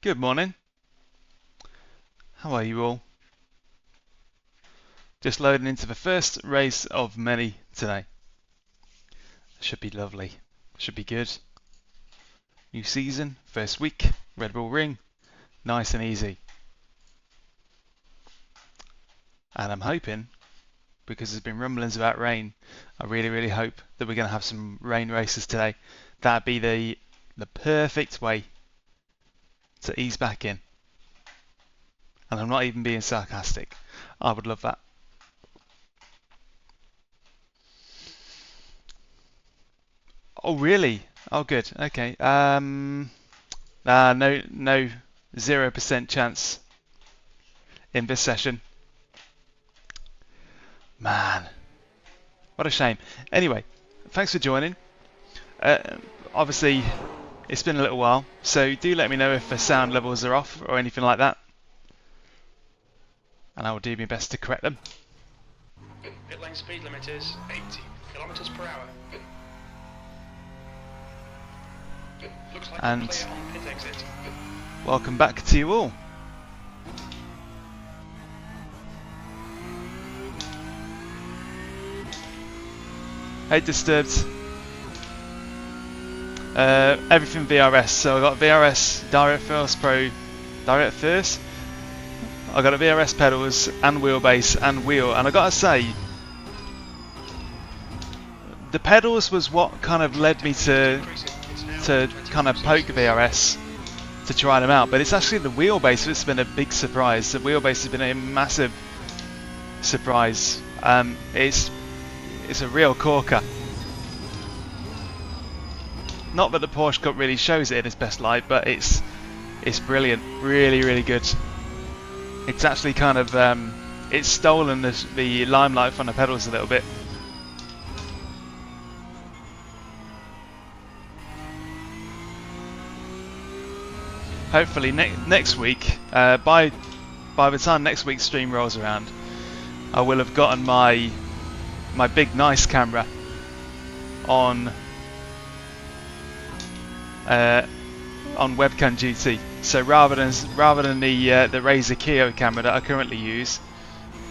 Good morning. How are you all? Just loading into the first race of many today. Should be lovely. Should be good. New season, first week, Red Bull Ring, nice and easy. And I'm hoping, because there's been rumblings about rain, I really hope that we're going to have some rain races today. That'd be the perfect way to ease back in. And I'm not even being sarcastic. I would love that. Oh really? Oh good. Okay. No 0% chance in this session. Man, what a shame. Anyway, thanks for joining. Obviously, it's been a little while, so do let me know if the sound levels are off or anything like that, and I will do my best to correct them. Pit lane speed limit is 80 kilometers per hour. Looks like And clear on pit exit. welcome back to you all. Hey Disturbed. Everything VRS. So I got VRS DirectForce Pro, DirectForce. I got a VRS pedals and wheelbase and wheel, and I gotta say, the pedals was what kind of led me to kind of poke VRS to try them out. But it's actually the wheelbase that's been a big surprise. The wheelbase has been a massive surprise. It's a real corker. Not that the Porsche Cup really shows it in its best light, but it's brilliant, really good. It's actually kind of it's stolen the limelight from the pedals a little bit. Hopefully next week, by the time next week's stream rolls around, I will have gotten my big nice camera on webcam duty. So rather than the Razer Keo camera that I currently use,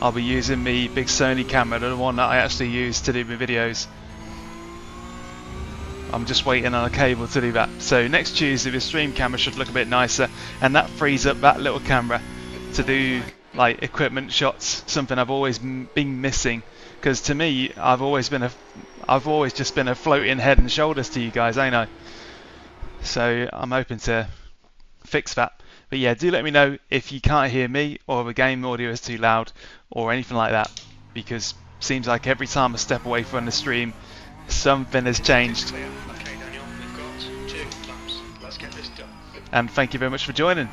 I'll be using the big Sony camera, the one that I actually use to do my videos. I'm just waiting on a cable to do that. So next Tuesday the stream camera should look a bit nicer, and that frees up that little camera to do like equipment shots, something I've always been missing. Because to me, I've always just been a floating head and shoulders to you guys, ain't I? So I'm hoping to fix that. But yeah, do let me know if you can't hear me, or the game audio is too loud, or anything like that. Because it seems like every time I step away from the stream, something has changed. Okay, Daniel, we've got 2 laps. Let's get this done. And thank you very much for joining.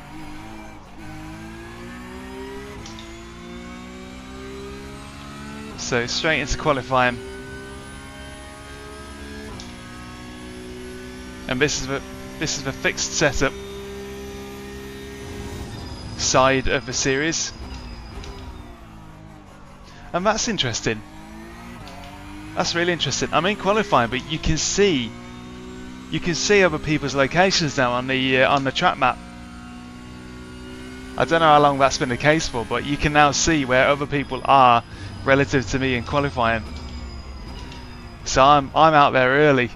So straight into qualifying. And this is the fixed setup side of the series. And that's interesting. That's really interesting. I'm in qualifying, but you can see other people's locations now on the track map. I don't know how long that's been the case for, but you can now see where other people are relative to me in qualifying. So I'm out there early.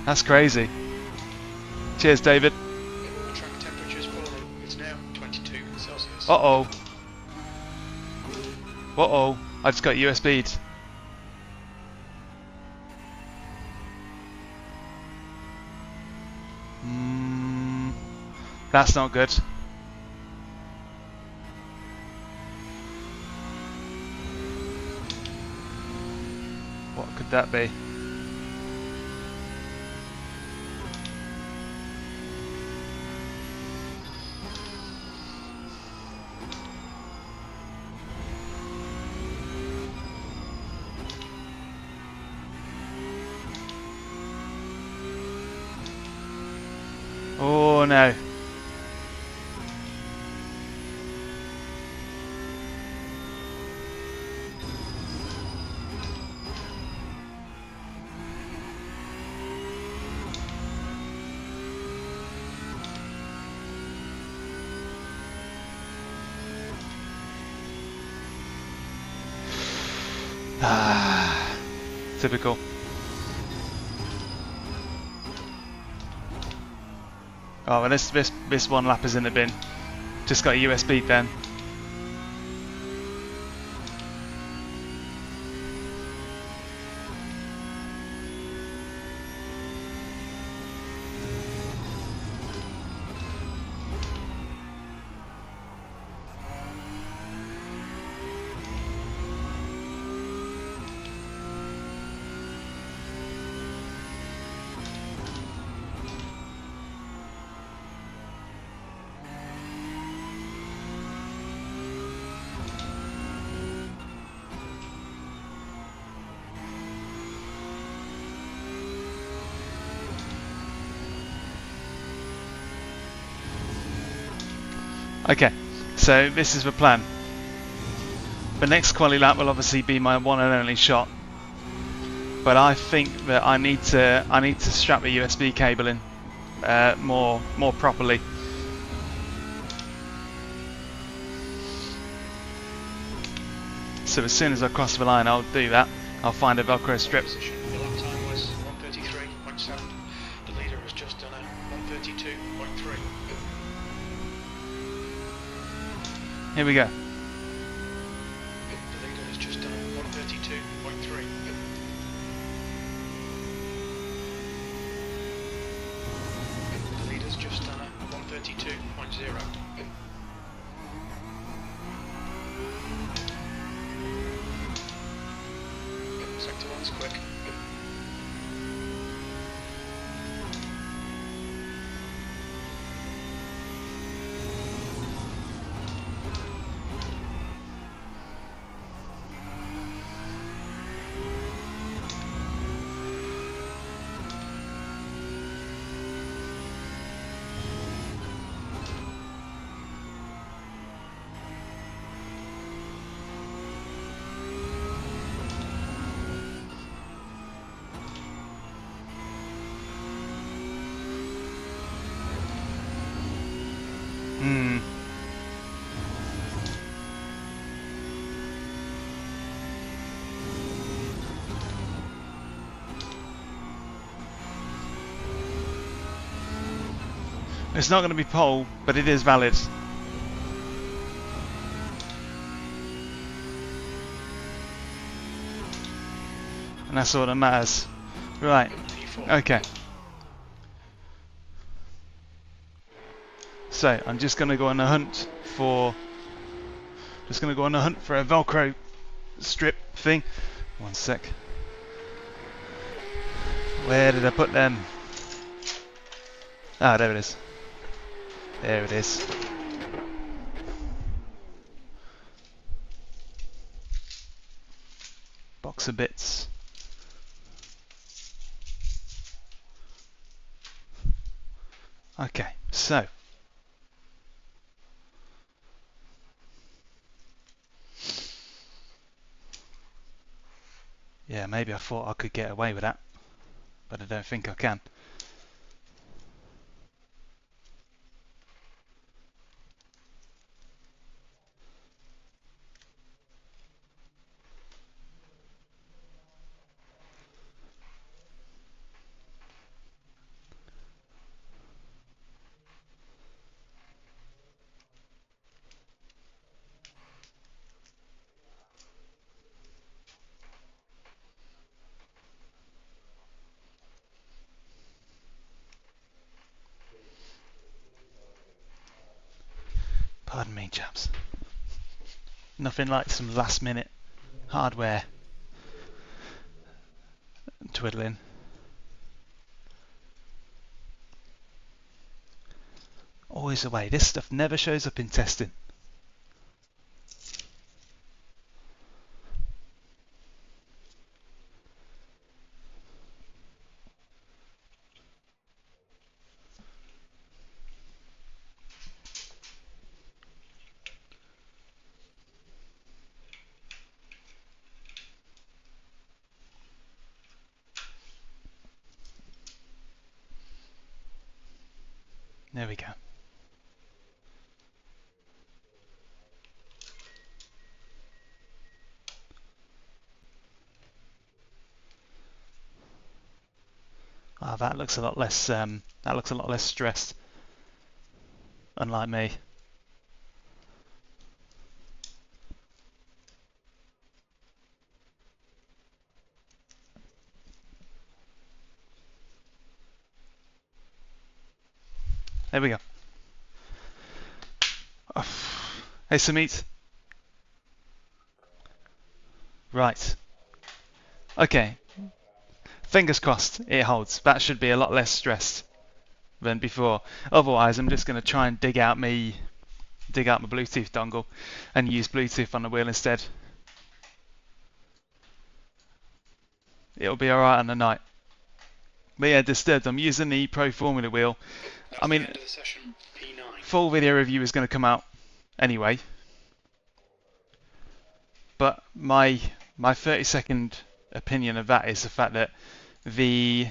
That's crazy. Cheers, David. The track temperature is falling. It's now 22 Celsius. Uh oh. I just got USB'd. That's not good. What could that be? Oh no. Ah, typical. Oh, well, this one lap is in the bin. Just got a USB pen. Okay, so this is the plan. The next quali lap will obviously be my one and only shot, but I think that I need to strap the USB cable in more properly. So as soon as I cross the line, I'll do that. I'll find a Velcro strip. Your lap time was 1:33.7. The leader has just done a 1:32.3. Here we go. The leader has just done a 1:32.3. The leader's just done a 1:32.0. Sector 1's quick. It's not going to be pole, but it is valid. And that's all that matters. Right. Okay. So I'm just going to go on a hunt for a Velcro strip thing. One sec. Where did I put them? Ah, there it is. There it is. Box of bits. Okay, so yeah, maybe I thought I could get away with that, but I don't think I can. Pardon me, chaps. Nothing like some last minute hardware twiddling. Always the way. This stuff never shows up in testing. There we go. Ah, that looks a lot less. That looks a lot less stressed. Unlike me. There we go. Oh. Hey, Samit. Right. Okay. Fingers crossed it holds. That should be a lot less stressed than before. Otherwise, I'm just going to try and dig out my Bluetooth dongle and use Bluetooth on the wheel instead. It'll be alright on the night. But yeah, Disturbed, I'm using the Pro Formula wheel. That's I mean, the end of the session, P9. Full video review is going to come out anyway. But my 30-second opinion of that is the fact that the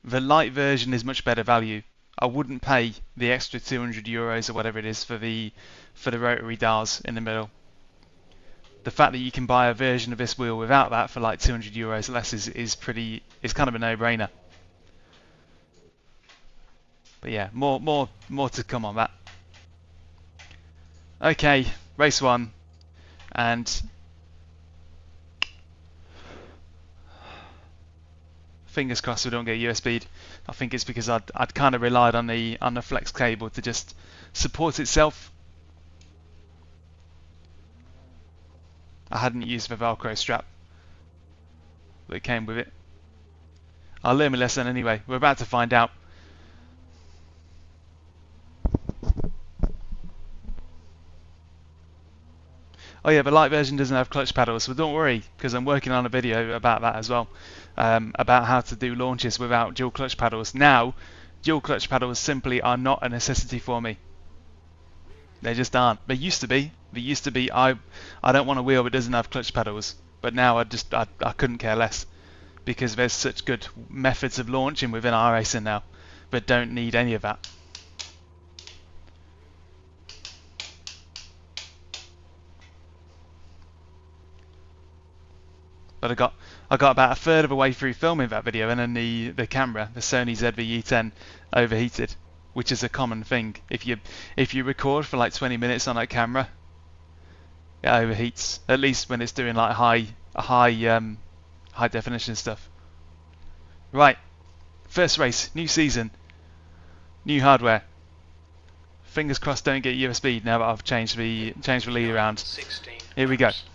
light version is much better value. I wouldn't pay the extra €200 or whatever it is for the rotary dials in the middle. The fact that you can buy a version of this wheel without that for like €200 less is kind of a no-brainer. But yeah, more to come on that. Okay, race 1, and fingers crossed we don't get USB'd. I think it's because I'd kind of relied on the flex cable to just support itself. I hadn't used the Velcro strap that came with it. I'll learn my lesson anyway. We're about to find out. Oh yeah, the light version doesn't have clutch paddles, so don't worry, because I'm working on a video about that as well, about how to do launches without dual clutch paddles. Now, dual clutch paddles simply are not a necessity for me. They just aren't. They used to be. I don't want a wheel that doesn't have clutch paddles, but now I couldn't care less, because there's such good methods of launching within iRacing now that don't need any of that. But I got about a third of the way through filming that video, and then the camera, the Sony ZV-E10, overheated, which is a common thing. If you record for like 20 minutes on that camera, it overheats. At least when it's doing like high definition stuff. Right, first race, new season, new hardware. Fingers crossed don't get USB now that I've changed the lead around. 16 Here we go. laps.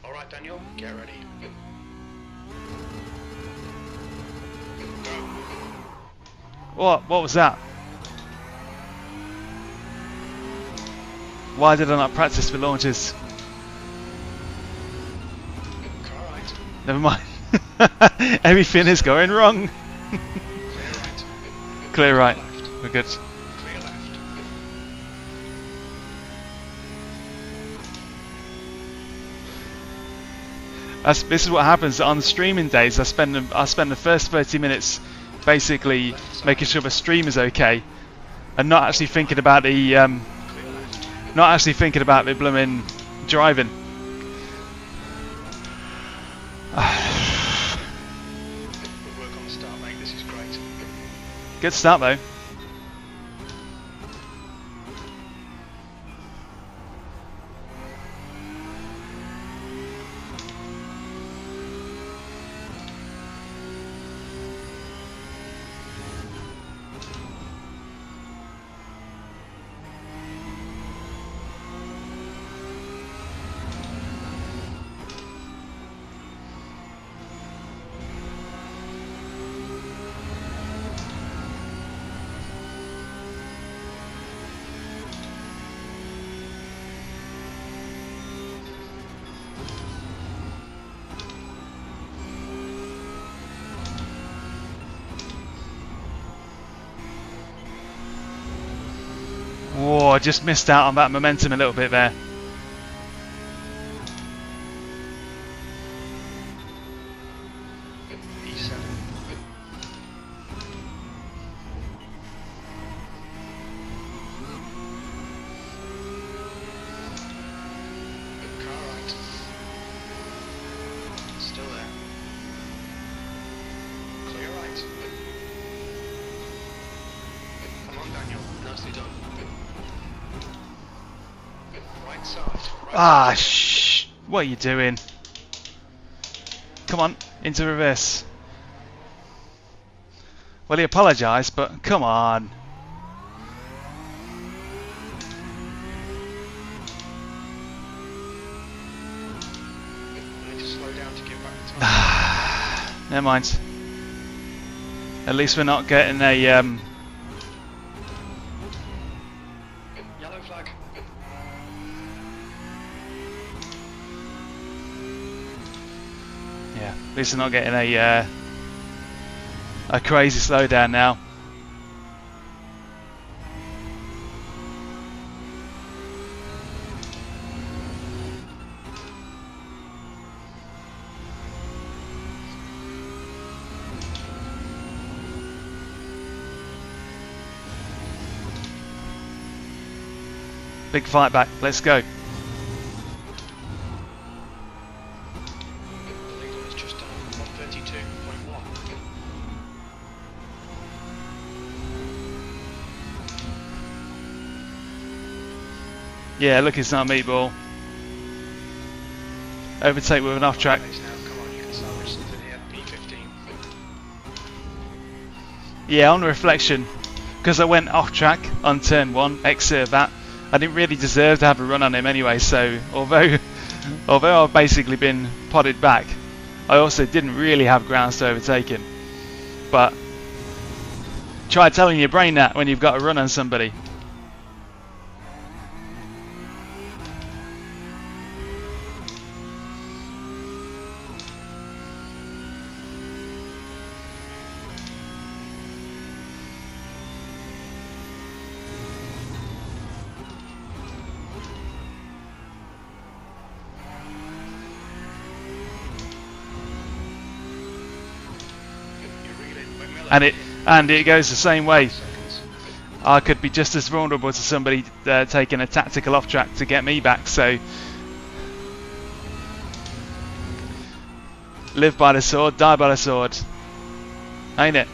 Alright Daniel, get ready. Go. What was that? Why did I not practice for launches? Car right. Never mind. Everything is going wrong. Clear right. Clear right. We're good. Clear left. This is what happens on the streaming days. I spend the first 30 minutes basically making sure the stream is okay, and not actually thinking about the blooming driving. Good work on the start, mate. This is great. Good start though. Whoa, I just missed out on that momentum a little bit there. E7. Car right. Still there. Ah, what are you doing? Come on, into reverse. Well, he apologised, but come on. I need to slow down to get back to time. Never mind. At least we're not getting a Yellow flag. yeah. At least we're not getting a crazy slowdown now. Big fight back. Let's go. The leader is just done 132.1. Yeah, look, it's not a meatball. Overtake with an off track. Now, come on, you can salvage something here. P15. Yeah, on reflection, because I went off track on turn 1, exit that, I didn't really deserve to have a run on him anyway, so although I've basically been potted back, I also didn't really have grounds to overtake him. But try telling your brain that when you've got a run on somebody. And it goes the same way. I could be just as vulnerable to somebody taking a tactical off track to get me back. So live by the sword, die by the sword, ain't it?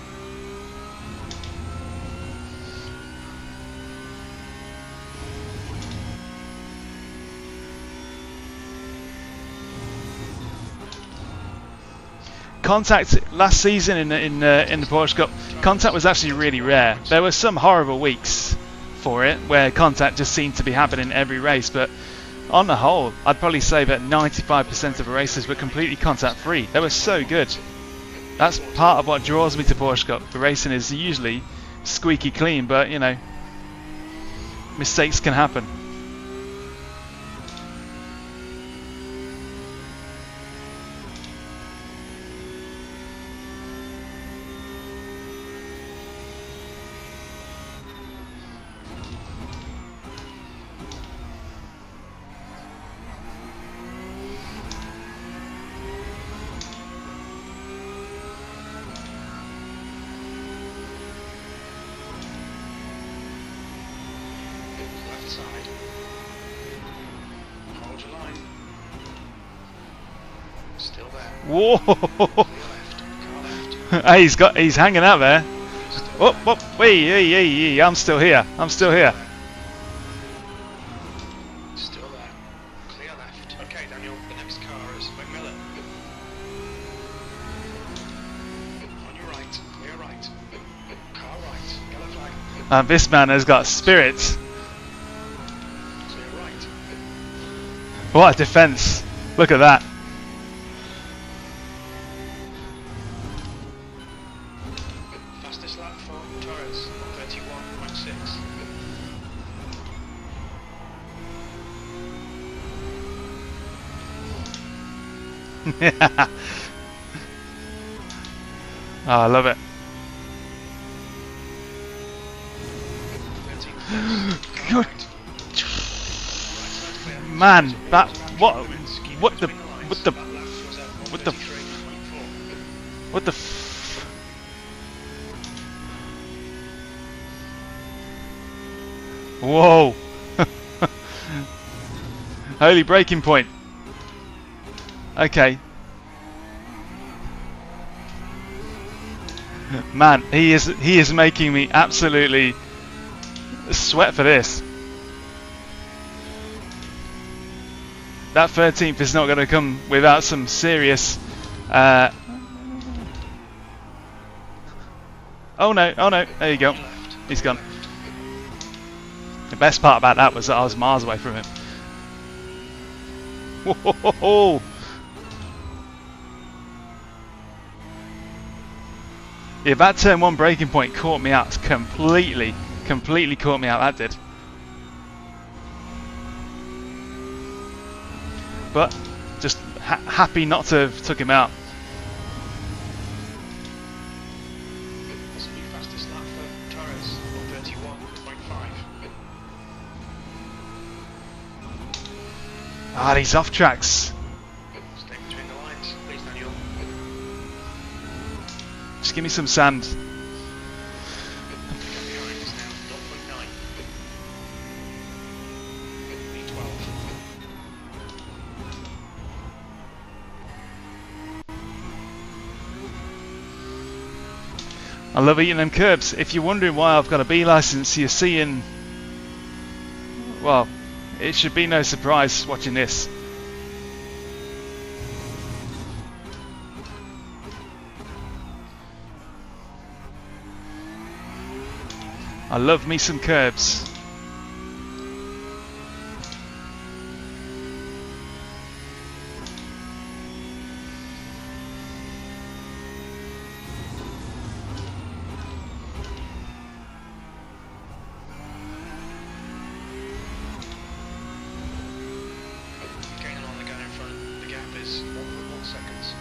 Contact last season in the Porsche Cup, contact was actually really rare. There were some horrible weeks for it where contact just seemed to be happening every race, but on the whole, I'd probably say that 95% of the races were completely contact free. They were so good. That's part of what draws me to Porsche Cup. The racing is usually squeaky clean, but you know, mistakes can happen. Whoa! Hey, he's hanging out there. Oh, oh, wait, I'm still here. I'm still here. Still there. Clear left. Okay, Daniel, the next car is McMillan. On your right, clear right. Car right, yellow flag. And this man has got spirit. Clear right. What a defense. Look at that. Fastest lap for Torres, 31.6. Oh, I love it. Good. Man, that what the whoa. Holy breaking point. Okay. Man, he is making me absolutely sweat for this. that 13th is not going to come without some serious. Oh no! Oh no! There you go. He's gone. The best part about that was that I was miles away from him. Whoa! Yeah, that turn 1 braking point caught me out completely caught me out, that did. But just happy not to have took him out. This will be fastest lap for Torres, 131.5. Ah, these off tracks. Stay between the lines, please, Daniel. Just give me some sand. Get behind us now, 0.9. V12. I love eating them curbs. If you're wondering why I've got a B license, you're seeing, well, it should be no surprise watching this. I love me some curbs. Gaining on the guy in front. The gap is 1.1 seconds.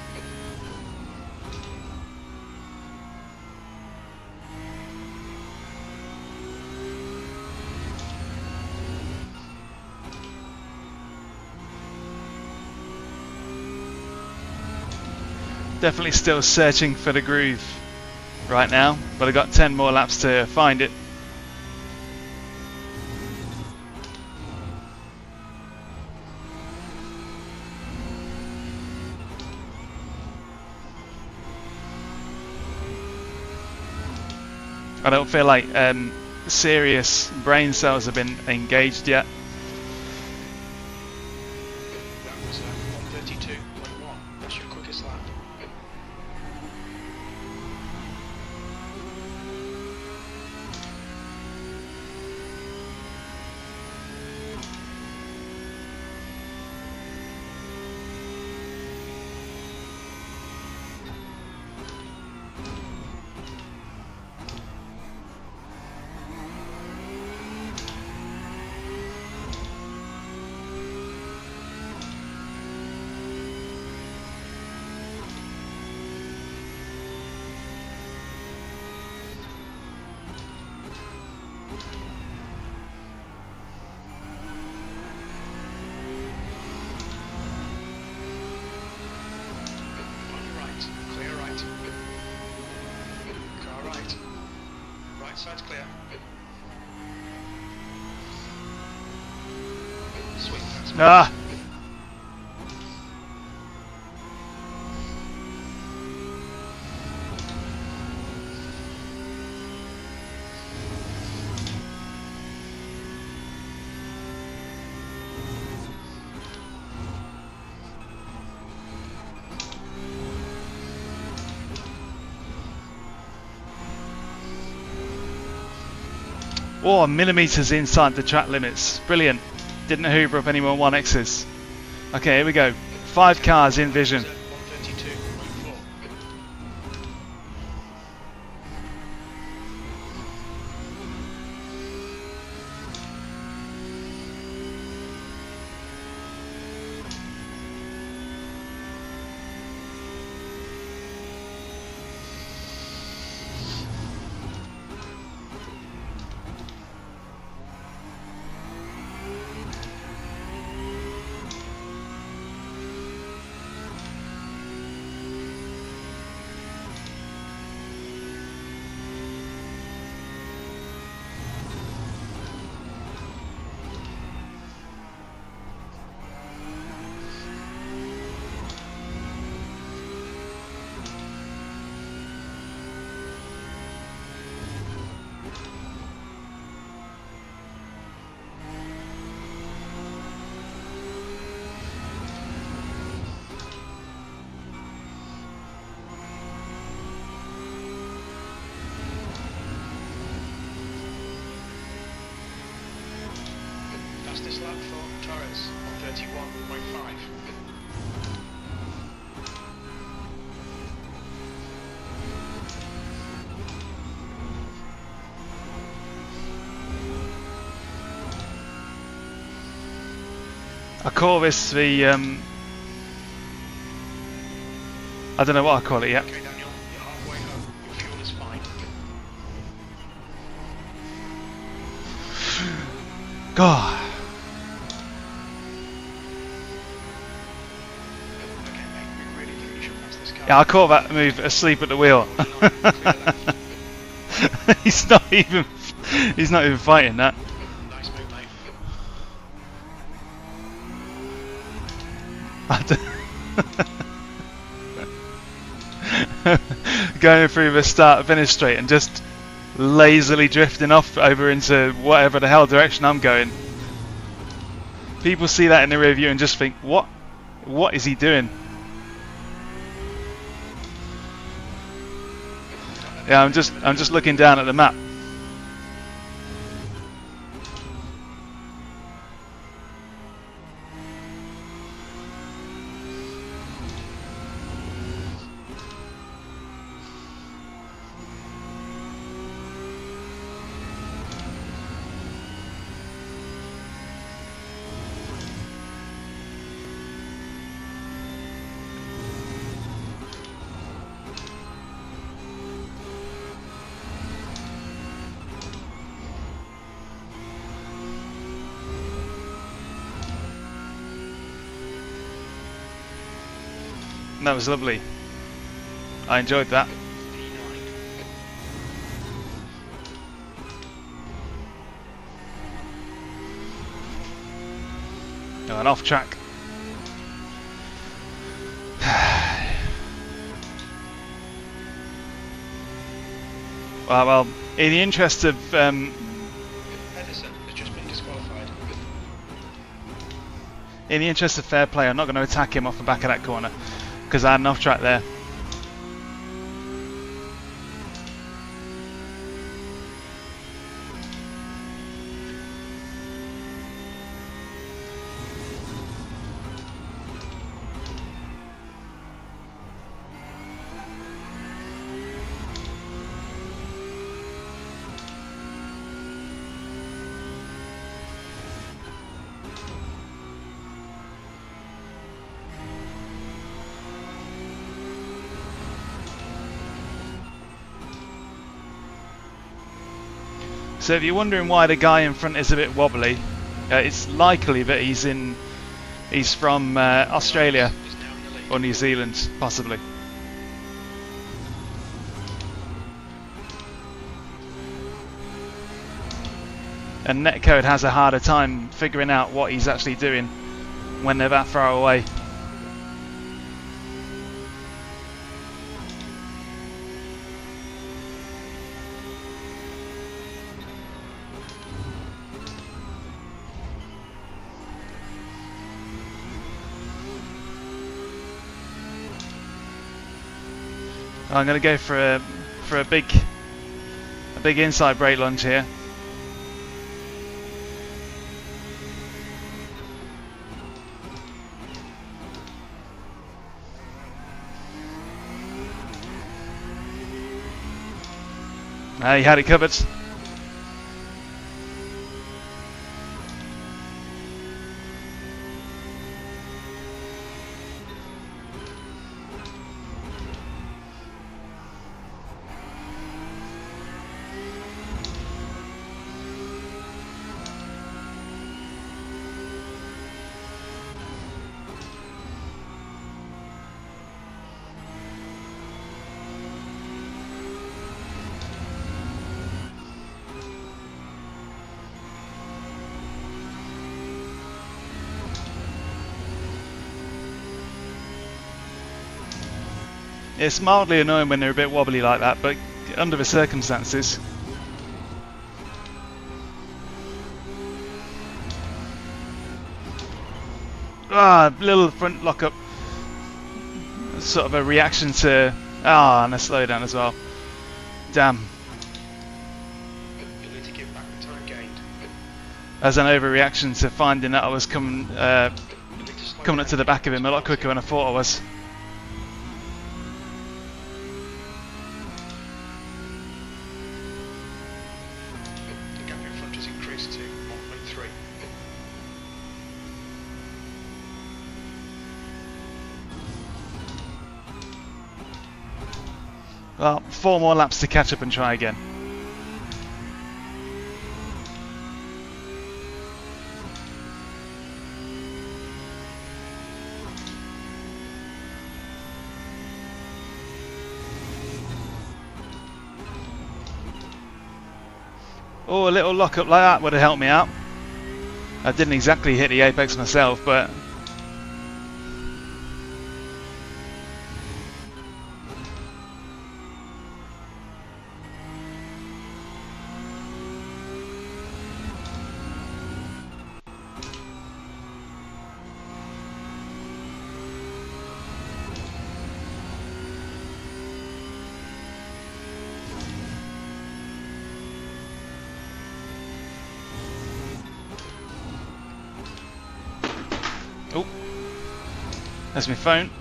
Definitely still searching for the groove right now, but I've got 10 more laps to find it. I don't feel like serious brain cells have been engaged yet. That was 132.1. That's your quickest lap. On your right, clear right. Car right. Right side's clear. Sweet, that's Ah! Oh, millimetres inside the track limits. Brilliant. Didn't hoover up any more 1Xs. Okay, here we go. 5 cars in vision. 132.4. fastest lap for Torres on 31.5. I call this the I don't know what I call it yet. Okay, Daniel, you're halfway home. Your fuel is fine. God. Okay, mate, we really think you should pass this car. Yeah, I call that move asleep at the wheel. Clear left. he's not even fighting that. Nice move, mate. Going through the start finish straight and just lazily drifting off over into whatever the hell direction I'm going. People see that in the rear view and just think, what is he doing? Yeah, I'm just looking down at the map. That was lovely. I enjoyed that. Oh, and off track. Well, in the interest of Edison has just been disqualified. in the interest of fair play, I'm not going to attack him off the back of that corner because I had an off track there. So if you're wondering why the guy in front is a bit wobbly, it's likely that he's from Australia Is now in the lead. or New Zealand, possibly. And Netcode has a harder time figuring out what he's actually doing when they're that far away. I'm going to go for a big inside brake lunge here. He had it covered. It's mildly annoying when they're a bit wobbly like that, but under the circumstances. Little front lock up. Sort of a reaction to and a slowdown as well. Damn. You need to give back the time gained. as an overreaction to finding that I was coming up to the back of him a lot quicker than I thought I was. The gap in front has increased to 1.3. Well, 4 more laps to catch up and try again. Oh, a little lock up like that would have helped me out. I didn't exactly hit the apex myself, but oh, there's my phone.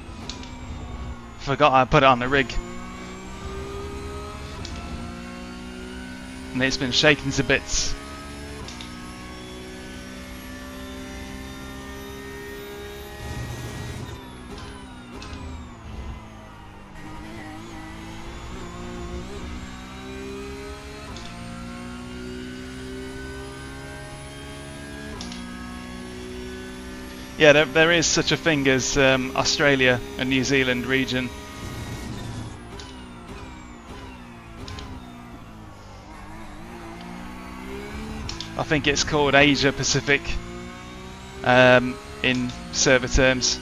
Forgot I put it on the rig. And it's been shaken to bits. Yeah, there is such a thing as Australia and New Zealand region. I think it's called Asia Pacific in server terms.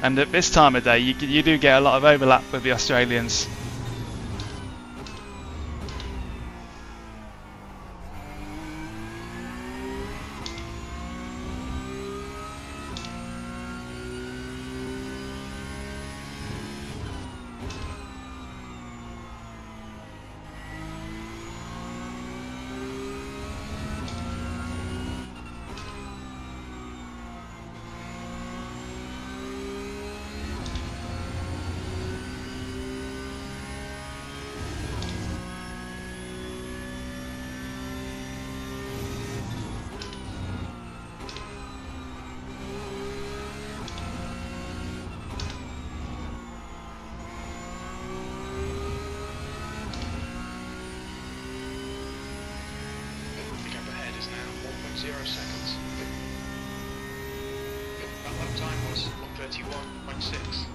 And at this time of day, you do get a lot of overlap with the Australians. The gap ahead is now 1.0 seconds. That lap time was 1:31.6.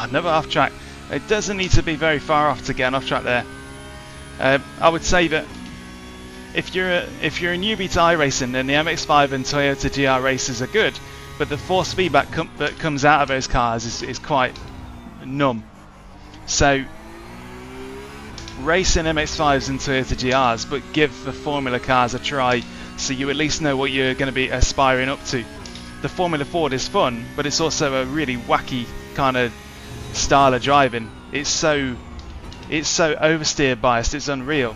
Another off track. It doesn't need to be very far off to get an off track there. I would say that if you're a newbie to iRacing, then the MX-5 and Toyota GR races are good, but the force feedback that comes out of those cars is quite numb. So race in MX-5s and Toyota GRs, but give the Formula cars a try, so you at least know what you're going to be aspiring up to. The Formula Ford is fun, but it's also a really wacky kind of style of driving. It's so oversteer biased, it's unreal.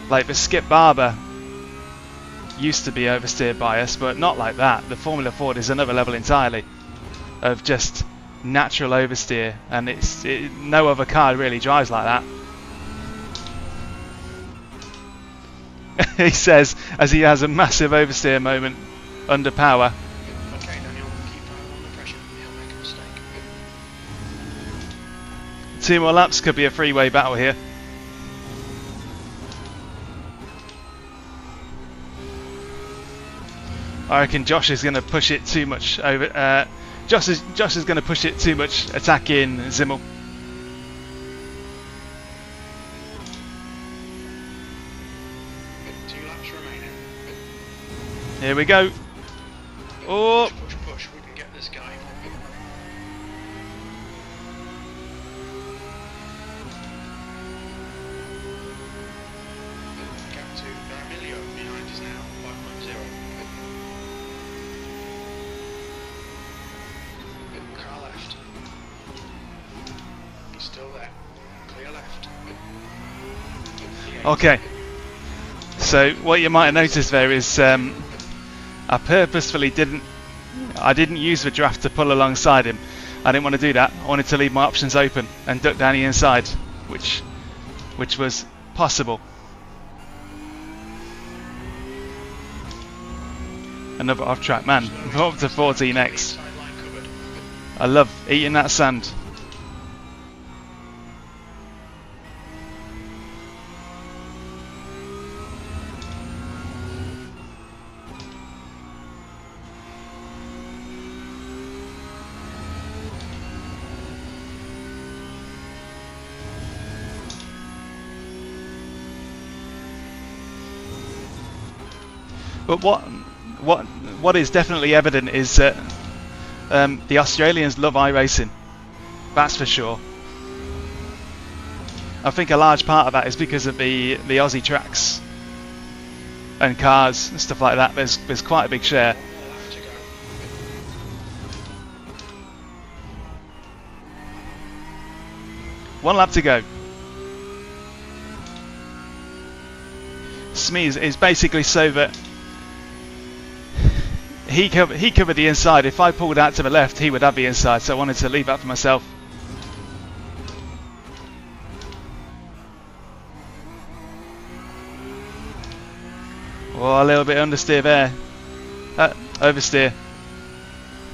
Like the Skip Barber used to be oversteer biased, but not like that. The Formula Ford is another level entirely of just natural oversteer, and no other car really drives like that. He says as he has a massive oversteer moment under power. Okay, Daniel, keep under pressure. He'll make a mistake. 2 more laps, could be a three-way battle here. I reckon Josh is going to push it too much over. Josh is going to push it too much, attacking Zimmel. Here we go. Oh! Push, push, we can get this guy. Gap to Emilio behind us now, 5.0. Car left. He's still Okay, so what you might have noticed there is I purposefully didn't use the draft to pull alongside him. I didn't want to do that. I wanted to leave my options open and duck down the inside, which was possible. Another off track, man. We're up to 14x. I love eating that sand. But what is definitely evident is that the Australians love iRacing. That's for sure. I think a large part of that is because of the Aussie tracks and cars and stuff like that. There's quite a big share. One lap to go. Smee is basically so that he covered the inside. If I pulled out to the left, he would have the inside, so I wanted to leave that for myself. Oh, a little bit understeer there. Oversteer.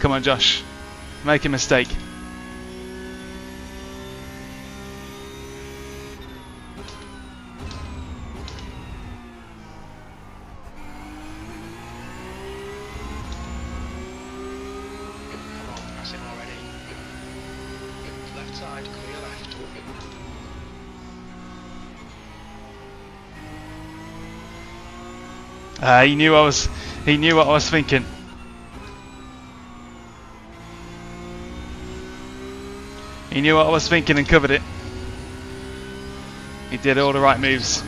Come on, Josh. Make a mistake. He knew what I was thinking. He knew what I was thinking and covered it. He did all the right moves.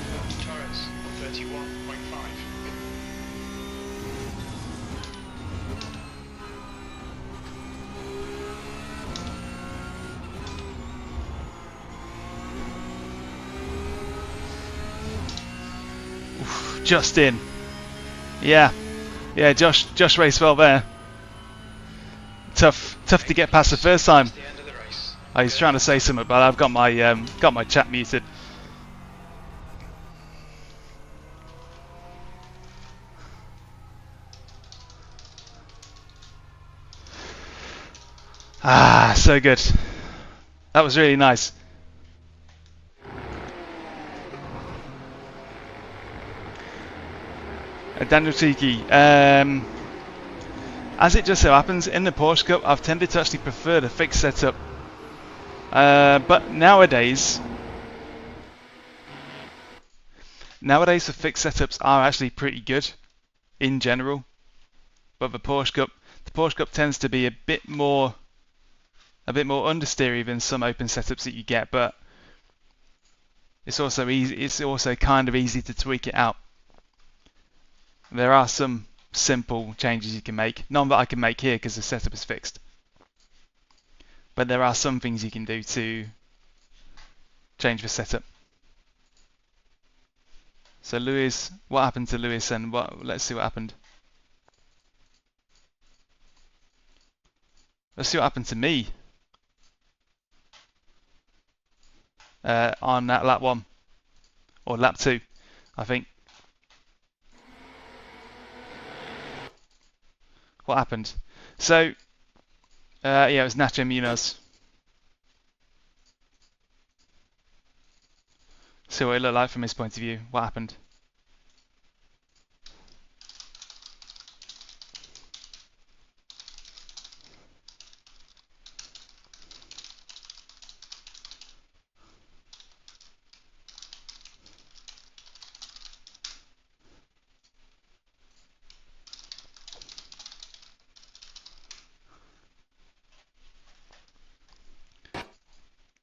Oof, just in. Yeah, Josh raced well there. Tough to get past the first time. I was trying to say something, but I've got my chat muted. Ah, so good. That was really nice. Daniel Tiki, as it just so happens, in the Porsche Cup, I've tended to actually prefer the fixed setup. But nowadays the fixed setups are actually pretty good in general. But the Porsche Cup tends to be a bit more understeery than some open setups that you get. But it's also easy. It's also kind of easy to tweak it out. There are some simple changes you can make. None that I can make here because the setup is fixed. But there are some things you can do to change the setup. So Lewis, what happened to Lewis and let's see what happened. Let's see what happened to me on that lap 1 or lap 2, I think. What happened? So, yeah, it was Nacho Munoz. See what it looked like from his point of view. What happened?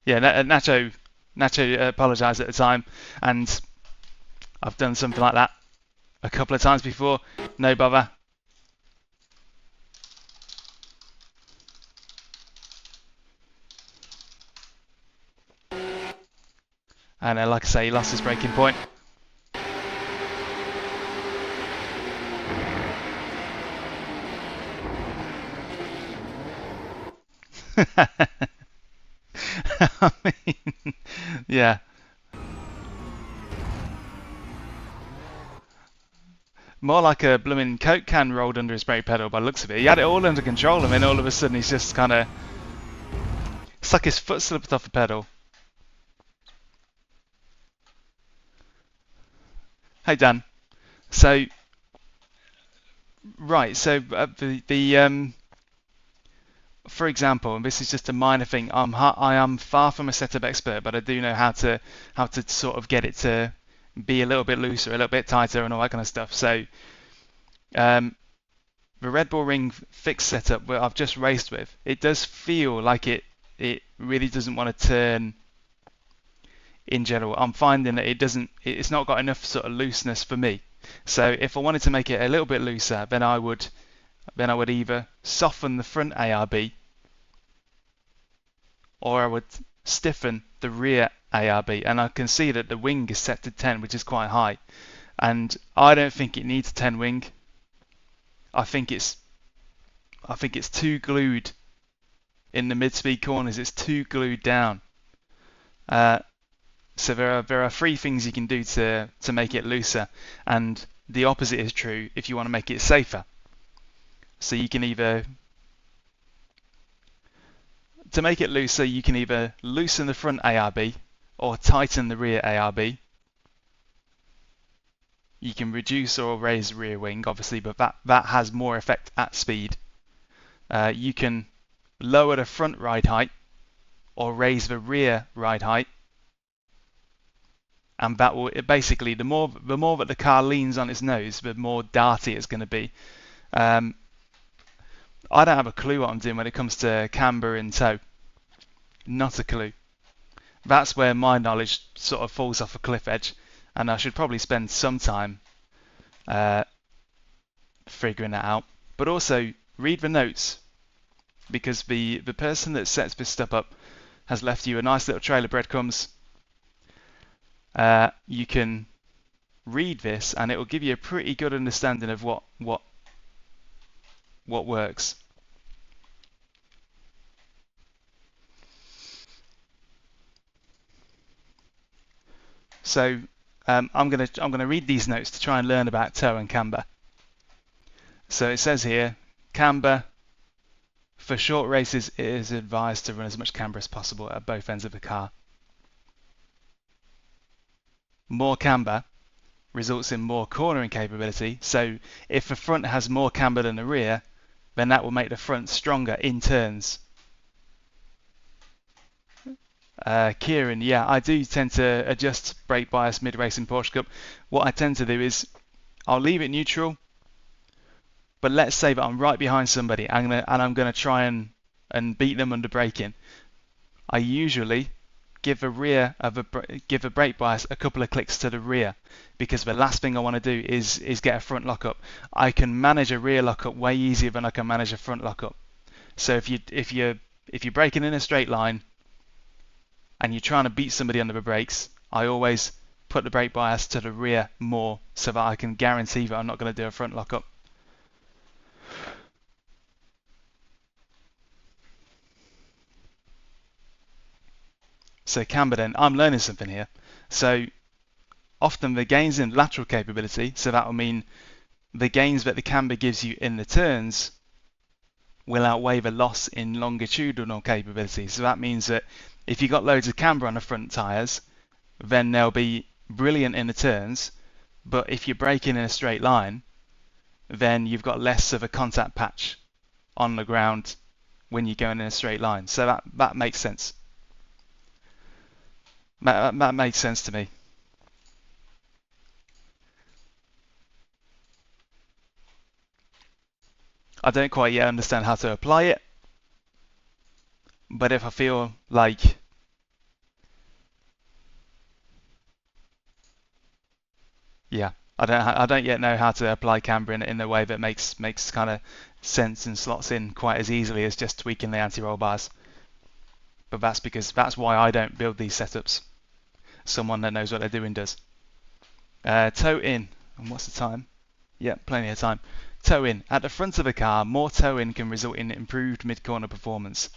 Yeah, Nacho apologised at the time, and I've done something like that a couple of times before. No bother. And like I say, he lost his braking point. I mean, yeah. More like a blooming Coke can rolled under his brake pedal by the looks of it. He had it all under control, and then all of a sudden he's just kind of... It's like his foot slipped off the pedal. Hey Dan. So, right, so for example, and this is just a minor thing, I am far from a setup expert, but I do know how to sort of get it to be a little bit looser, a little bit tighter, and all that kind of stuff. So the Red Bull Ring fixed setup where I've just raced with, it does feel like it really doesn't want to turn in general. I'm finding that it's not got enough sort of looseness for me. So if I wanted to make it a little bit looser, then I would either soften the front ARB, or I would stiffen the rear ARB. And I can see that the wing is set to 10, which is quite high. And I don't think it needs a 10 wing. I think it's too glued in the mid-speed corners. It's too glued down. So there are three things you can do to make it looser, and the opposite is true if you want to make it safer. So you can either, to make it looser, you can either loosen the front ARB or tighten the rear ARB. You can reduce or raise the rear wing, obviously, but that has more effect at speed. You can lower the front ride height or raise the rear ride height. And that will basically, the more that the car leans on its nose, the more darty it's going to be. I don't have a clue what I'm doing when it comes to camber and tow. Not a clue. That's where my knowledge sort of falls off a cliff edge, and I should probably spend some time figuring that out. But also read the notes, because the person that sets this stuff up has left you a nice little trail of breadcrumbs. You can read this and it will give you a pretty good understanding of what works. So I'm gonna read these notes to try and learn about tow and camber. So it says here, camber, for short races it is advised to run as much camber as possible at both ends of the car. More camber results in more cornering capability. So if the front has more camber than the rear, then that will make the front stronger in turns. Kieran, yeah, I do tend to adjust brake bias mid-race in Porsche Cup. What I tend to do is I'll leave it neutral, but let's say that I'm right behind somebody and I'm going to try and beat them under braking. I usually give a brake bias a couple of clicks to the rear, because the last thing I want to do is get a front lockup. I can manage a rear lockup way easier than I can manage a front lockup. So if you're braking in a straight line and you're trying to beat somebody under the brakes, I always put the brake bias to the rear more, so that I can guarantee that I'm not going to do a front lockup. So camber then, I'm learning something here. So often the gains in lateral capability, so that will mean the gains that the camber gives you in the turns will outweigh the loss in longitudinal capability. So that means that if you've got loads of camber on the front tyres, then they'll be brilliant in the turns, but if you're braking in a straight line, then you've got less of a contact patch on the ground when you're going in a straight line. So that makes sense. That makes sense to me. I don't quite yet understand how to apply it, but if I feel like I don't yet know how to apply camber in a way that makes kind of sense and slots in quite as easily as just tweaking the anti-roll bars. But that's why I don't build these setups. Someone that knows what they're doing does. Tow in, and what's the time? Yeah, plenty of time. Tow in. At the front of the car, more tow in can result in improved mid-corner performance.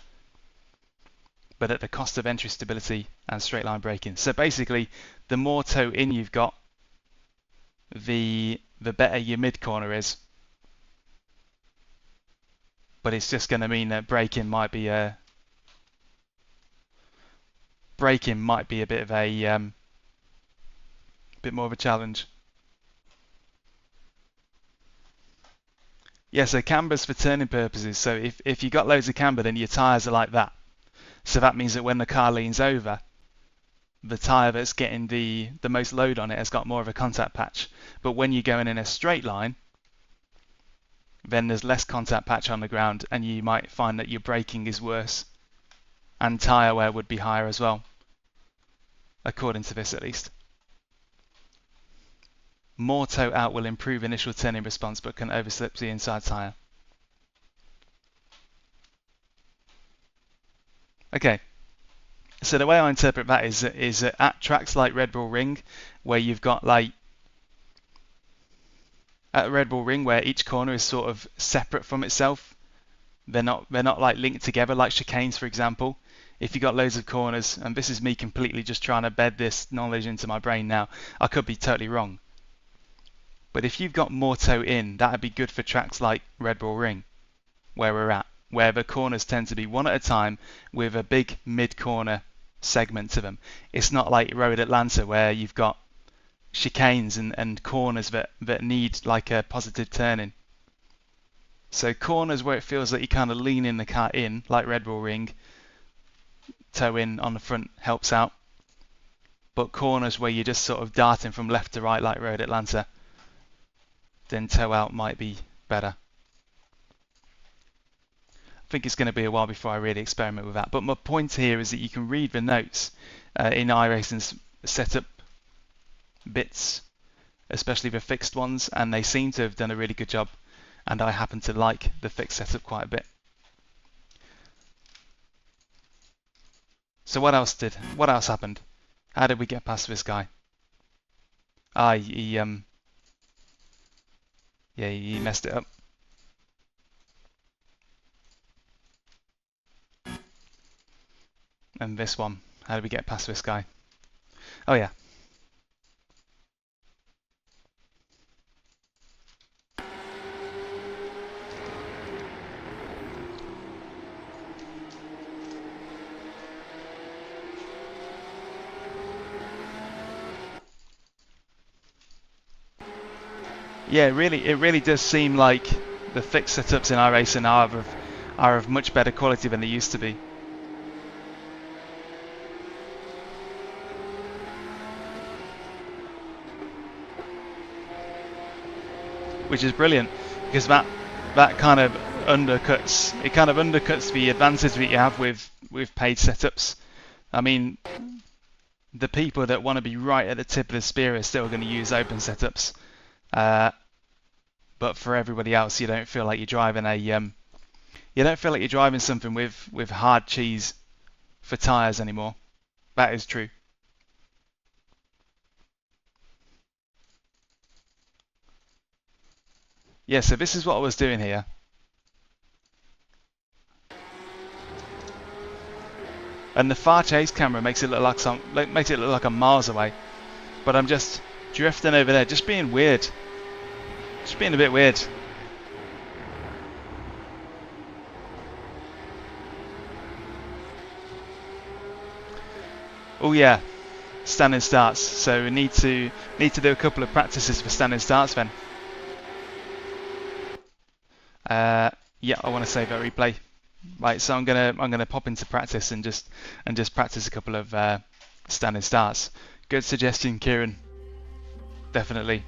but at the cost of entry stability and straight line braking. So basically, the more toe in you've got, the better your mid corner is. But it's just going to mean that braking might be a bit of a bit more of a challenge. Yeah, so camber's for turning purposes. So if you got loads of camber, then your tyres are like that. So that means that when the car leans over, the tyre that's getting the most load on it has got more of a contact patch. But when you're going in a straight line, then there's less contact patch on the ground, and you might find that your braking is worse, and tyre wear would be higher as well, according to this at least. More toe out will improve initial turning response, but can overslip the inside tyre. Okay, so the way I interpret that is at tracks like Red Bull Ring, where you've got like at Red Bull Ring where each corner is sort of separate from itself. They're not like linked together like chicanes, for example. If you've got loads of corners, and this is me completely just trying to bed this knowledge into my brain now, I could be totally wrong. But if you've got more toe in, that would be good for tracks like Red Bull Ring, where we're at, where the corners tend to be one at a time with a big mid-corner segment to them. It's not like Road Atlanta where you've got chicanes and corners that need like a positive turning. So corners where it feels like you kind of lean in the car in, like Red Bull Ring, toe in on the front helps out. But corners where you're just sort of darting from left to right like Road Atlanta, then toe out might be better. I think it's going to be a while before I really experiment with that. But my point here is that you can read the notes in iRacing's setup bits, especially the fixed ones, and they seem to have done a really good job, and I happen to like the fixed setup quite a bit. So what else happened? How did we get past this guy? He messed it up. And this one, how did we get past this guy? Oh yeah. Yeah, it really does seem like the fixed setups in iRacing are of much better quality than they used to be. Which is brilliant, because that kind of undercuts the advantage that you have with paid setups. I mean, the people that want to be right at the tip of the spear are still going to use open setups. But for everybody else, you don't feel like you're driving something with hard cheese for tyres anymore. That is true. Yeah, so this is what I was doing here. And the far chase camera makes it look like I'm miles away. But I'm just drifting over there, just being weird. Just being a bit weird. Oh yeah, standing starts. So we need to do a couple of practices for standing starts then. Yeah, I want to save that replay. Right, so I'm gonna pop into practice and just practice a couple of standing starts. Good suggestion, Kieran. Definitely.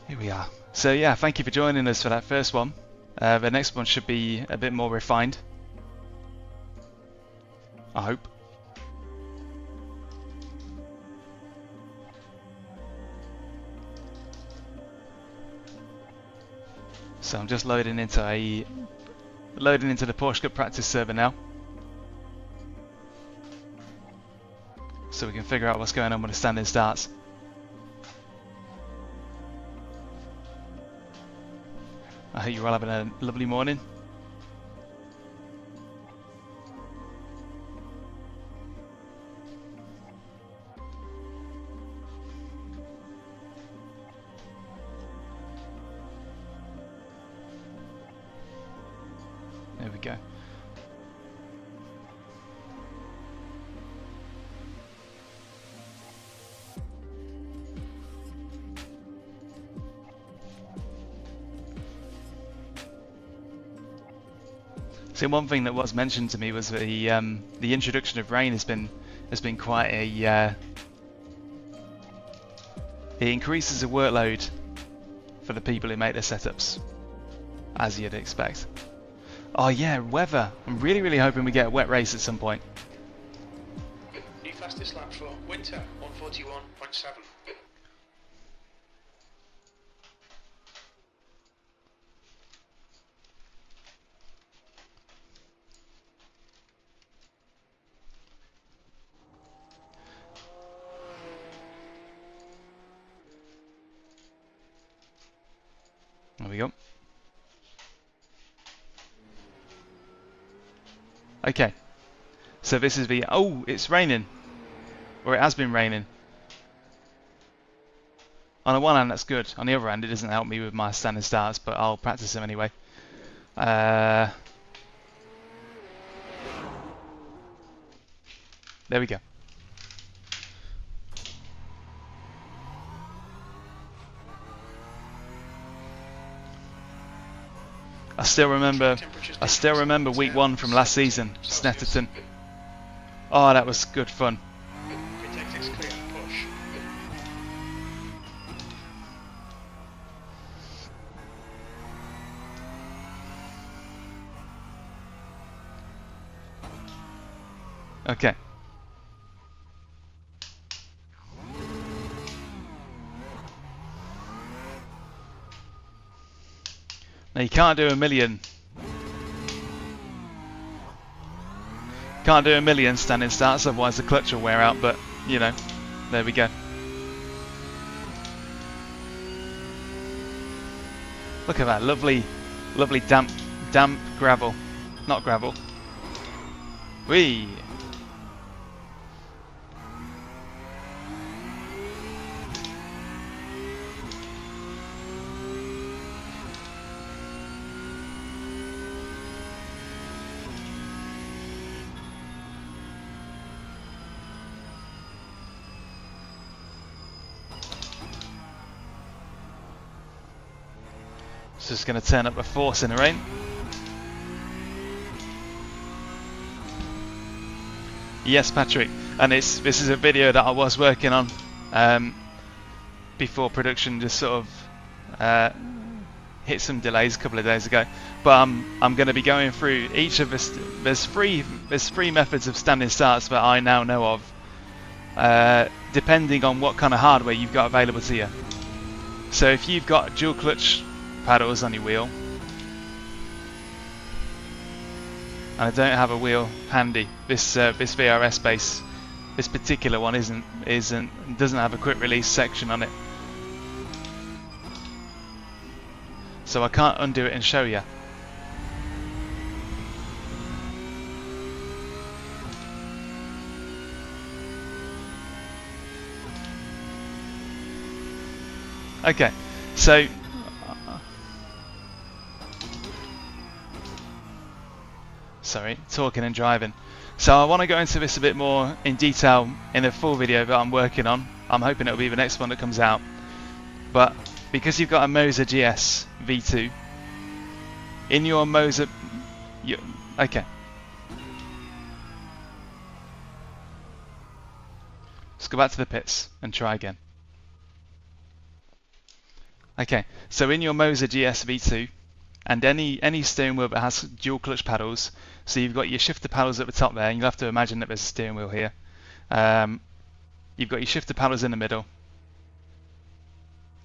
Here we are. So yeah, thank you for joining us for that first one. The next one should be a bit more refined, I hope. So I'm just loading into the Porsche Cup practice server now, so we can figure out what's going on with the standing starts. I hope you're all having a lovely morning. There we go. So one thing that was mentioned to me was the introduction of rain has been quite a it increases the workload for the people who make the setups, as you'd expect. Oh yeah, weather. I'm really hoping we get a wet race at some point. New fastest lap for winter 141.7. There we go. Okay, so this is the, oh, it's raining, or it has been raining. On the one hand, that's good. On the other hand, it doesn't help me with my standing starts, but I'll practice them anyway. There we go. I still remember week 1 from last season, Snetterton. Oh, that was good fun. Okay. Now you can't do a million. Can't do a million standing starts, otherwise the clutch will wear out, but you know, there we go. Look at that lovely damp gravel. Not gravel. Whee! Just going to turn up the force in the rain. Yes, Patrick, and this is a video that I was working on before production just sort of hit some delays a couple of days ago. But I'm going to be going through each of this. There's three methods of standing starts that I now know of, depending on what kind of hardware you've got available to you. So if you've got dual clutch paddles on your wheel, and I don't have a wheel handy. This VRS base, this particular one doesn't have a quick release section on it, so I can't undo it and show you. Okay, so sorry, talking and driving. So I want to go into this a bit more in detail in the full video that I'm working on. I'm hoping it'll be the next one that comes out. But because you've got a Moser GS V2 in your Moser, okay. Let's go back to the pits and try again. Okay, so in your Moser GS V2 and any steering wheel that has dual clutch paddles, so you've got your shifter paddles at the top there, and you'll have to imagine that there's a steering wheel here. You've got your shifter paddles in the middle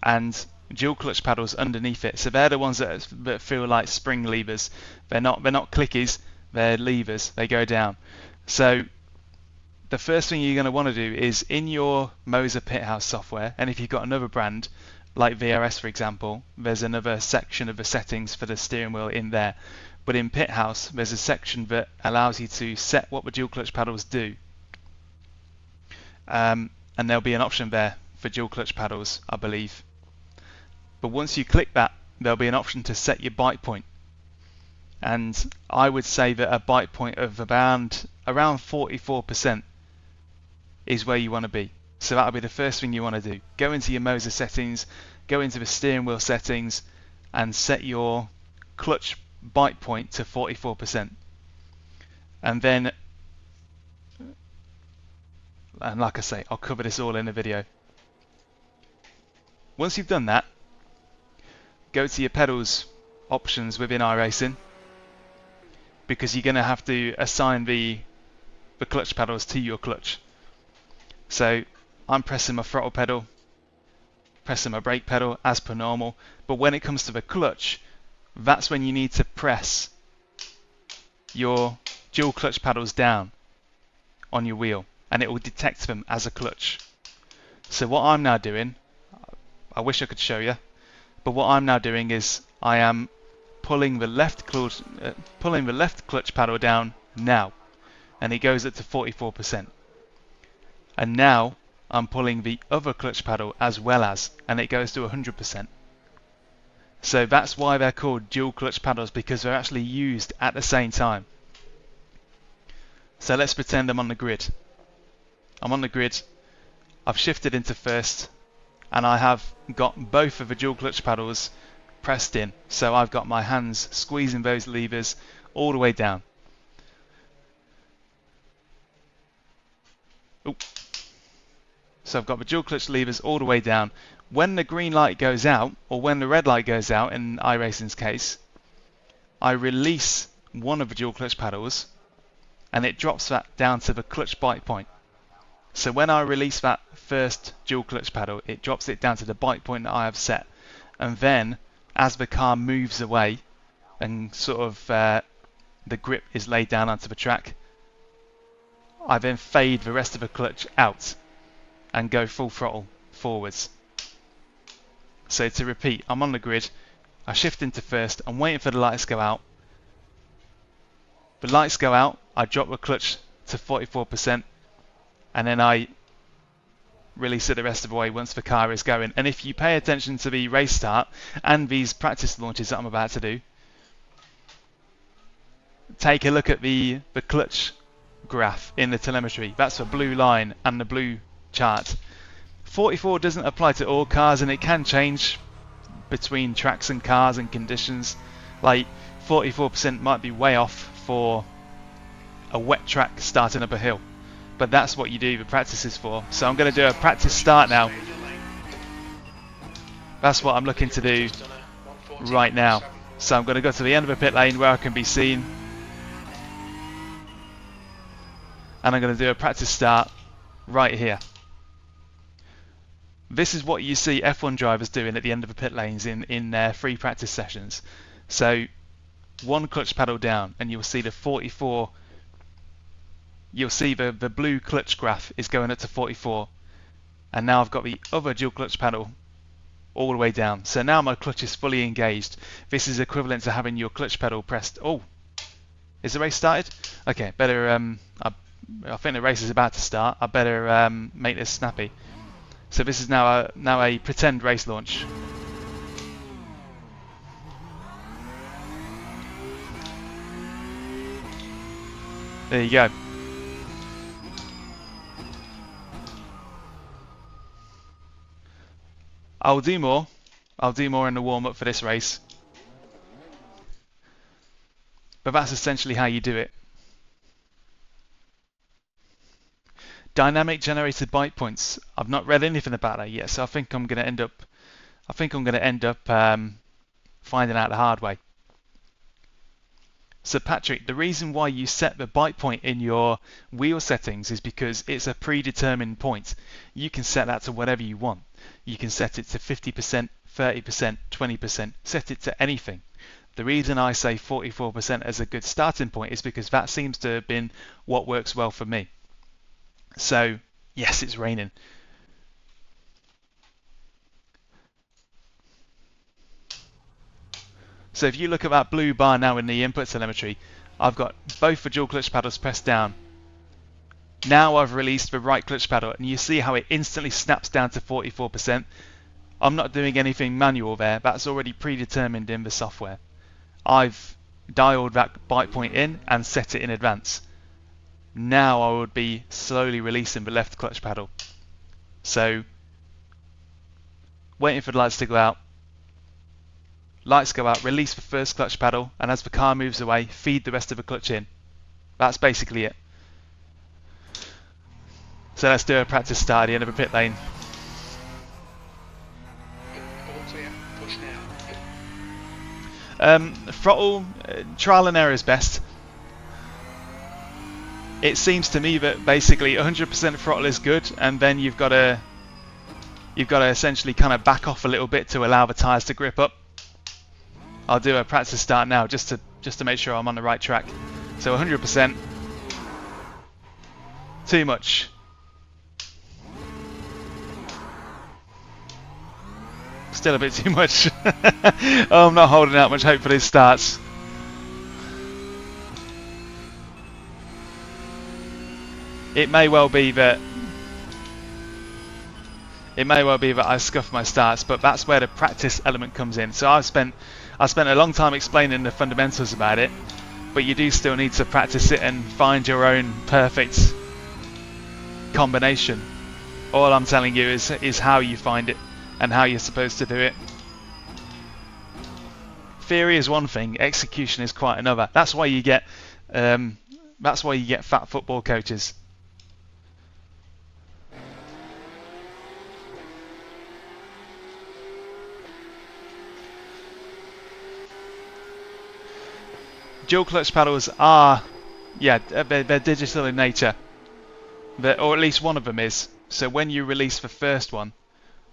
and dual clutch paddles underneath it. So they're the ones that feel like spring levers. They're not clickies, they're levers, they go down. So the first thing you're going to want to do is in your Moser Pithouse software, and if you've got another brand, like VRS for example, there's another section of the settings for the steering wheel in there. But in Pit House, there's a section that allows you to set what the dual clutch pedals do. And there'll be an option there for dual clutch pedals, I believe. But once you click that, there'll be an option to set your bite point. And I would say that a bite point of around 44% is where you want to be. So that'll be the first thing you want to do. Go into your motor settings, go into the steering wheel settings, and set your clutch bite point to 44%. And then, and like I say, I'll cover this all in a video. Once you've done that, go to your pedals options within iRacing, because you're going to have to assign the clutch pedals to your clutch. So I'm pressing my throttle pedal, pressing my brake pedal as per normal, but when it comes to the clutch, that's when you need to press your dual clutch pedals down on your wheel, and it will detect them as a clutch. So what I'm now doing, I wish I could show you, but what I'm now doing is I am pulling the left clutch pedal down now, and it goes up to 44%. And now I'm pulling the other clutch pedal as well as, and it goes to 100%. So that's why they're called dual clutch pedals, because they're actually used at the same time. So let's pretend I'm on the grid. I'm on the grid, I've shifted into first, and I have got both of the dual clutch pedals pressed in. So I've got my hands squeezing those levers all the way down. Ooh. So I've got the dual clutch levers all the way down. When the green light goes out, or when the red light goes out in iRacing's case, I release one of the dual clutch pedals and it drops that down to the clutch bite point. So when I release that first dual clutch pedal, it drops it down to the bite point that I have set. And then as the car moves away and sort of the grip is laid down onto the track, I then fade the rest of the clutch out and go full throttle forwards. So to repeat, I'm on the grid, I shift into first, I'm waiting for the lights to go out. The lights go out, I drop the clutch to 44%, and then I release it the rest of the way once the car is going. And if you pay attention to the race start and these practice launches that I'm about to do, take a look at the clutch graph in the telemetry. That's the blue line and the blue chart. 44 doesn't apply to all cars, and it can change between tracks and cars and conditions. Like 44% might be way off for a wet track starting up a hill, but that's what you do the practices for. So I'm going to do a practice start now. That's what I'm looking to do right now. So I'm going to go to the end of the pit lane where I can be seen, and I'm going to do a practice start right here. This is what you see F1 drivers doing at the end of the pit lanes in their free practice sessions. So one clutch pedal down and you'll see the 44, you'll see the blue clutch graph is going up to 44, and now I've got the other dual clutch pedal all the way down. So now my clutch is fully engaged. This is equivalent to having your clutch pedal pressed. Oh, is the race started? Okay, better I think the race is about to start. I better make this snappy. So this is now a pretend race launch. There you go. I'll do more in the warm-up for this race. But that's essentially how you do it. Dynamic generated bite points. I've not read anything about that yet, so I think I'm going to end up finding out the hard way. So Patrick, the reason why you set the bite point in your wheel settings is because it's a predetermined point. You can set that to whatever you want. You can set it to 50%, 30%, 20%, set it to anything. The reason I say 44% as a good starting point is because that seems to have been what works well for me. So yes, it's raining. So if you look at that blue bar now in the input telemetry, I've got both the dual clutch pedals pressed down. Now I've released the right clutch pedal, and you see how it instantly snaps down to 44%. I'm not doing anything manual there, that's already predetermined in the software. I've dialed that bite point in and set it in advance. Now I would be slowly releasing the left clutch pedal. So, waiting for the lights to go out. Lights go out, release the first clutch pedal, and as the car moves away, feed the rest of the clutch in. That's basically it. So let's do a practice start at the end of a pit lane. All clear, push now. Throttle, trial and error is best. It seems to me that basically 100% throttle is good, and then you've got to essentially kind of back off a little bit to allow the tyres to grip up. I'll do a practice start now just to make sure I'm on the right track. So 100%. Too much. Still a bit too much. Oh, I'm not holding out much hope for these starts. It may well be that I scuff my starts, but that's where the practice element comes in. So I spent a long time explaining the fundamentals about it, but you do still need to practice it and find your own perfect combination. All I'm telling you is how you find it and how you're supposed to do it. Theory is one thing, execution is quite another. That's why you get fat football coaches. Dual clutch pedals are, yeah, they're digital in nature, or at least one of them is. So when you release the first one,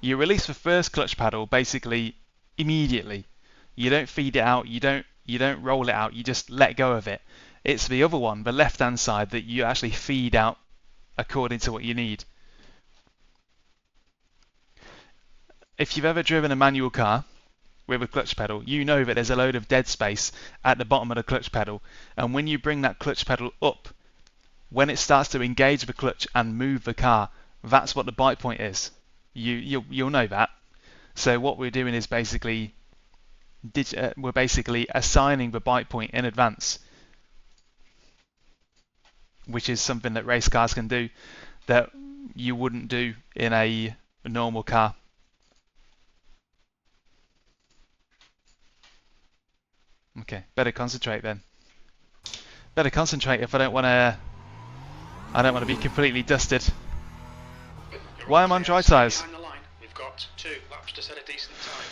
you release the first clutch pedal basically immediately. You don't feed it out, you don't roll it out, you just let go of it. It's the other one, the left-hand side, that you actually feed out according to what you need. If you've ever driven a manual car with a clutch pedal, you know that there's a load of dead space at the bottom of the clutch pedal, and when you bring that clutch pedal up, when it starts to engage the clutch and move the car, that's what the bite point is. You'll know that. So what we're doing is basically assigning the bite point in advance, which is something that race cars can do that you wouldn't do in a normal car. Okay, better concentrate then. Better concentrate if I don't want to be completely dusted. Why am I on dry tyres? We've got 2 laps to set a decent time.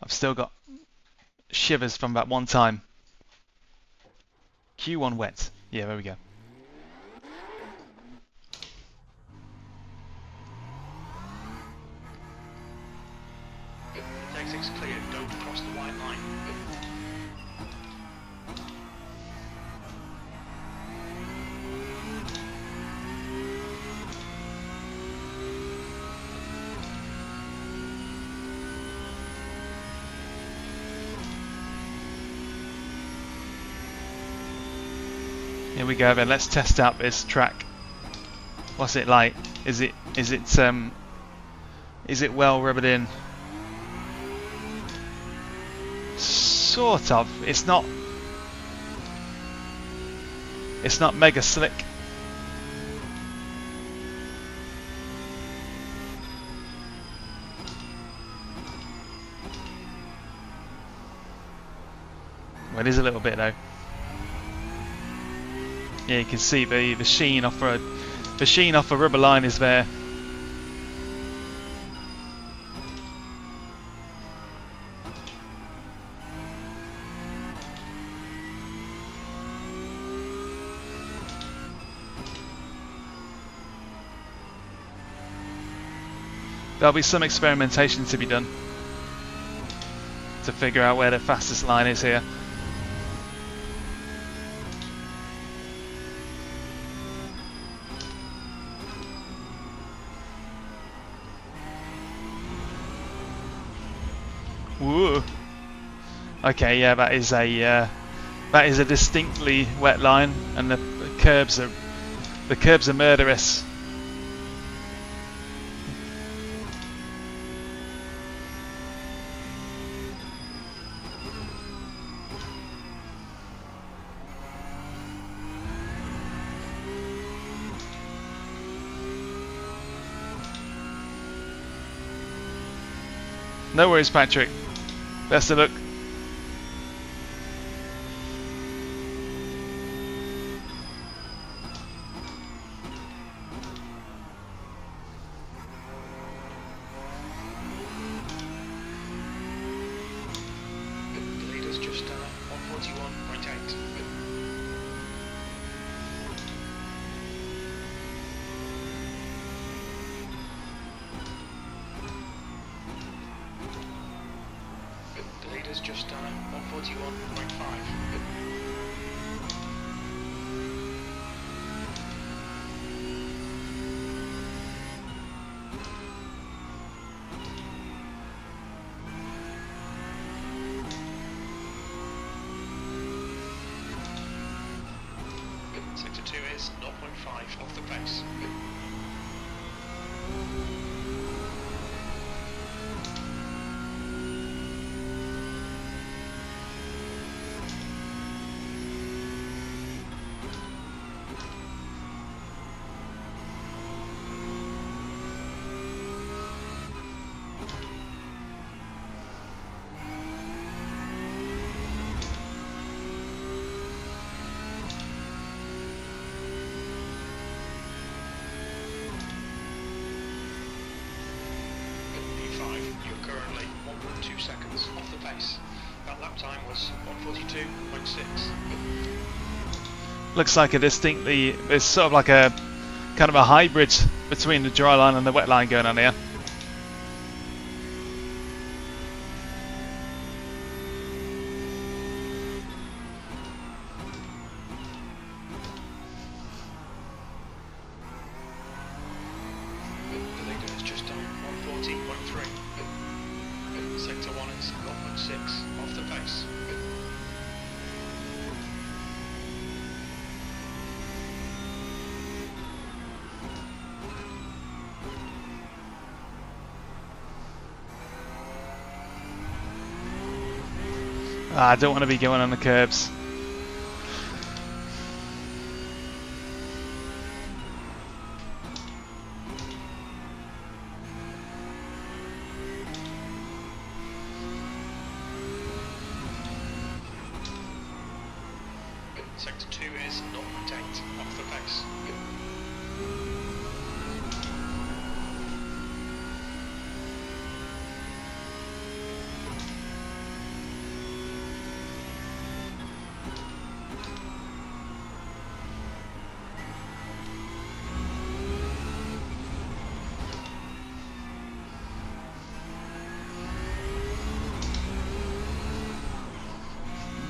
I've still got shivers from that one time. Q1 wet. Yeah, there we go. Exit's clear, don't cross the white line. Here we go then, let's test out this track. What's it like? Is it well rubbered in? Sort of. It's not mega slick. Well, it is a little bit though. Yeah, you can see the sheen off a rubber line is there. There'll be some experimentation to be done to figure out where the fastest line is here. Okay, yeah, that is a distinctly wet line, and the curbs are murderous. No worries, Patrick. Best of luck. The leader's just 141.8. The leader's just 141.5. Sector 2 is 0.5 off the pace. You're currently 1.2 seconds off the pace. That lap time was 142.6. Looks like it's sort of like a kind of a hybrid between the dry line and the wet line going on here. The leader is just on 140.3. Sector 1 is 0.6 off the pace. I don't want to be going on the curbs. Sector 2 is 0.8 off the pace.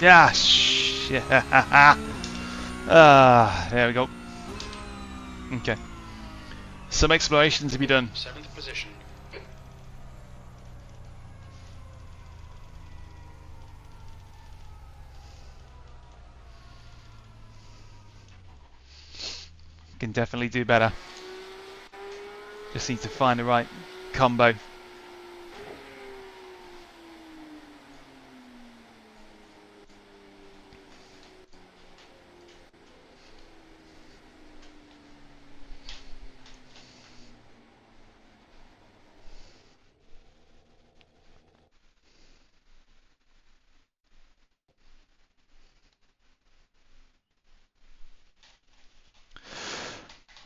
Yeah, shit. There we go. Okay. Some exploration to be done. 7th position. Can definitely do better. Just need to find the right combo.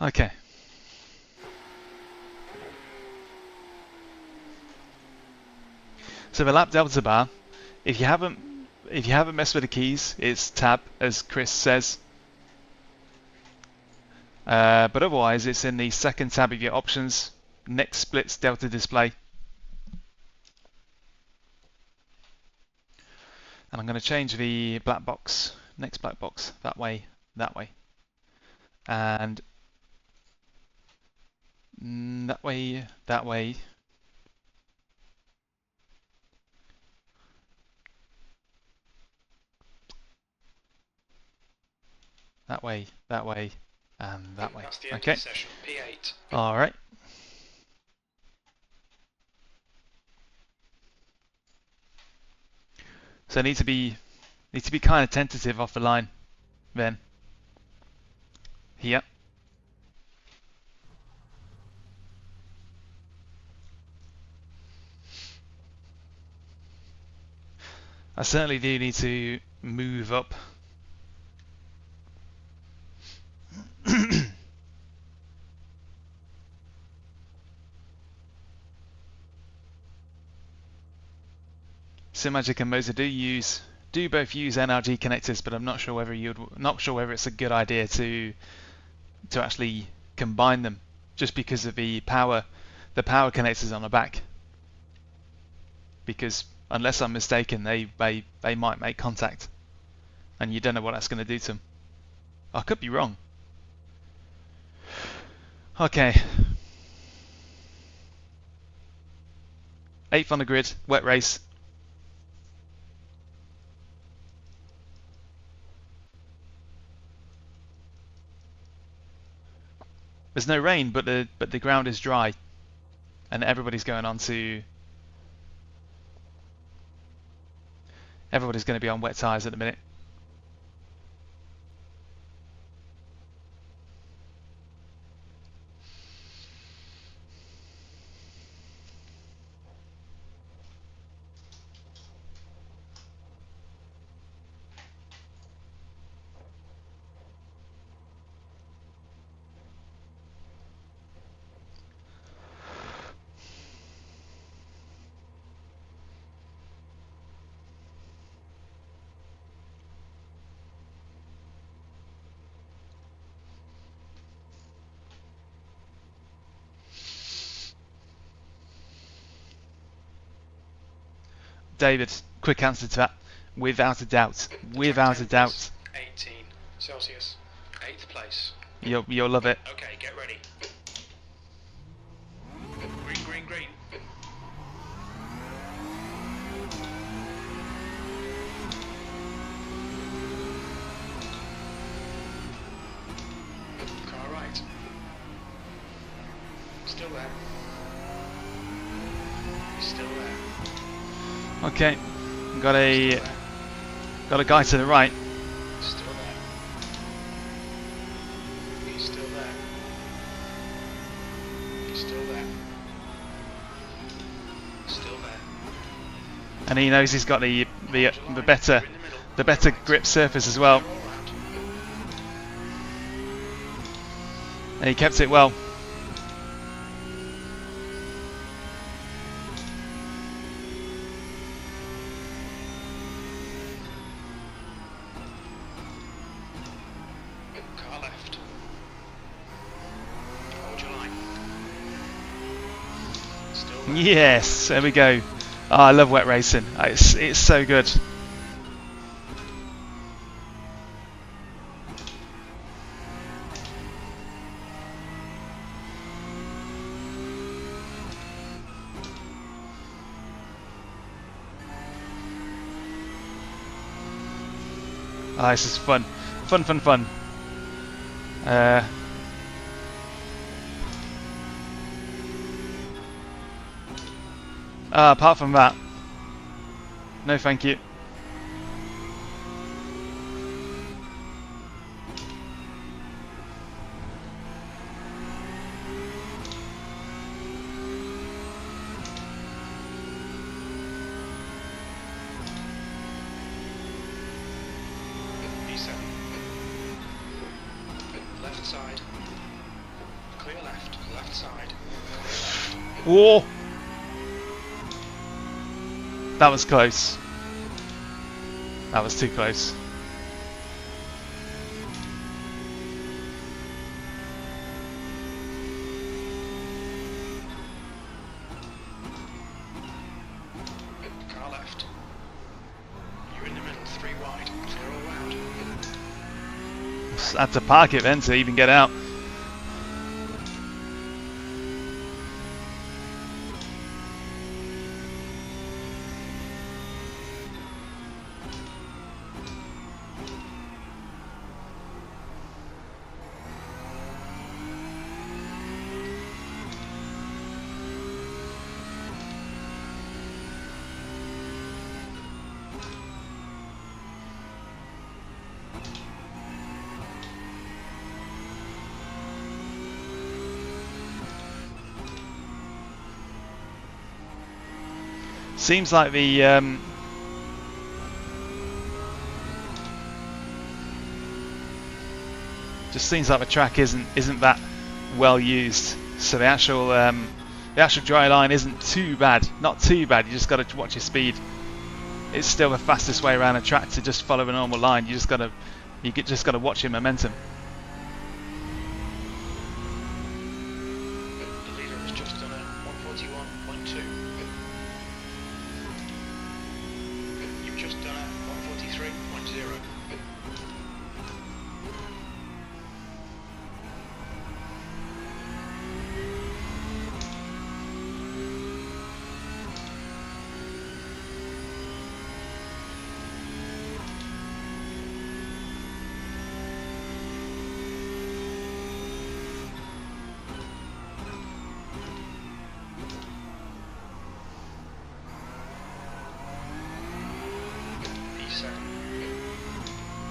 Okay. So the lap delta bar, if you haven't messed with the keys, it's tab, as Chris says. But otherwise, it's in the second tab of your options, next splits delta display. And I'm going to change the black box, next black box, that way, and that way. that way, and that way. That's the end Okay. of the session. P8. All right. So I need to be kind of tentative off the line, then. Here. I certainly do need to move up. SimMagic and Moza do both use NRG connectors, but I'm not sure whether it's a good idea to actually combine them, just because of the power connectors on the back. Because unless I'm mistaken, they might make contact, and you don't know what that's going to do to them. I could be wrong. Okay. 8th on the grid, wet race. There's no rain, but the ground is dry, and everybody's going to be on wet tyres at the minute. David, quick answer to that. Without a doubt. Without a doubt. 18 Celsius. 8th place. You'll love it. Okay, get ready. Green, green, green. Car right. Still there. He's still there. Okay. Got a guy to the right. Still there. He's still there. He's still there. Still there. And he knows he's got the better grip surface as well. And he kept it well. Car left. Hold your line. Still there. Yes, there we go. Oh, I love wet racing. It's so good. Oh, this is fun. Fun. Apart from that, no thank you. B7. Left side. Clear left. Left side. Whoa! That was close. That was too close. Car left. You're in the middle, 3 wide. Clear all round. Had to park it then to even get out. Seems like the just seems like the track isn't that well used. So the actual dry line isn't too bad. Not too bad. You just got to watch your speed. It's still the fastest way around a track to just follow a normal line. You just got to watch your momentum. The leader was just done at 141.2. You've just done at 143.0.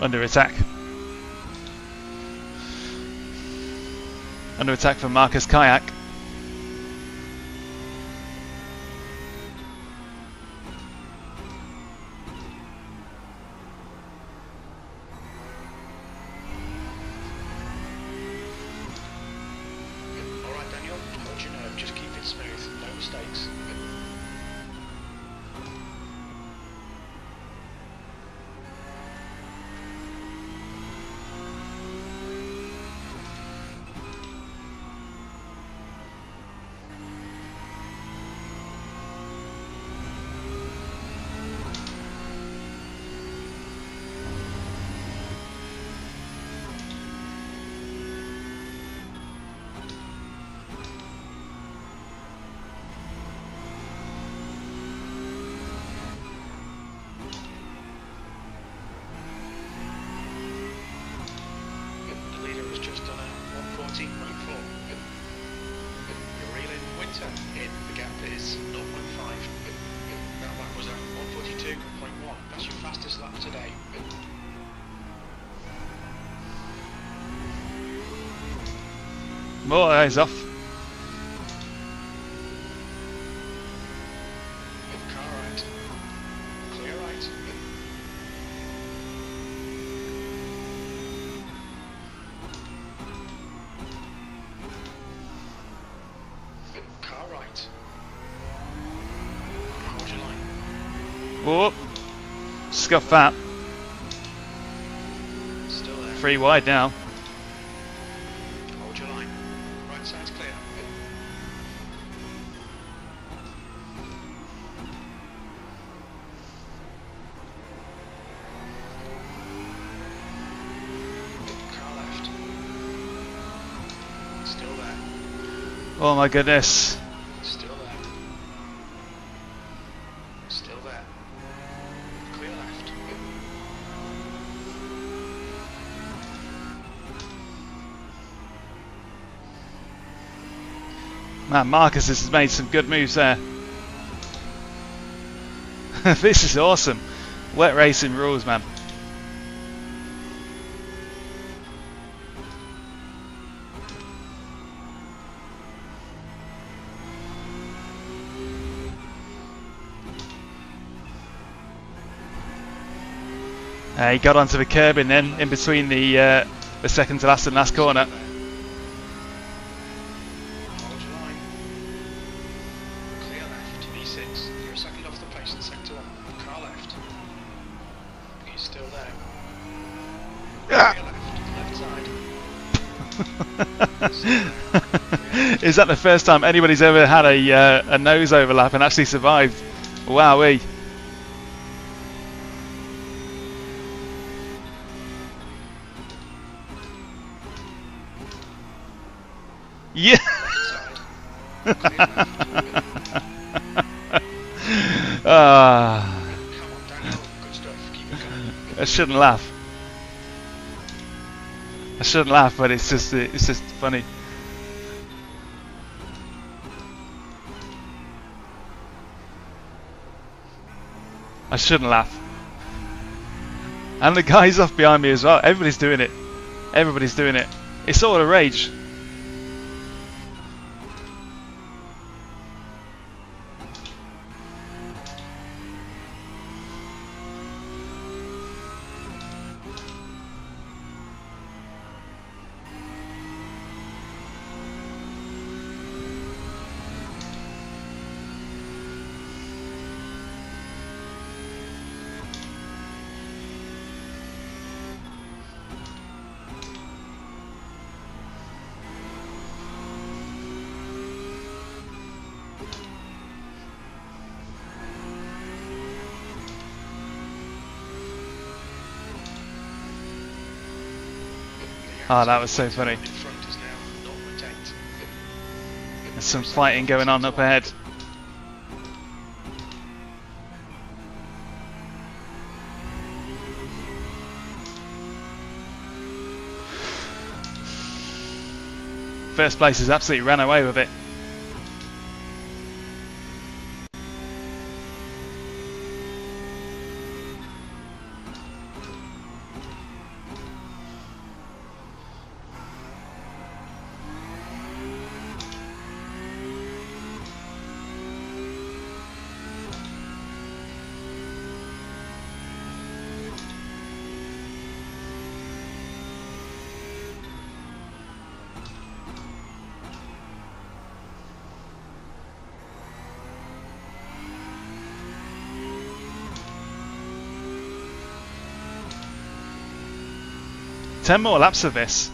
Under attack. Under attack from Marcus Kayak. Alright Daniel, hold your nerve, just keep it smooth, no mistakes. Your reeling winter in the gap is 0.5. That lap was at 142.1. That's your fastest lap today. More eyes off. Car right. Clear right. Car right. Hold your line. Whoop. Scuff that. Still there. 3 wide now. Hold your line. Right side's clear. Car left. Still there. Oh my goodness. Still there. Still there. Clear left. Man, Marcus has made some good moves there. This is awesome. Wet racing rules, man. He got onto the curbing then, in between the second to last and last corner. Hold your line. Clear left. V6. You're a second off the pace in sector 1. Car left. He's still there. Clear left. Left side. Is that the first time anybody's ever had a nose overlap and actually survived? Wowee. Yeah. I shouldn't laugh. I shouldn't laugh, but it's just funny. I shouldn't laugh. And the guys off behind me as well. Everybody's doing it. Everybody's doing it. It's all a rage. Oh, that was so funny. In front is now 0.8. There's some fighting going on up ahead. First place has absolutely ran away with it. Ten more laps of this.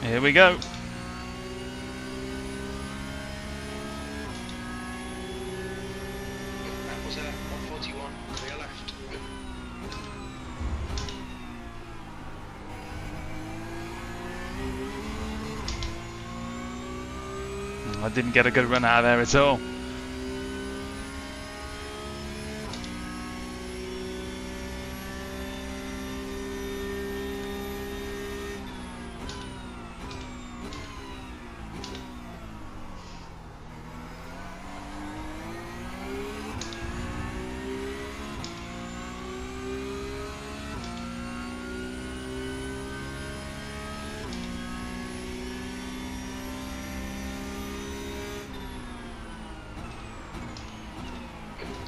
Here we go. That was 141, clear left. I didn't get a good run out of there at all.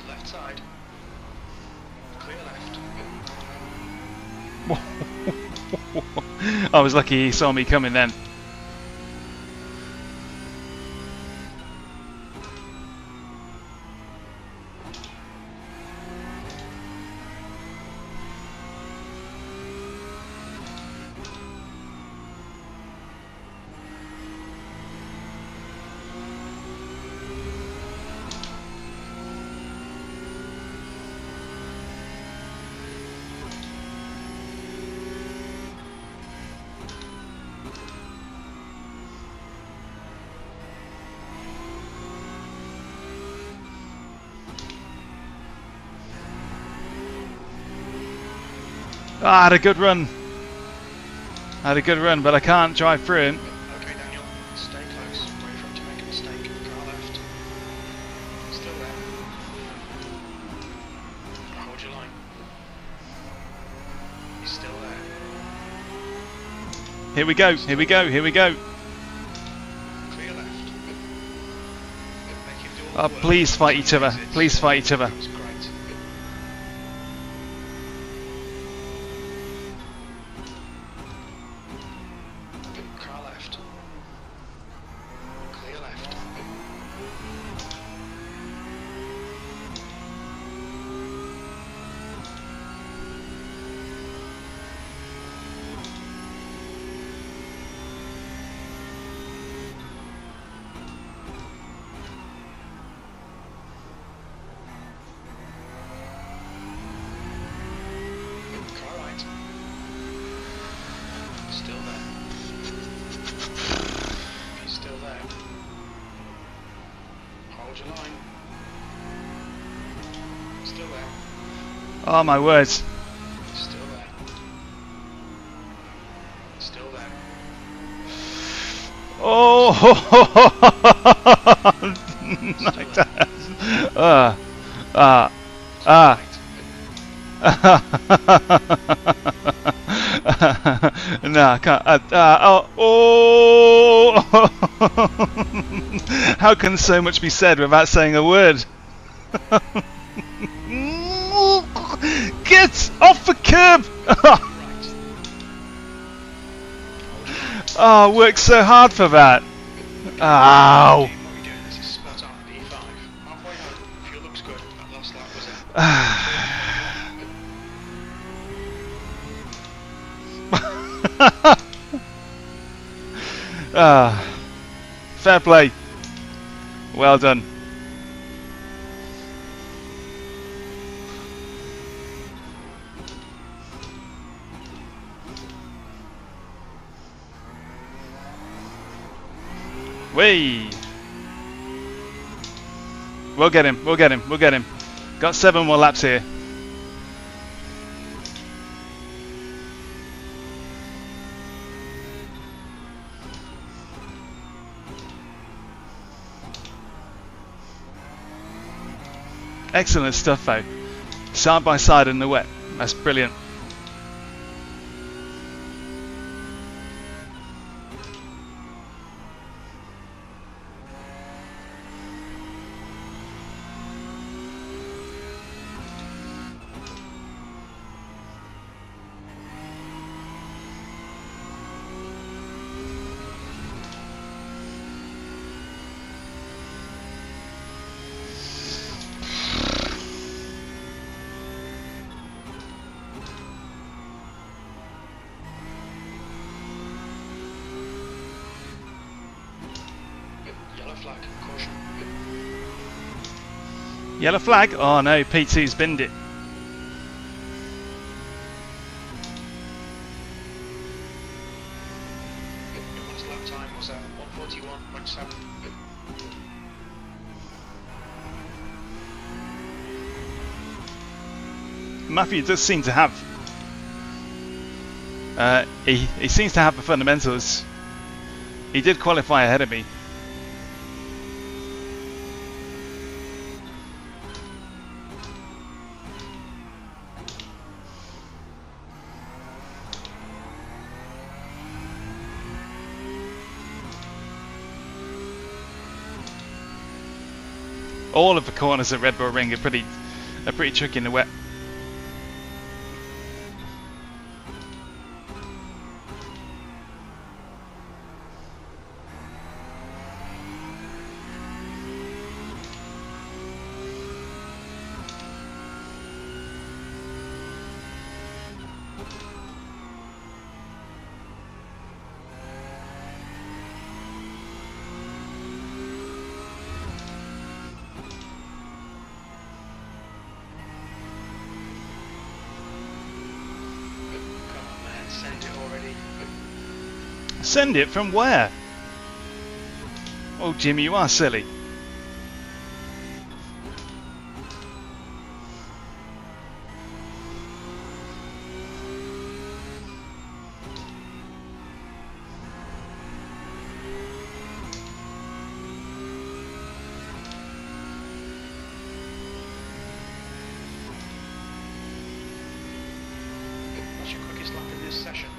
Left side. Clear left. I was lucky he saw me coming then. I had a good run. But I can't drive through him. Okay, Daniel, stay close. Wait for him to make a mistake. Car left. Still there. Hold your line. He's still there. Here we go. Here we go. Here we go. Clear left. Make him do all Oh, the work. please fight each other. Please fight each other. That was great. Car left. Clear left. Car right. Still there. He's still there. Hold your line. Still there. Oh my words. Still there. Still there. Oh. Like that. No, I can't. How can so much be said without saying a word? Get off the curb! Right. Oh, I worked so hard for that. Ow! What we're doing, this is spot on P5. Halfway home. Fuel looks good. That last lap was Fair play. Well done. Whee! We'll get him, we'll get him, we'll get him. Got 7 more laps here. Excellent stuff though. Side by side in the wet. That's brilliant. yellow flag. Caution. Yellow flag? Oh no, P2's binned it. Your last lap time was at 1:41.7. Matthew does seem to have he seems to have the fundamentals. He did qualify ahead of me. All of the corners at Red Bull Ring are pretty tricky in the wet. Send it already. Send it from where? Oh, Jimmy, you are silly. What's your quickest lap in this session?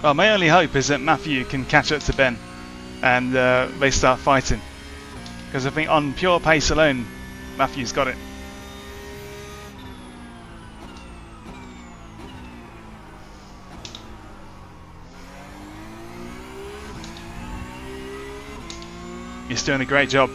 Well, my only hope is that Matthew can catch up to Ben and they start fighting. Because I think on pure pace alone, Matthew's got it. He's doing a great job.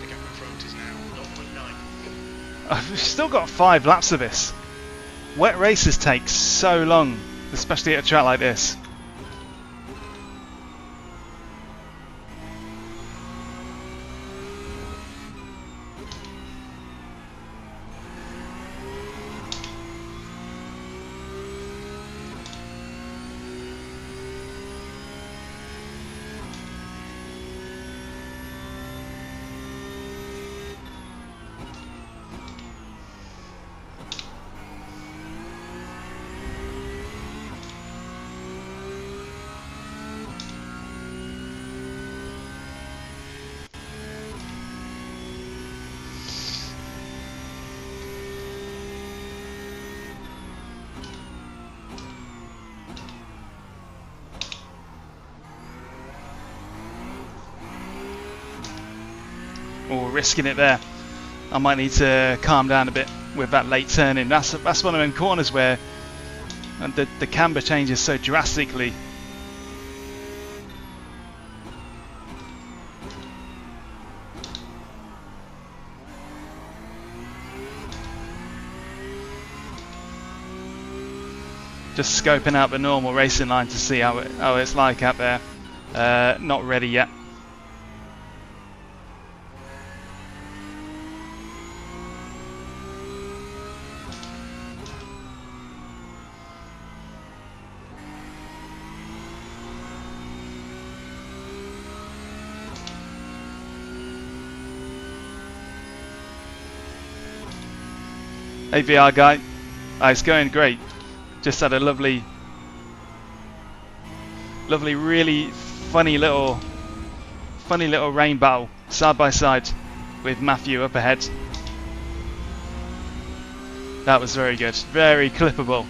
The gap in front is now 0.9. I've still got 5 laps of this. Wet races take so long, especially at a track like this. or risking it there. I might need to calm down a bit with that late turning. That's one of them corners where the camber changes so drastically. Just scoping out the normal racing line to see how it's like out there. Not ready yet. Hey VR guy, it's going great. Just had a lovely, really funny little rain battle side by side with Matthew up ahead. That was very good, very clippable.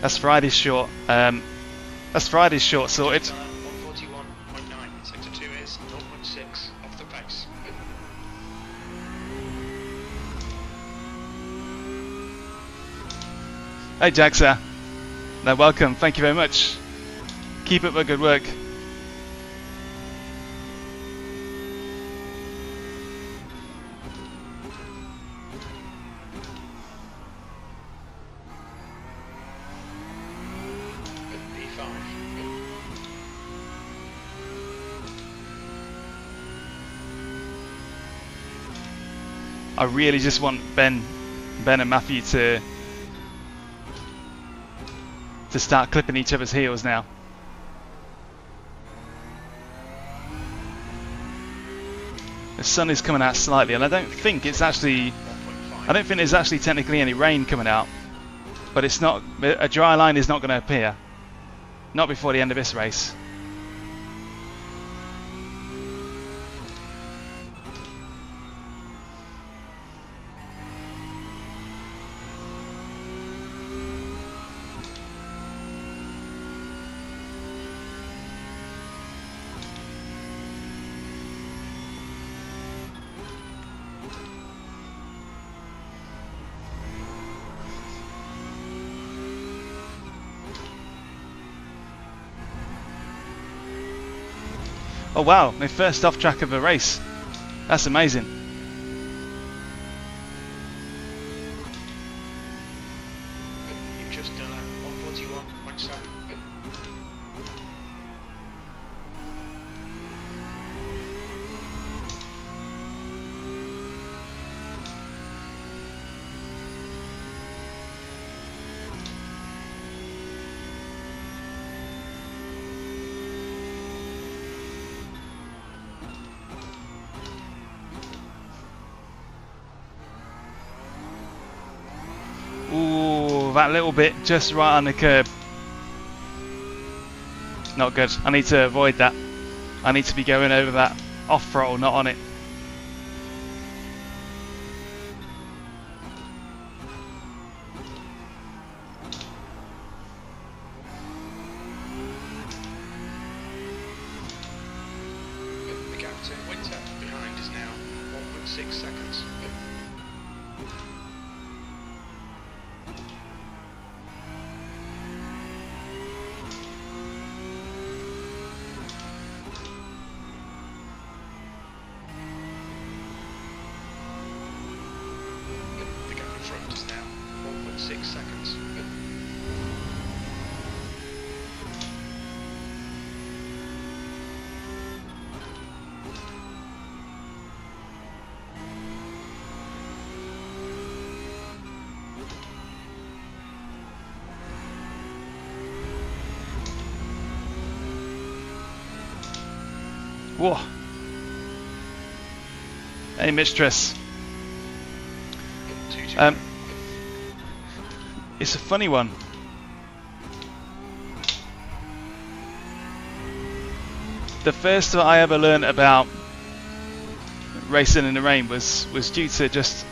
That's Friday's short. That's Friday's short sorted. 141.9. Sector 2 is 0.6 off the pace. Hey Jaxa, no, welcome, thank you very much. Keep up the good work. P5. I really just want Ben and Matthew to start clipping each other's heels now. The sun is coming out slightly, and I don't think there's actually technically any rain coming out, but it's not, a dry line is not going to appear, not before the end of this race. Oh wow, my first off track of the race. That's amazing. You've just done a 141.7. Ooh, that little bit just right on the curb. Not good. I need to avoid that. I need to be going over that off throttle, not on it. The gap to Winter behind is now 1.6 seconds. The gap in front is now 1.6 seconds. Whoa. Hey mistress. It's a funny one. The first that I ever learned about racing in the rain was due to just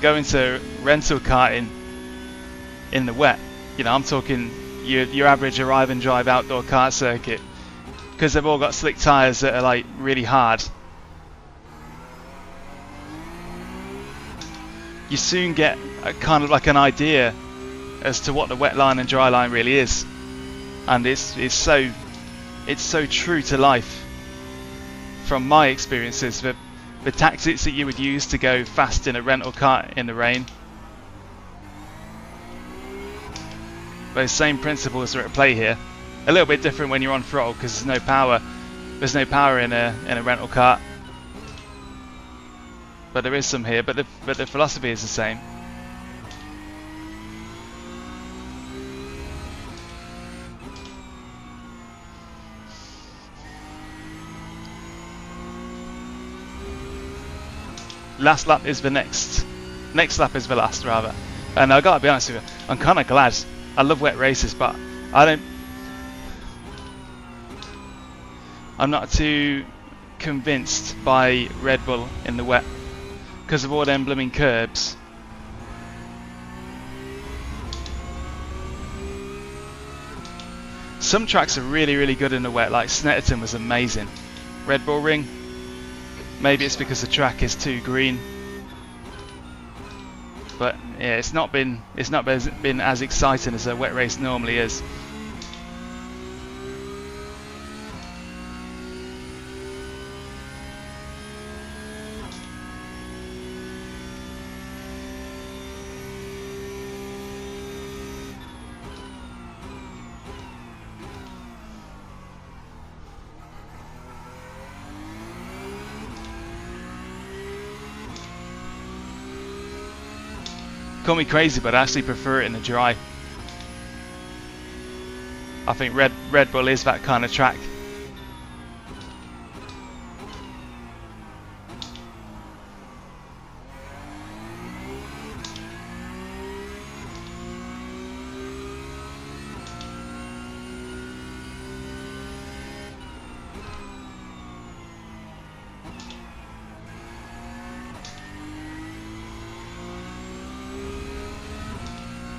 going to rental karting in the wet. You know, I'm talking your average arrive and drive outdoor kart circuit. because they've all got slick tyres that are like really hard. You soon get a kind of like an idea as to what the wet line and dry line really is, and it's so true to life from my experiences. The tactics that you would use to go fast in a rental car in the rain, those same principles are at play here. A little bit different when you're on throttle because there's no power. There's no power in a rental car, but there is some here. But the philosophy is the same. Last lap is the next lap is the last, rather. And I gotta be honest with you, I'm kind of glad. I love wet races, but I'm not too convinced by Red Bull in the wet because of all them blooming curbs. Some tracks are really good in the wet, like Snetterton was amazing. Red Bull Ring, maybe it's because the track is too green, but yeah, it's not been as exciting as a wet race normally is. Call me crazy, but I actually prefer it in the dry. I think Red Bull is that kind of track.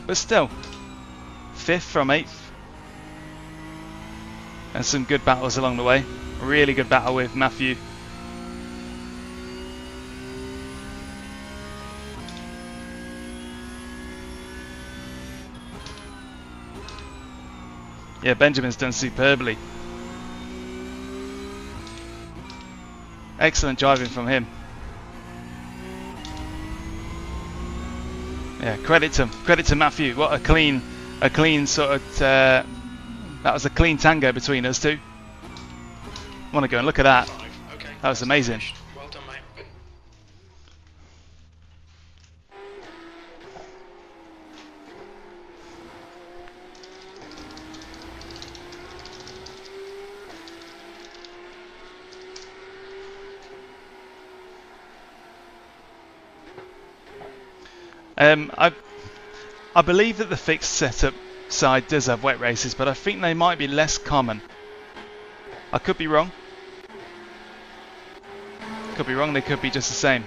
But still, 5th from 8th. And some good battles along the way. A really good battle with Matthew. Yeah, Benjamin's done superbly. Excellent driving from him. Yeah, credit to Matthew. What a clean sort of. That was a clean tango between us two. I want to go and look at that. Okay, that was amazing. Well done, mate. I believe that the fixed setup side does have wet races, but I think they might be less common. I could be wrong. Could be wrong, they could be just the same.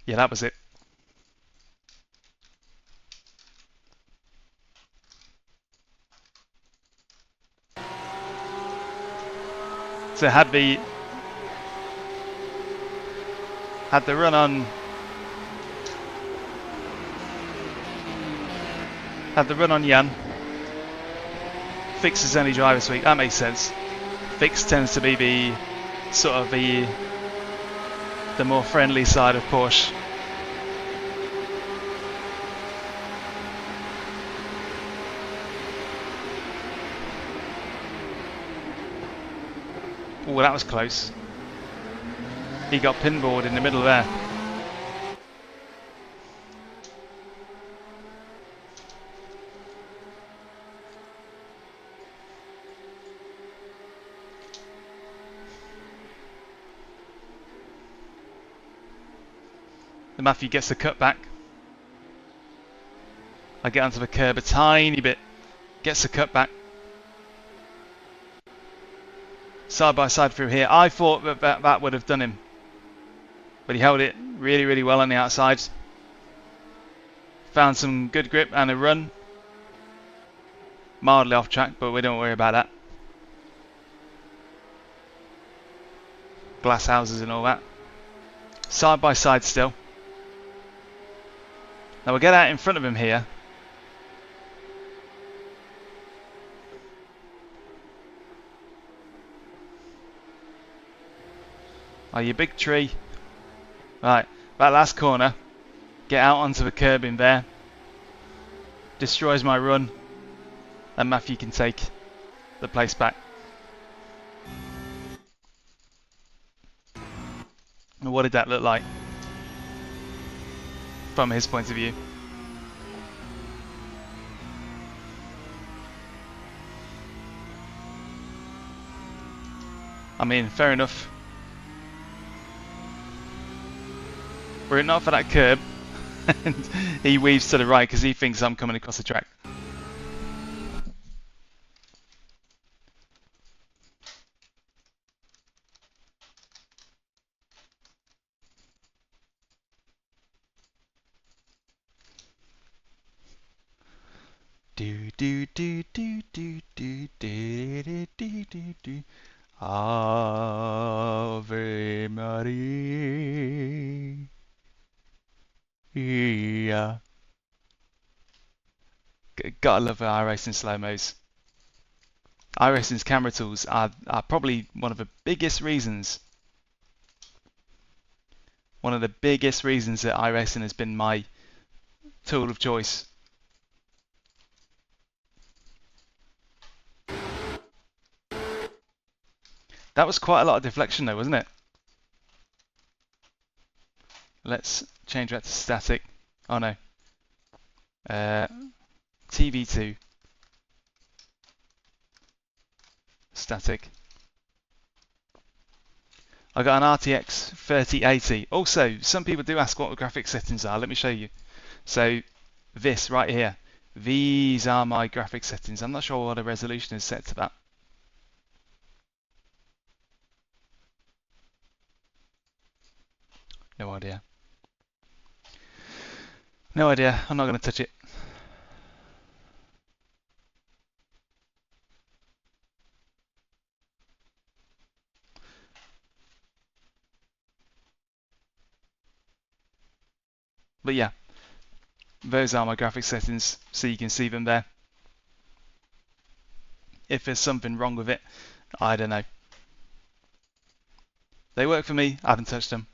Yeah, that was it. So had the run on Jan. Fix is only driver this week. That makes sense. Fix tends to be the sort of the more friendly side of Porsche. Oh, that was close. He got pinballed in the middle there. The Matthew gets the cut back. I get onto the curb a tiny bit. Gets the cut back. Side by side through here. I thought that would have done him. but he held it really, really well on the outside. Found some good grip and a run. Mildly off track, but we don't worry about that. Glass houses and all that. Side by side still. Now we'll get out in front of him here. Oh, you big tree. Right, that last corner. Get out onto the curb in there. Destroys my run. And Matthew can take the place back. And what did that look like? From his point of view. I mean, fair enough. Were it not for that curb, and he weaves to the right because he thinks I'm coming across the track. Do do do do do do do do do do do. Ave Maria. Yeah. Gotta love iRacing slow-mos. iRacing's camera tools are probably one of the biggest reasons. One of the biggest reasons that iRacing has been my tool of choice. That was quite a lot of deflection though, wasn't it? Let's change that to static. Oh no. TV2. Static. I got an RTX 3080. Also, some people do ask what the graphics settings are. Let me show you. So, this right here. These are my graphics settings. I'm not sure what the resolution is set to that. No idea. No idea. I'm not going to touch it. But yeah, those are my graphics settings, so you can see them there. If there's something wrong with it, I don't know. They work for me. I haven't touched them.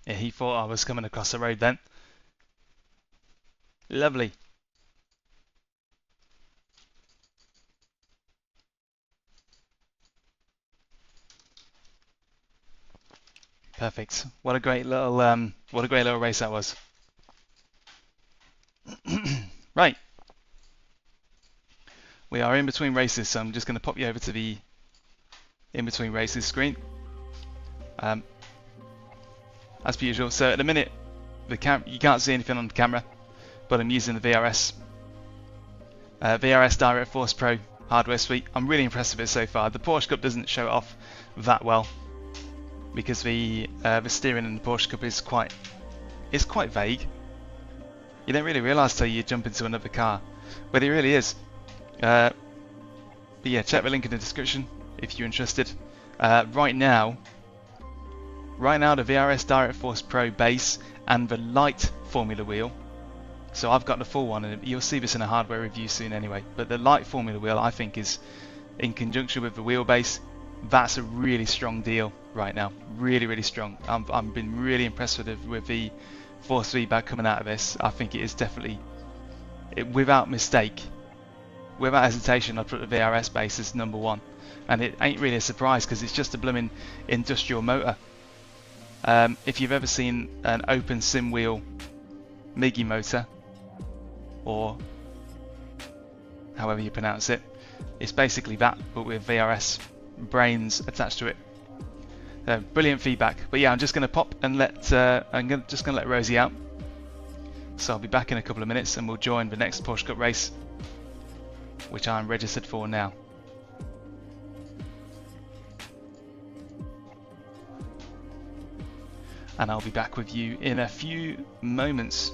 Yeah, he thought I was coming across the road then. Lovely. Perfect. What a great little race that was. Right. We are in between races, so I'm just going to pop you over to the in between races screen. As per usual. So at the minute, you can't see anything on the camera, but I'm using the VRS DirectForce Pro hardware suite. I'm really impressed with it so far. The Porsche Cup doesn't show it off that well because the steering in the Porsche Cup is quite vague. You don't really realise till you jump into another car, but it really is. But yeah, check the link in the description if you're interested. Right now the VRS DirectForce Pro base and the light Formula wheel. So I've got the full one, and you'll see this in a hardware review soon anyway. But the light Formula wheel, I think, is in conjunction with the wheelbase. That's a really strong deal right now. Really, really strong. I've been really impressed with the force feedback coming out of this. I think it is definitely, without mistake, without hesitation, I'd put the VRS base as number one. And it ain't really a surprise because it's just a blooming industrial motor. If you've ever seen an open sim wheel MIGI motor, or however you pronounce it. It's basically that, but with VRS brains attached to it. Brilliant feedback. But yeah, I'm just going to pop and let just going to let Rosie out. So I'll be back in a couple of minutes and we'll join the next Porsche Cup race, which I'm registered for now. And I'll be back with you in a few minutes.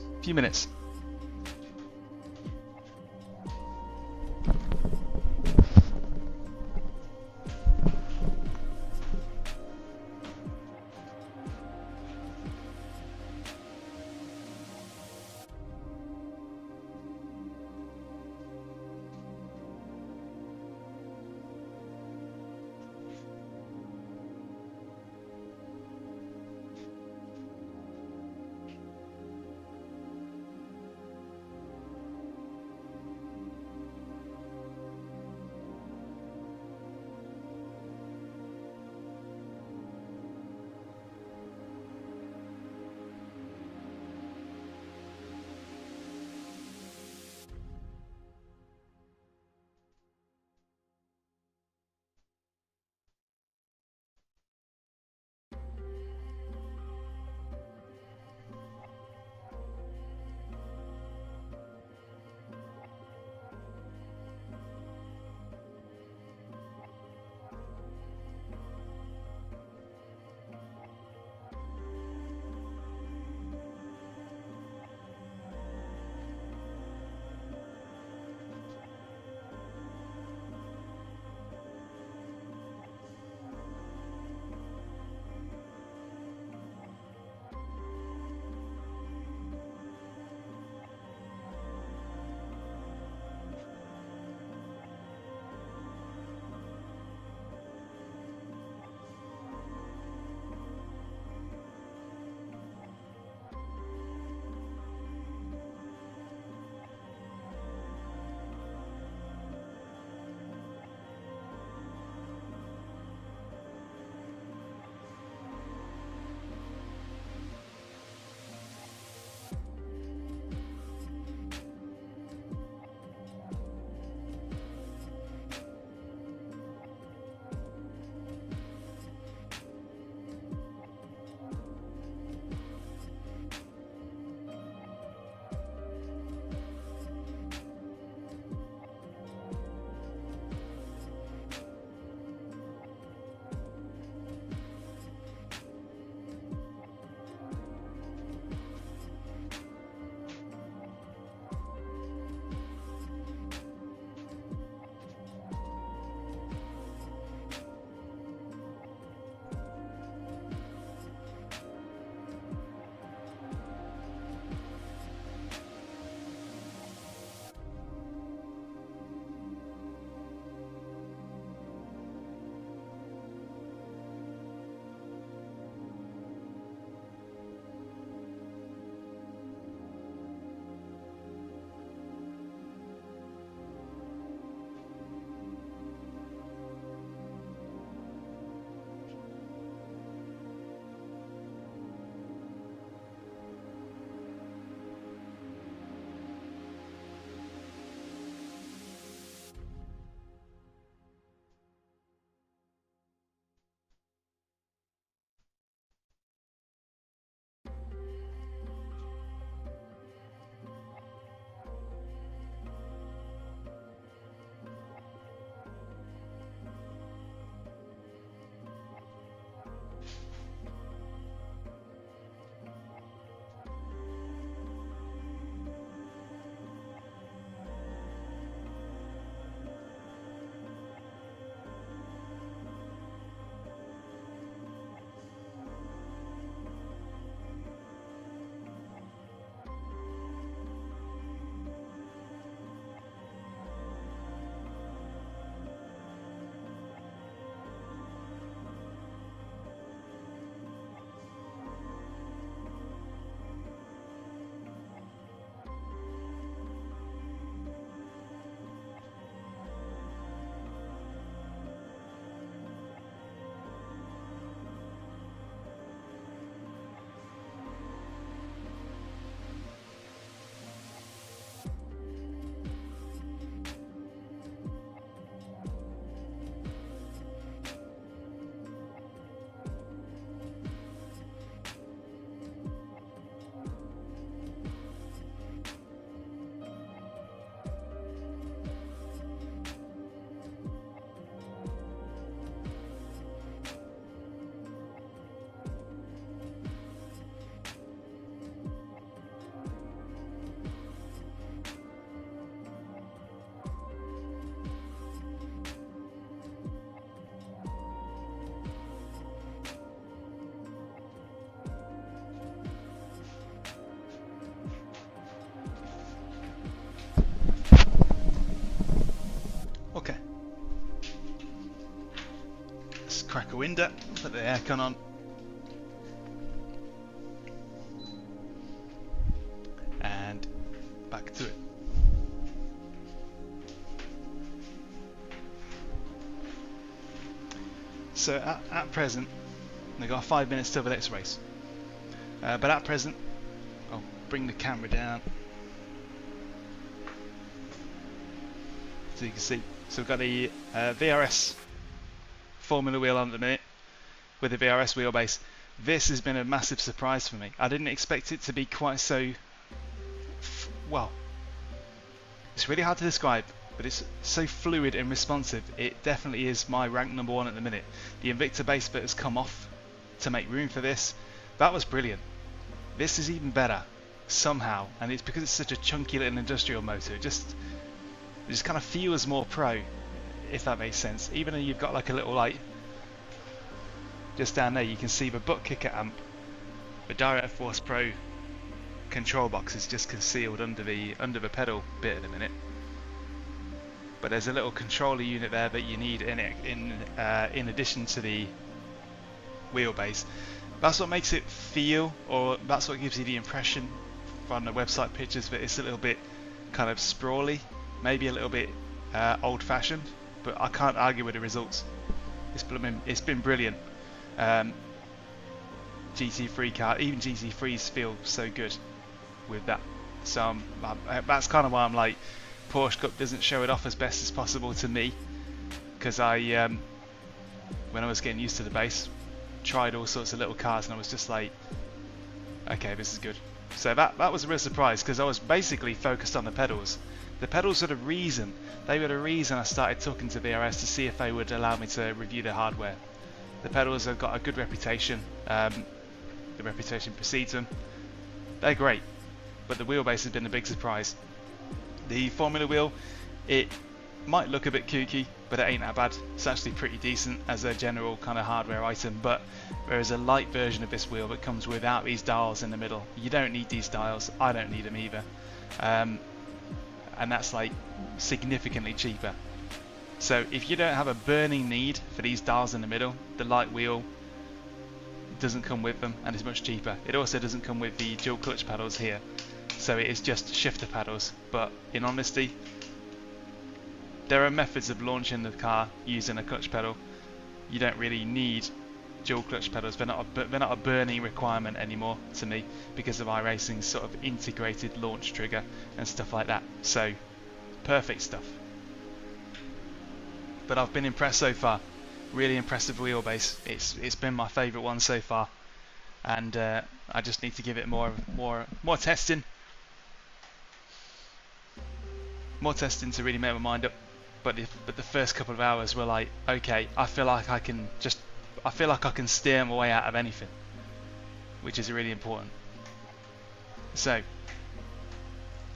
window, put the aircon on. And back to it. So at present, they've got 5 minutes till the next race. But at present, I'll bring the camera down so you can see. So we've got the VRS Formula wheel on at the minute with the VRS wheelbase. This has been a massive surprise for me. I didn't expect it to be quite so, well, it's really hard to describe, but it's so fluid and responsive. It definitely is my rank number 1 at the minute. The Invicta base bit has come off to make room for this. That was brilliant. This is even better somehow, and it's because it's such a chunky little industrial motor. It just kind of feels more pro, if that makes sense. Even though you've got like a little light just down there, you can see the butt kicker amp. The DirectForce Pro control box is just concealed under the pedal bit at the minute. But there's a little controller unit there that you need in addition to the wheelbase. That's what makes it feel, or that's what gives you the impression from the website pictures, that it's a little bit kind of sprawly, maybe a little bit old-fashioned, but I can't argue with the results. It's been brilliant. GT3 car, even GT3s feel so good with that. So that's kind of why I'm like, Porsche Cup doesn't show it off as best as possible to me, because when I was getting used to the base, tried all sorts of little cars and I was just like, okay, this is good. So that was a real surprise, because I was basically focused on the pedals. The pedals were the reason. They were the reason I started talking to VRS to see if they would allow me to review the hardware. The pedals have got a good reputation. The reputation precedes them. They're great, but the wheelbase has been a big surprise. The Formula wheel, it might look a bit kooky, but it ain't that bad. It's actually pretty decent as a general kind of hardware item, but there is a light version of this wheel that comes without these dials in the middle. You don't need these dials. I don't need them either. And that's like significantly cheaper. So if you don't have a burning need for these dials in the middle, the light wheel doesn't come with them and is much cheaper. It also doesn't come with the dual clutch pedals here, so it is just shifter pedals. But in honesty, there are methods of launching the car using a clutch pedal. You don't really need dual clutch pedals. They're not a burning requirement anymore to me, because of iRacing's sort of integrated launch trigger and stuff like that. So perfect stuff. But I've been impressed so far. Really impressive wheelbase. It's been my favourite one so far, and I just need to give it more testing. More testing to really make my mind up. But the first couple of hours were like, okay, I feel like I can steer my way out of anything, which is really important. So,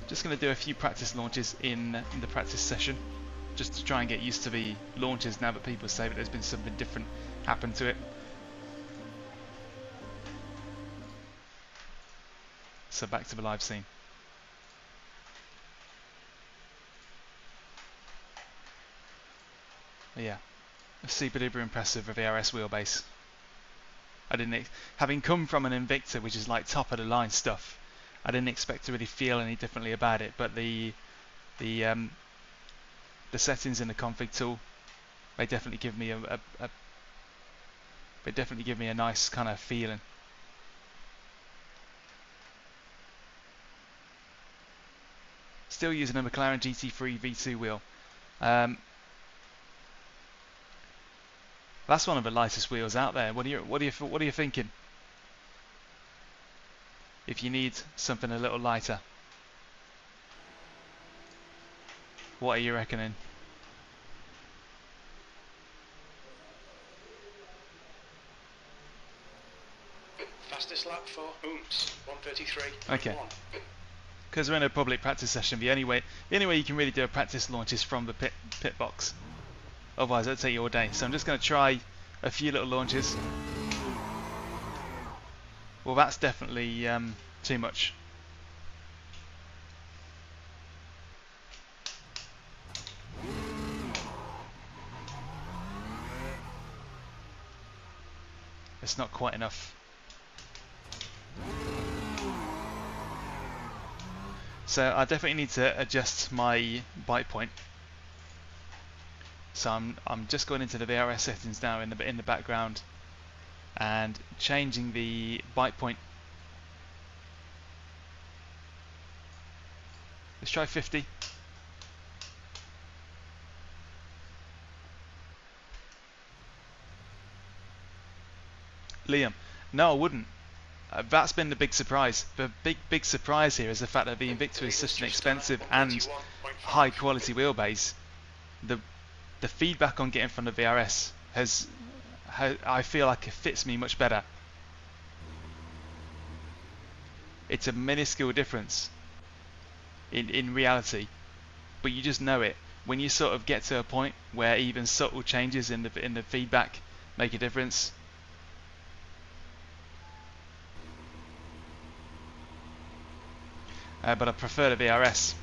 just going to do a few practice launches in the practice session, just to try and get used to the launches now that people say that there's been something different happen to it. So back to the live scene. But yeah, super duper impressive with the VRS wheelbase. Having come from an Invicta, which is like top of the line stuff, I didn't expect to really feel any differently about it. But the settings in the config tool, they definitely give me a nice kind of feeling. Still using a McLaren GT3 V2 wheel. That's one of the lightest wheels out there. What are you thinking? If you need something a little lighter, what are you reckoning? Fastest lap for Ooms, 1:33. Okay. Because we're in a public practice session, the only way you can really do a practice launch is from the pit box. Otherwise, it'll take you all day. So I'm just going to try a few little launches. Well, that's definitely too much. It's not quite enough. So I definitely need to adjust my bite point. So I'm just going into the VRS settings now in the background and changing the bite point. Let's try 50. Liam, no, I wouldn't. That's been the big surprise. The big surprise here is the fact that the Invicta is such an expensive and high quality wheelbase. The feedback on getting from the VRS I feel like it fits me much better. It's a minuscule difference in reality, but you just know it when you sort of get to a point where even subtle changes in the feedback make a difference. But I prefer the VRS.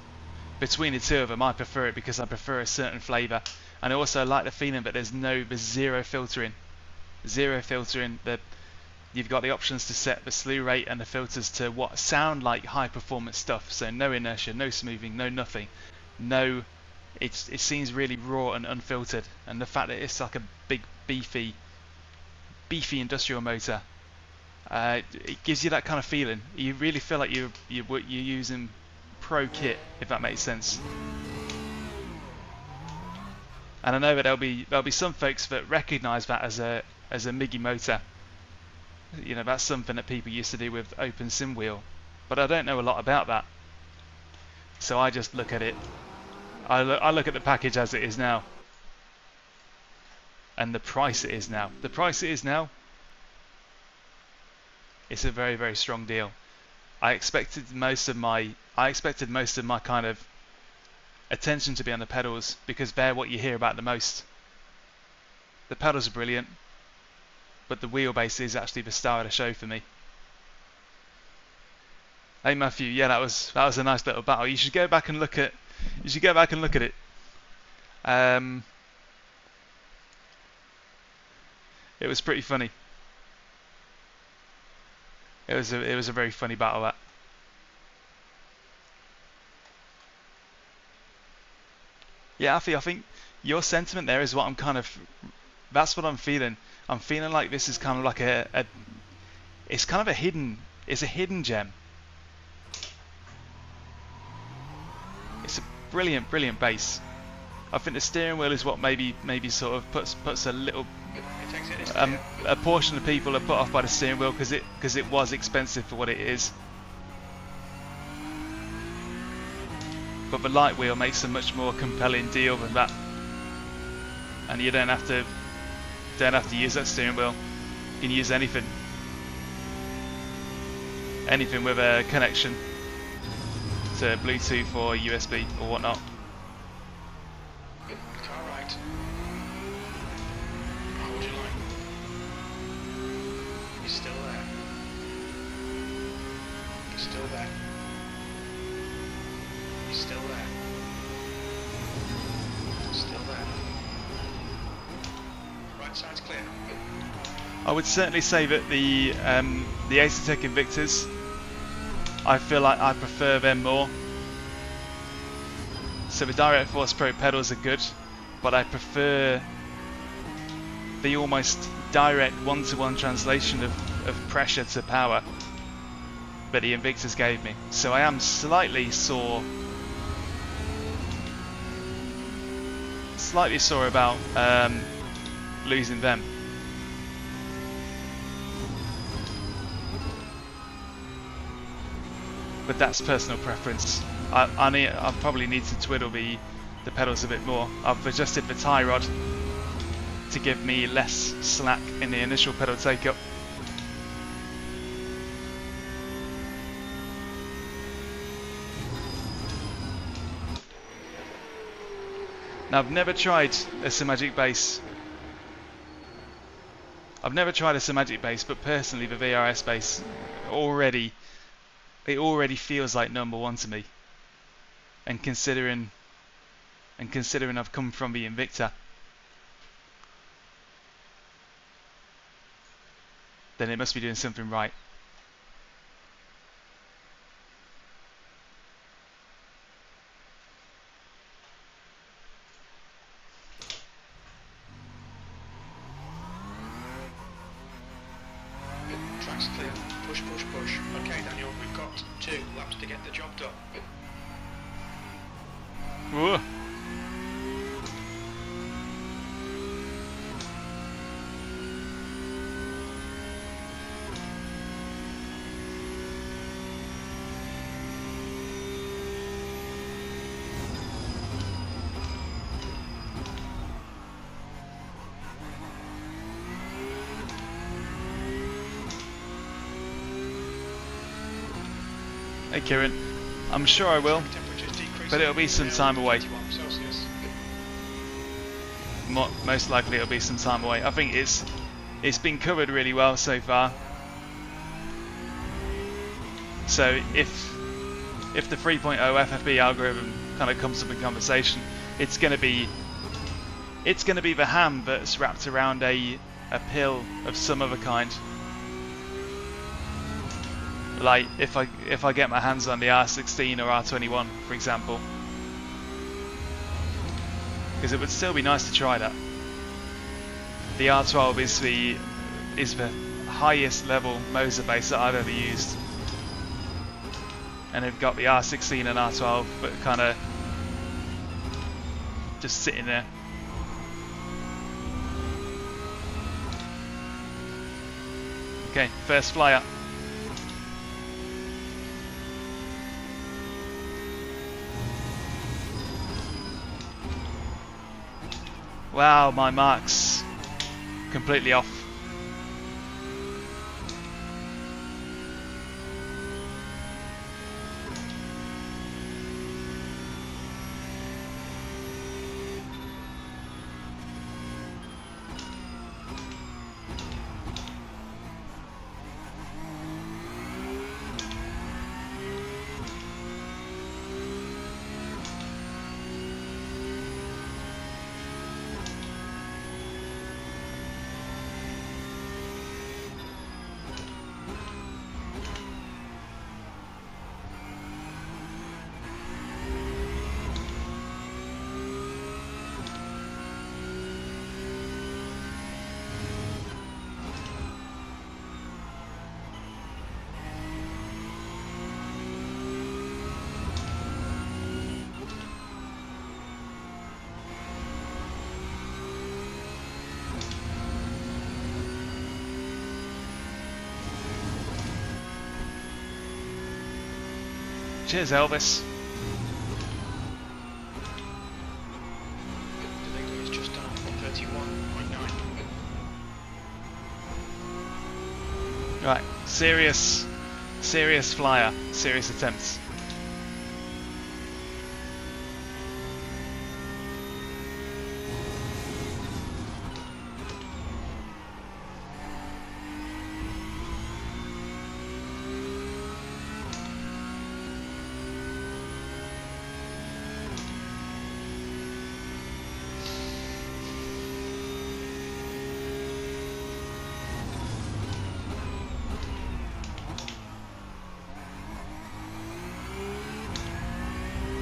Between the two of them, I prefer it because I prefer a certain flavour, and I also like the feeling that there's zero filtering. Zero filtering. You've got the options to set the slew rate and the filters to what sound like high performance stuff. So no inertia, no smoothing, no nothing, no. It seems really raw and unfiltered, and the fact that it's like a big beefy industrial motor. It gives you that kind of feeling. You really feel like you're using pro kit, if that makes sense. And I know that there'll be some folks that recognise that as a MIGI motor. You know, that's something that people used to do with open sim wheel, but I don't know a lot about that. So I just look at it. I look at the package as it is now, and the price it is now. The price it is now. It's a very, very strong deal. I expected most of my kind of attention to be on the pedals because they're what you hear about the most. The pedals are brilliant, but the wheelbase is actually the star of the show for me. Hey Matthew, yeah, that was a nice little battle. You should go back and look at it. It was pretty funny. It was a very funny battle, that. Yeah, Alfie, I think your sentiment there is what I'm kind of. That's what I'm feeling. I'm feeling like this is kind of like it's kind of a hidden gem. It's a brilliant bass. I think the steering wheel is what maybe sort of puts a little. A portion of people are put off by the steering wheel because it was expensive for what it is. But the light wheel makes a much more compelling deal than that, and you don't have to use that steering wheel. You can use anything with a connection to Bluetooth or USB or whatnot. Car right. Hold your line. He's still there. He's still there. He's still there. Still there. Right side's clear. I would certainly say that the Acertec Invictas, I feel like I prefer them more. So the DirectForce Pro pedals are good, but I prefer the almost direct one-to-one translation of pressure to power that the Invictus gave me. So I am slightly sore about losing them. But that's personal preference. I probably need to twiddle the pedals a bit more. I've adjusted the tie rod to give me less slack in the initial pedal take-up. Now I've never tried a Simagic bass. But personally the VRS bass already feels like number one to me. And considering I've come from the Invicta. then it must be doing something right. Track's clear. Push, push, push. Okay, Daniel, we've got 2 laps to get the job done. Whoa. Hey Kieran, I'm sure I will, but it'll be some time away. Most likely it'll be some time away. I think it's been covered really well so far. So if the 3.0 FFB algorithm kind of comes up in conversation, it's going to be the ham that's wrapped around a pill of some other kind. Like if I get my hands on the R16 or R21, for example, because it would still be nice to try that. The R12 is the highest level Moser base that I've ever used, and they've got the R16 and R12, but kind of just sitting there. Okay, first flyer. Wow, my mark's completely off. Cheers, Elvis. The leader is just done 131.9. Right, serious flyer, serious attempts.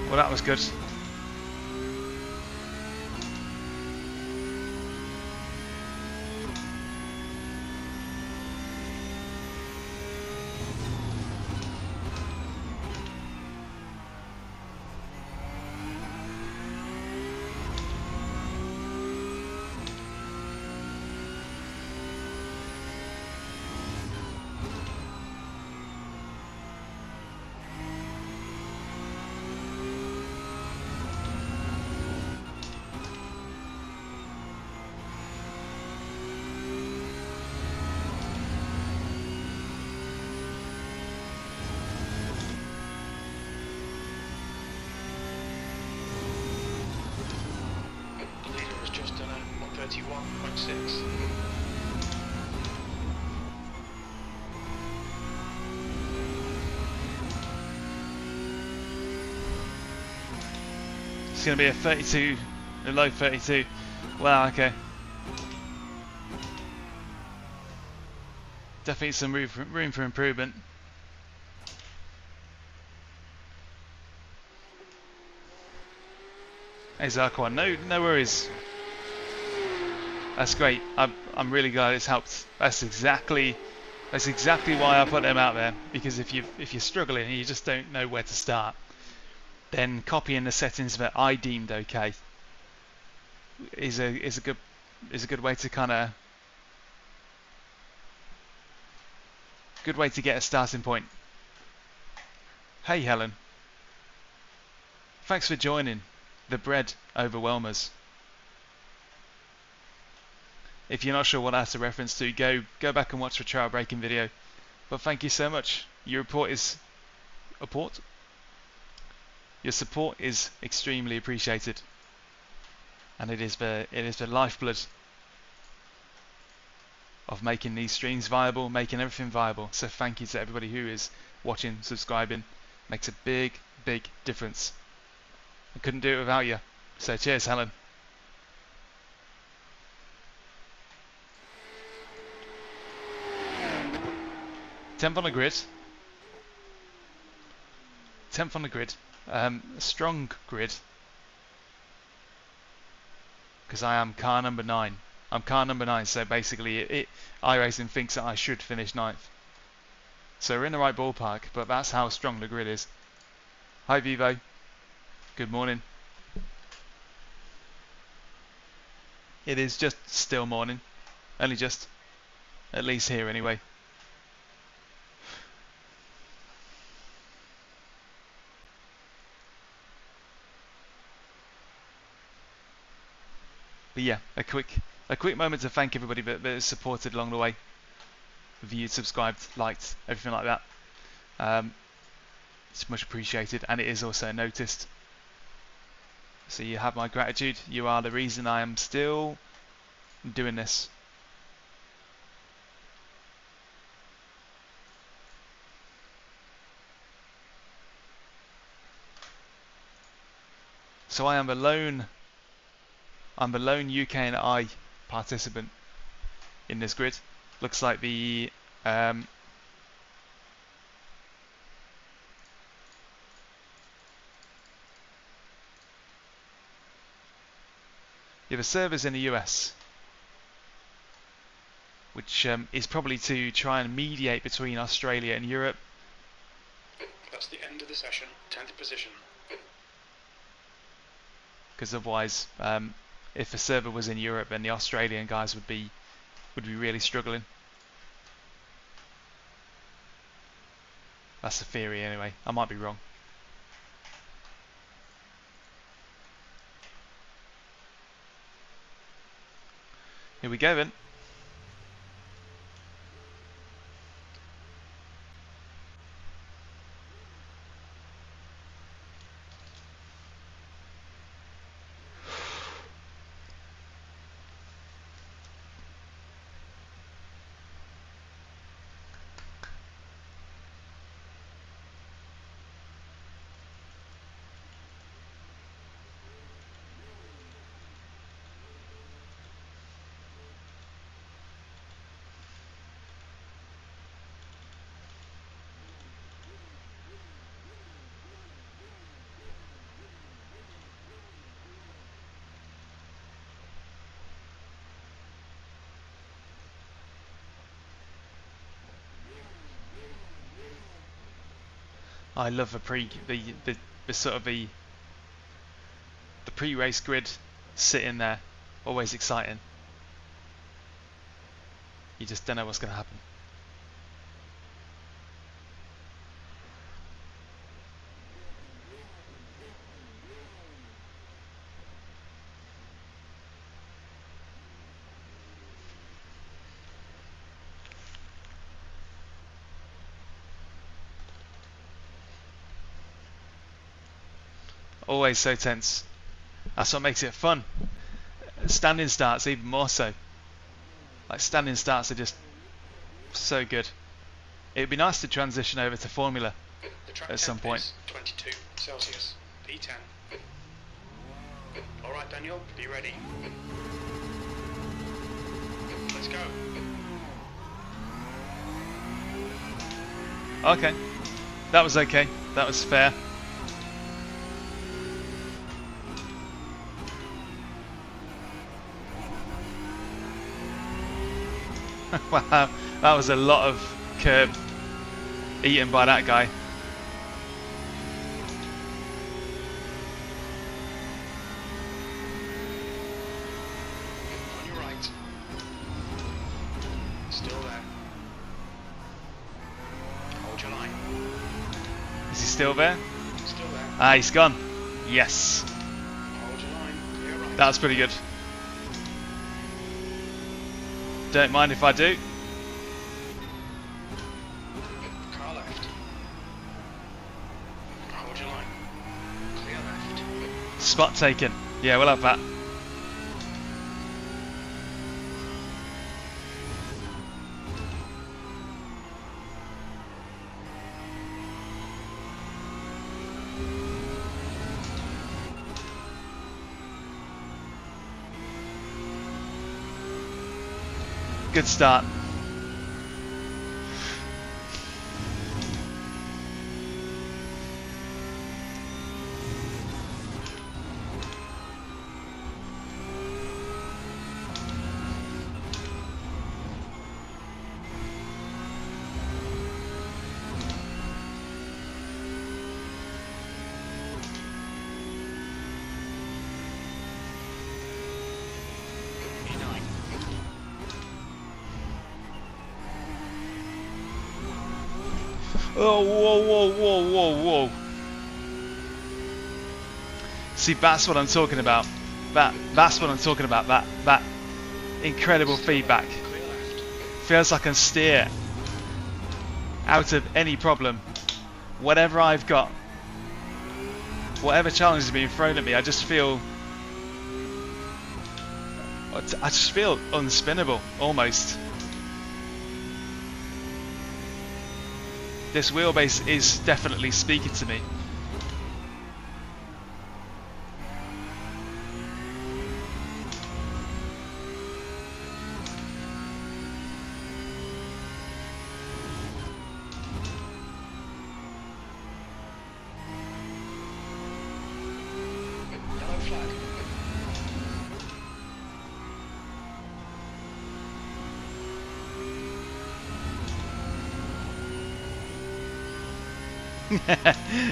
Well, that was good. The leader has just done 131.6. It's going to be a 32, a low 32. Wow, okay. Definitely some room for improvement. Hey Zarquan, no worries. That's great. I'm really glad it's helped. That's exactly why I put them out there. Because if you're struggling and you just don't know where to start, then copying the settings that I deemed okay is a good way to get a starting point. Hey Helen, thanks for joining the bread overwhelmers. If you're not sure what that's a reference to, go back and watch the trail breaking video. But thank you so much. Your support is extremely appreciated, and it is the lifeblood of making these streams viable, making everything viable. So thank you to everybody who is watching, subscribing. Makes a big difference. I couldn't do it without you. So cheers, Helen. 10th on the grid. 10th on the grid. Strong grid. Because I am car number 9. I'm car number 9, so basically iRacing thinks that I should finish 9th. So we're in the right ballpark, but that's how strong the grid is. Hi Vivo. Good morning. It is just still morning. Only just. At least here anyway. But yeah, a quick moment to thank everybody that has supported along the way. Viewed, subscribed, liked, everything like that. It's much appreciated, and it is also noticed. So you have my gratitude. You are the reason I am still doing this. So I am the lone UK and I participant in this grid. Looks like the servers in the US, which is probably to try and mediate between Australia and Europe. That's the end of the session. 10th position. Because otherwise, if the server was in Europe, then the Australian guys would be really struggling. That's the theory anyway. I might be wrong. Here we go then. I love the pre-race grid sitting there, always exciting. You just don't know what's going to happen. Always so tense. That's what makes it fun. Standing starts even more so. Like standing starts are just so good. It'd be nice to transition over to Formula at some point. 22 Celsius, P10. Alright Daniel, be ready. Let's go. Okay. That was okay. That was fair. Wow, that was a lot of curb eaten by that guy. On your right. Still there. Hold your line. Is he still there? Still there. Ah, he's gone. Yes. Hold your line. Clear right. That was pretty good. Don't mind if I do. Car left. Hold your line. Clear left. Spot taken. Yeah, we'll have that. Good start. E9. Oh, whoa, whoa, whoa, whoa, whoa. See, that's what I'm talking about. That's what I'm talking about. That incredible feedback. Clear left. Feels like I can steer out of any problem. Whatever I've got, whatever challenge is being thrown at me, I just feel unspinnable almost. This wheelbase is definitely speaking to me. Yellow flag.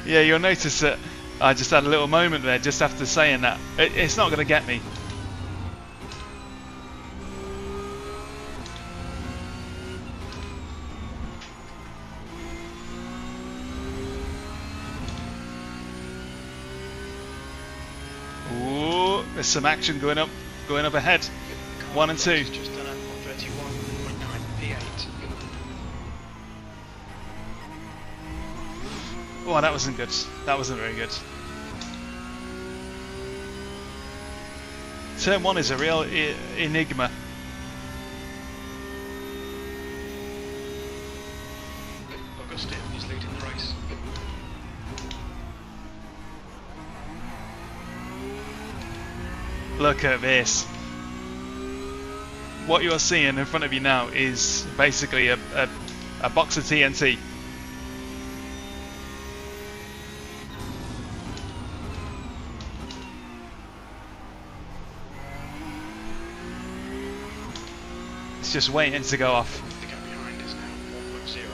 Yeah, you'll notice that I just had a little moment there just after saying that. It's not going to get me. Ooh, there's some action going up ahead. 1 and 2. Just done a 131.9 P8. Oh, that wasn't good. That wasn't very good. Turn 1 is a real enigma. Augustin is leading the race. Look at this. What you're seeing in front of you now is basically a box of TNT. It's just waiting to go off. The gap behind is now 1.0.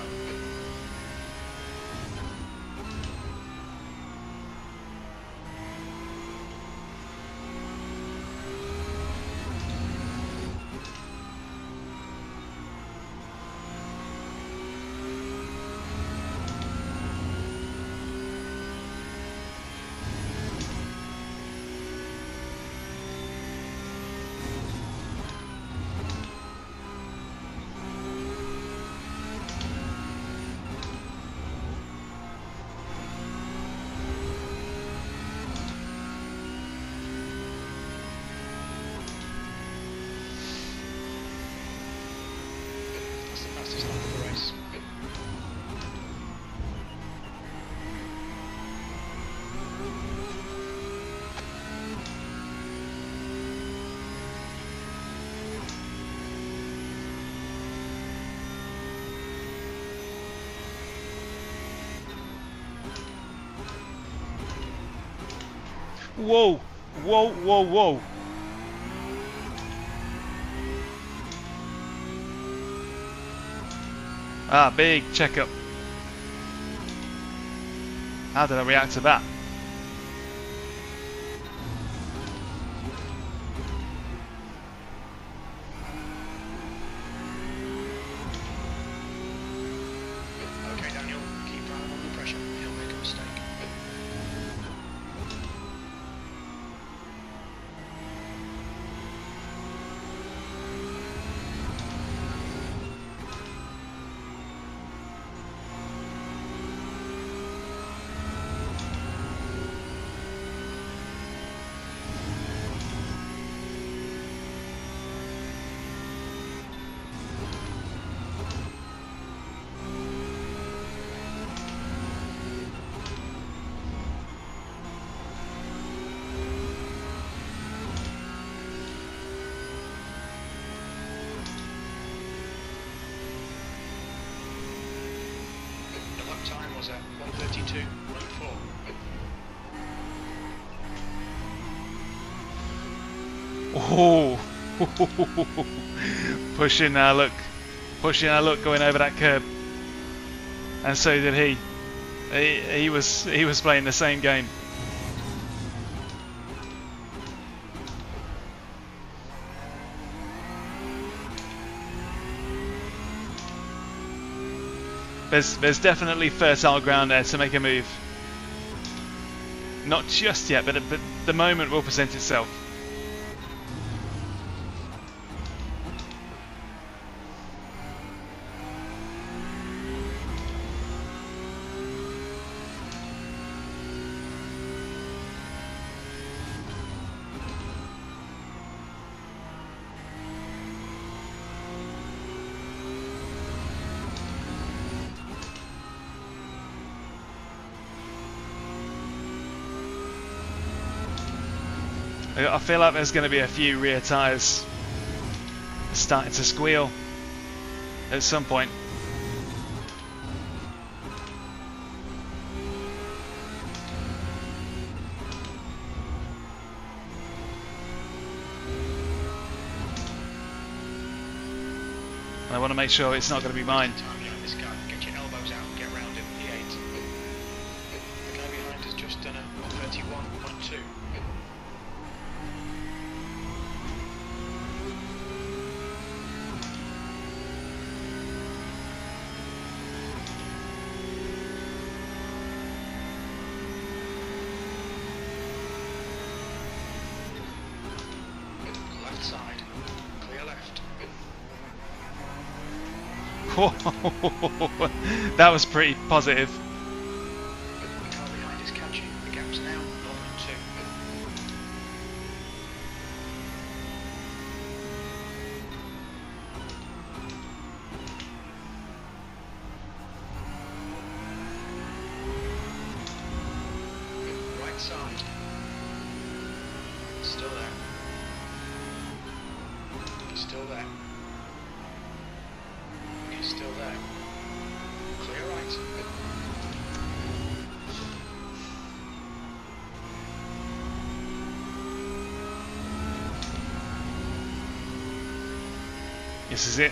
That's the fastest lap of the race. Whoa! Whoa, whoa, whoa! Ah, big checkup. How did I react to that? Okay, Daniel, keep under pressure. He'll make a mistake. The lap time was at 1:32.4. Oh, pushing our luck going over that curb, and so did he. He was playing the same game. There's definitely fertile ground there to make a move. Not just yet, but the moment will present itself. I feel like there's going to be a few rear tyres starting to squeal at some point. I want to make sure it's not going to be mine. Time behind this guy. Get your elbows out. Get round him. He 8. The guy behind has just done a 1:31.2. Left side. Clear left. That was pretty positive. The car behind is catching. The gap's now 0.2. Right side. Still there. He's still there. He's still there. Clear right. This is it.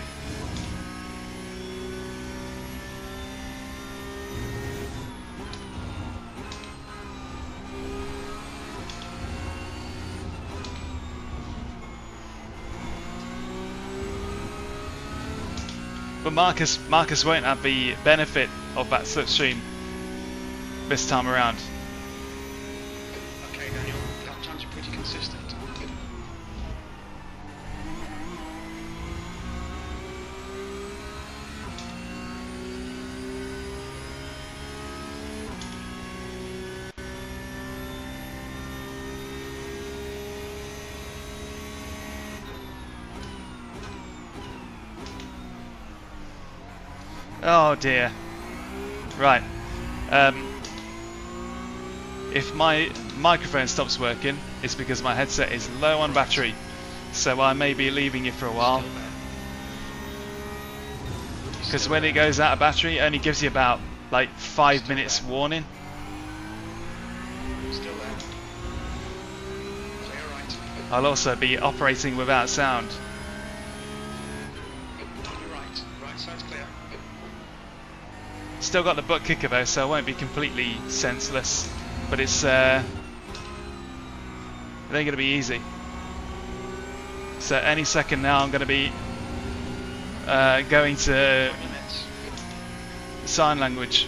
But Marcus won't have the benefit of that slipstream this time around. Okay, Daniel, lap times are pretty consistent. Oh dear. Right. If my microphone stops working, it's because my headset is low on battery. So I may be leaving you for a while. Because when it goes out of battery, it only gives you about like 5 minutes warning. Still there. I'll also be operating without sound. On your right. Right side's clear. Still got the butt kicker though, so I won't be completely senseless. But it's it ain't gonna be easy. So any second now I'm gonna be going to Minutes. sign language.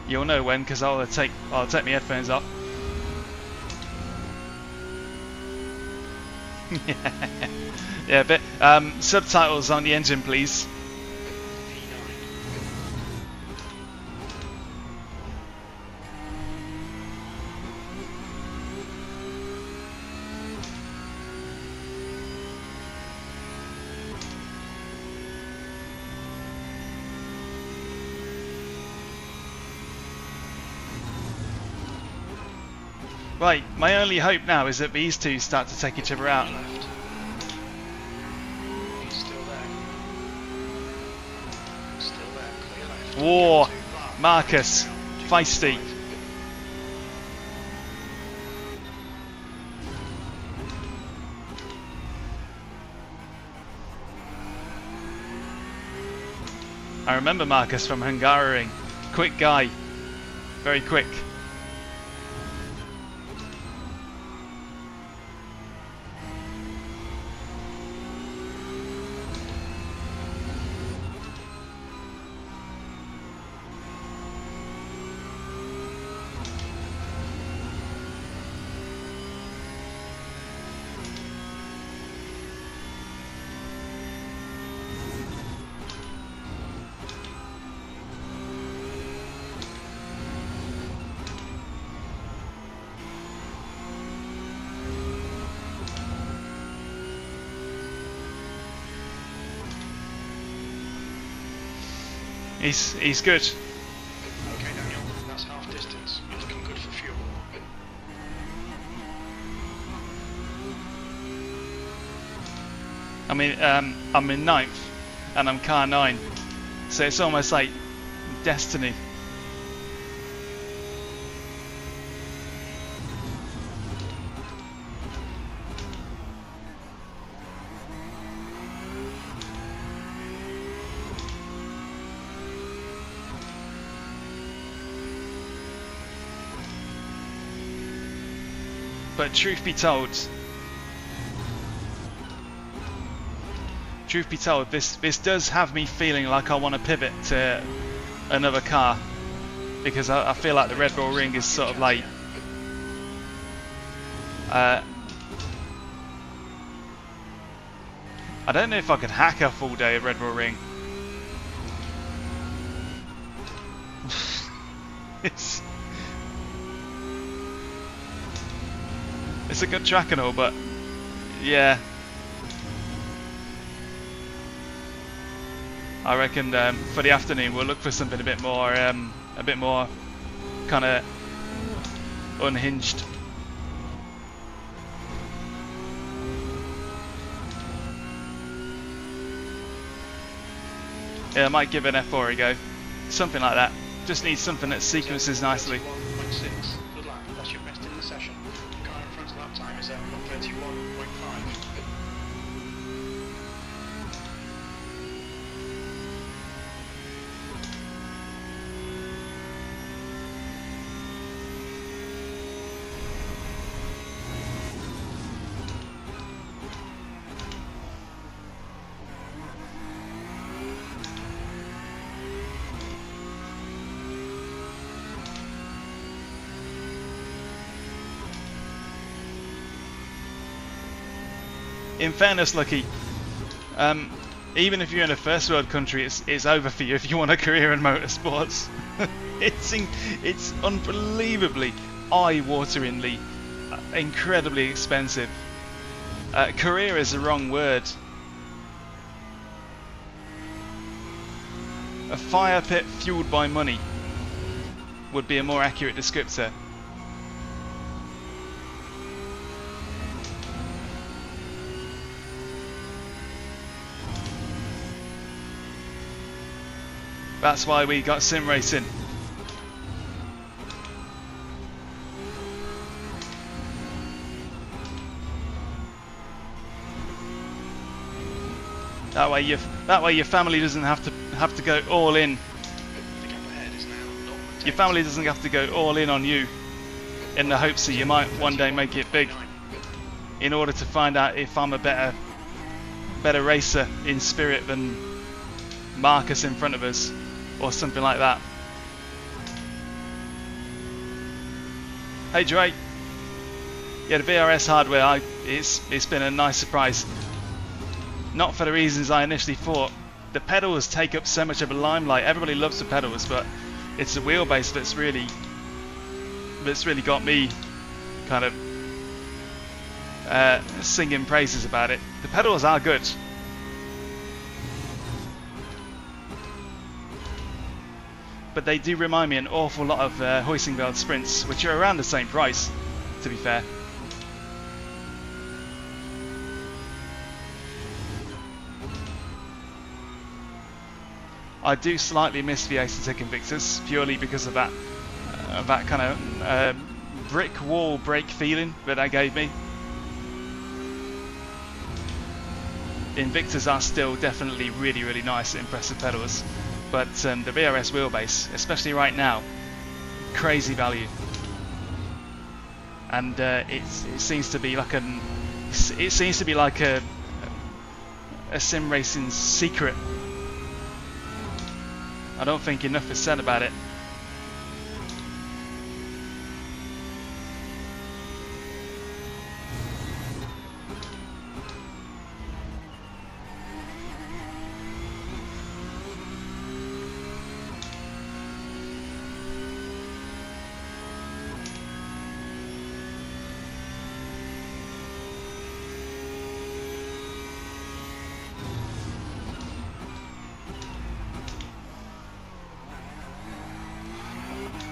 You'll know when, because I'll take my headphones off. Yeah, but subtitles on the engine, please. Right, my only hope now is that these two start to take each other out. Left. He's still there. Still there. Clear left. Whoa, Too far. Marcus, feisty. I remember Marcus from Hungaroring. Quick guy, very quick. He's good. Okay, Daniel, that's half distance. You're looking good for fuel. I mean, I'm in 9th, and I'm car 9, so it's almost like destiny. But truth be told, this does have me feeling like I want to pivot to another car, because I feel like the Red Bull Ring is sort of like I don't know if I could hack a full day at Red Bull Ring. It's a good track and all, but yeah, I reckon for the afternoon we'll look for something a bit more kind of unhinged. Yeah, I might give an F4 a go, something like that. Just need something that sequences nicely. 31.6. Good lap. That's your best in the session. The car in front of lap time is at 1:31.5. In fairness, Lucky, even if you're in a first world country, it's over for you if you want a career in motorsports. It's unbelievably, eye-wateringly, incredibly expensive. Career is the wrong word. A fire pit fueled by money would be a more accurate descriptor. That's why we got sim racing. That way your family doesn't have to go all in. The gap ahead is now 0.8. Your family doesn't have to go all in on you in the hopes that you might one day make it big, in order to find out if I'm a better racer in spirit than Marcus in front of us or something like that. Hey Dre. Yeah, the VRS hardware, it's been a nice surprise. Not for the reasons I initially thought. The pedals take up so much of a limelight. Everybody loves the pedals, but it's the wheelbase that's really got me kind of singing praises about it. The pedals are good, but they do remind me an awful lot of Hoisingveld Sprints, which are around the same price, to be fair. I do slightly miss the Acertec Invictus, purely because of that kind of brick wall brake feeling that gave me. The Invictus are still definitely really nice, impressive pedals, but the VRS wheelbase, especially right now, crazy value. And it seems to be like a sim racing secret. I don't think enough is said about it.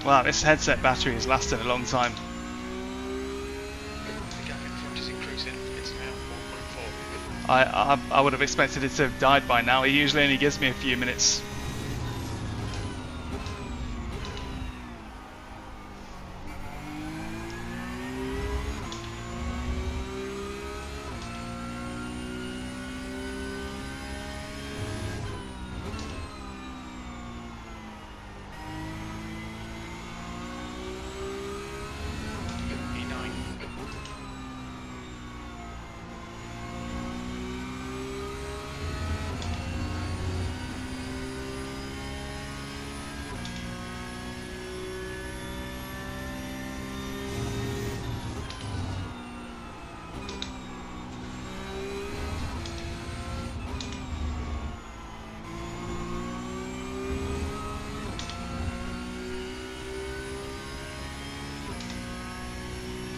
Wow, this headset battery has lasted a long time. The gap in front is increasing. It's now 1.4. I would have expected it to have died by now. It usually only gives me a few minutes.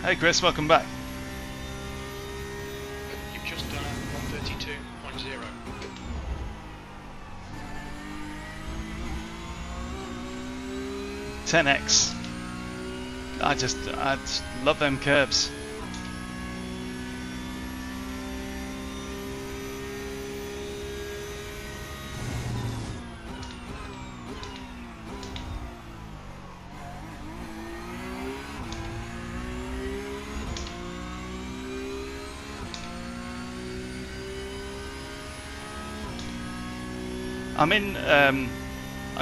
Hey Chris, welcome back. You've just done a 132.0. .10x. I just love them curves. I'm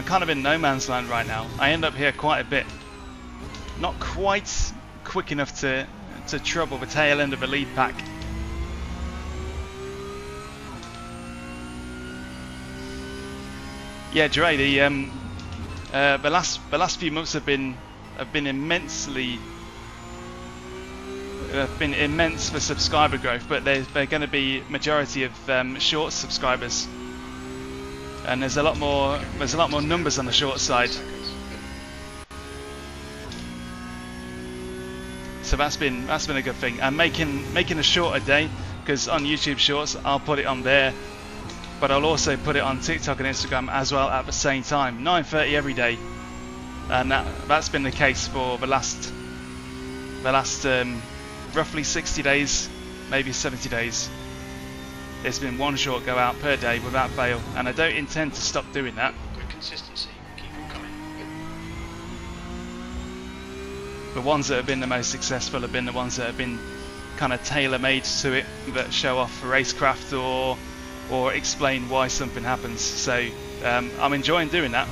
kind of in no man's land right now. I end up here quite a bit. Not quite quick enough to trouble the tail end of a lead pack. Yeah, Dre, the last few months have been immense for subscriber growth, but they're going to be majority of short subscribers. And there's a lot more numbers on the short side. So that's been a good thing. And making a shorter day, because on YouTube Shorts I'll put it on there, but I'll also put it on TikTok and Instagram as well at the same time, 9:30 every day. And that's been the case for the last roughly 60 days, maybe 70 days. There's been one short go out per day without fail, and I don't intend to stop doing that. Quick and consistency. Keep on coming. The ones that have been the most successful have been the ones that have been kind of tailor-made to it, that show off racecraft or explain why something happens. So I'm enjoying doing that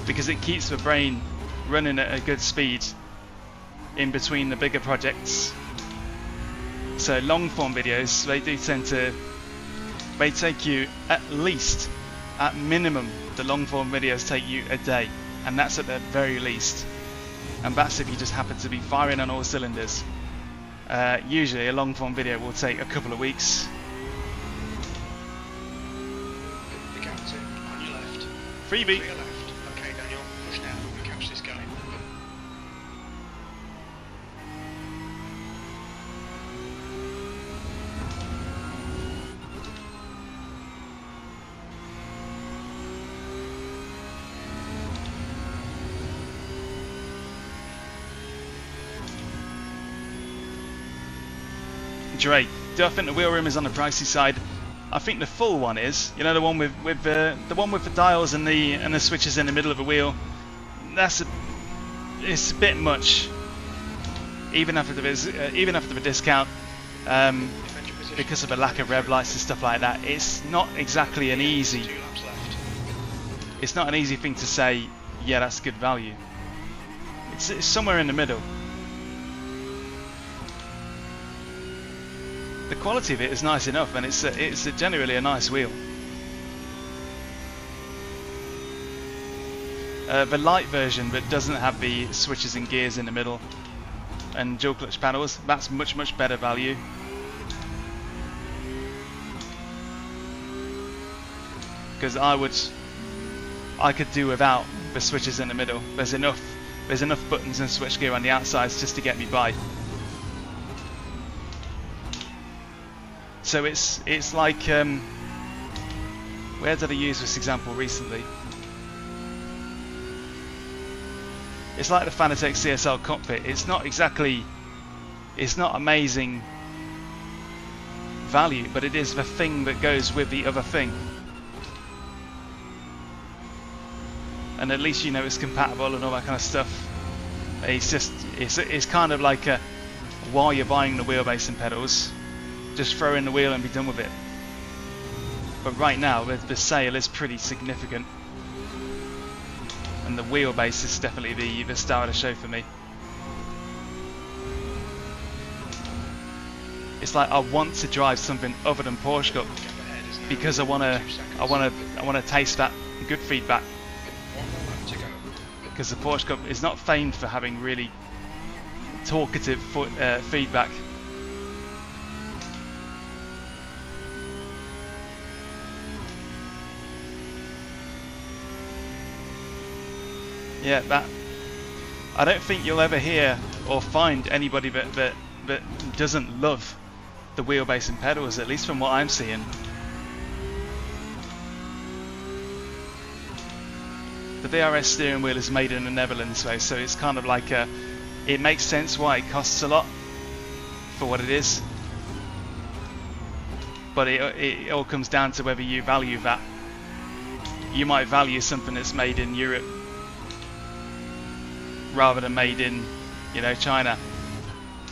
because it keeps the brain running at a good speed in between the bigger projects. So long form videos, they do tend to, they take you at least, at minimum, the long form videos take you a day, and that's at the very least. And that's if you just happen to be firing on all cylinders. Usually a long form video will take a couple of weeks. The captain, on your left. Freebie! Clear left. Okay, Daniel, push now. We catch this guy. Dre, do I think the wheel rim is on the pricey side? I think the full one is. You know, the one with the one with the dials and the switches in the middle of the wheel. It's a bit much. Even after the discount, because of a lack of rev lights and stuff like that, it's not exactly an easy. 2 laps left. It's not an easy thing to say. Yeah, that's good value. It's somewhere in the middle. The quality of it is nice enough, and it's generally a nice wheel. The light version that doesn't have the switches and gears in the middle and dual clutch panels, that's much better value. Because I could do without the switches in the middle. There's enough buttons and switch gear on the outsides just to get me by. So it's like, where did I use this example recently? It's like the Fanatec CSL Cockpit. It's not amazing value, but it is the thing that goes with the other thing. And at least you know it's compatible and all that kind of stuff. It's kind of like while you're buying the wheelbase and pedals, just throw in the wheel and be done with it. But right now the sale is pretty significant, and the wheelbase is definitely the star of the show for me. It's like I want to drive something other than Porsche Cup because I want to taste that good feedback. 1 more lap to go. Because the Porsche Cup is not famed for having really talkative feedback. Yeah, that I don't think you'll ever hear or find anybody that doesn't love the wheelbase and pedals, at least from what I'm seeing. The VRS steering wheel is made in the Netherlands, so it's kind of like it makes sense why it costs a lot for what it is. But it all comes down to whether you value that. You might value something that's made in Europe rather than made in, you know, China.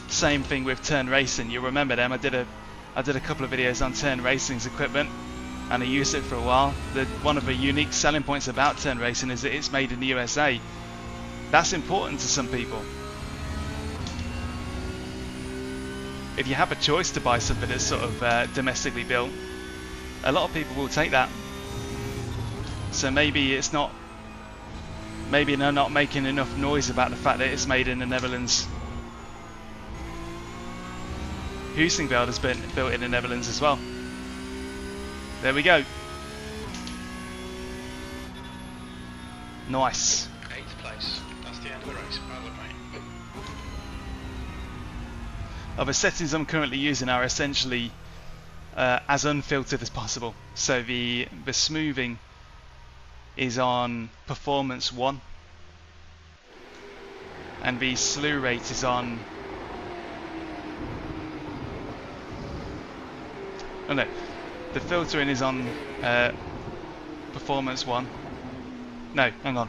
Same thing with Turn Racing. You'll remember them. I did a couple of videos on Turn Racing's equipment, and I used it for a while. One of the unique selling points about Turn Racing is that it's made in the USA. That's important to some people. If you have a choice to buy something that's sort of domestically built, a lot of people will take that. So maybe they're not making enough noise about the fact that it's made in the Netherlands. Husingveld has been built in the Netherlands as well. There we go. Nice. 8th place. That's the end of the race. Well done, mate. The settings I'm currently using are essentially as unfiltered as possible. So the smoothing is on performance 1, and the slew rate is on, oh no, the filtering is on performance 1, No, hang on.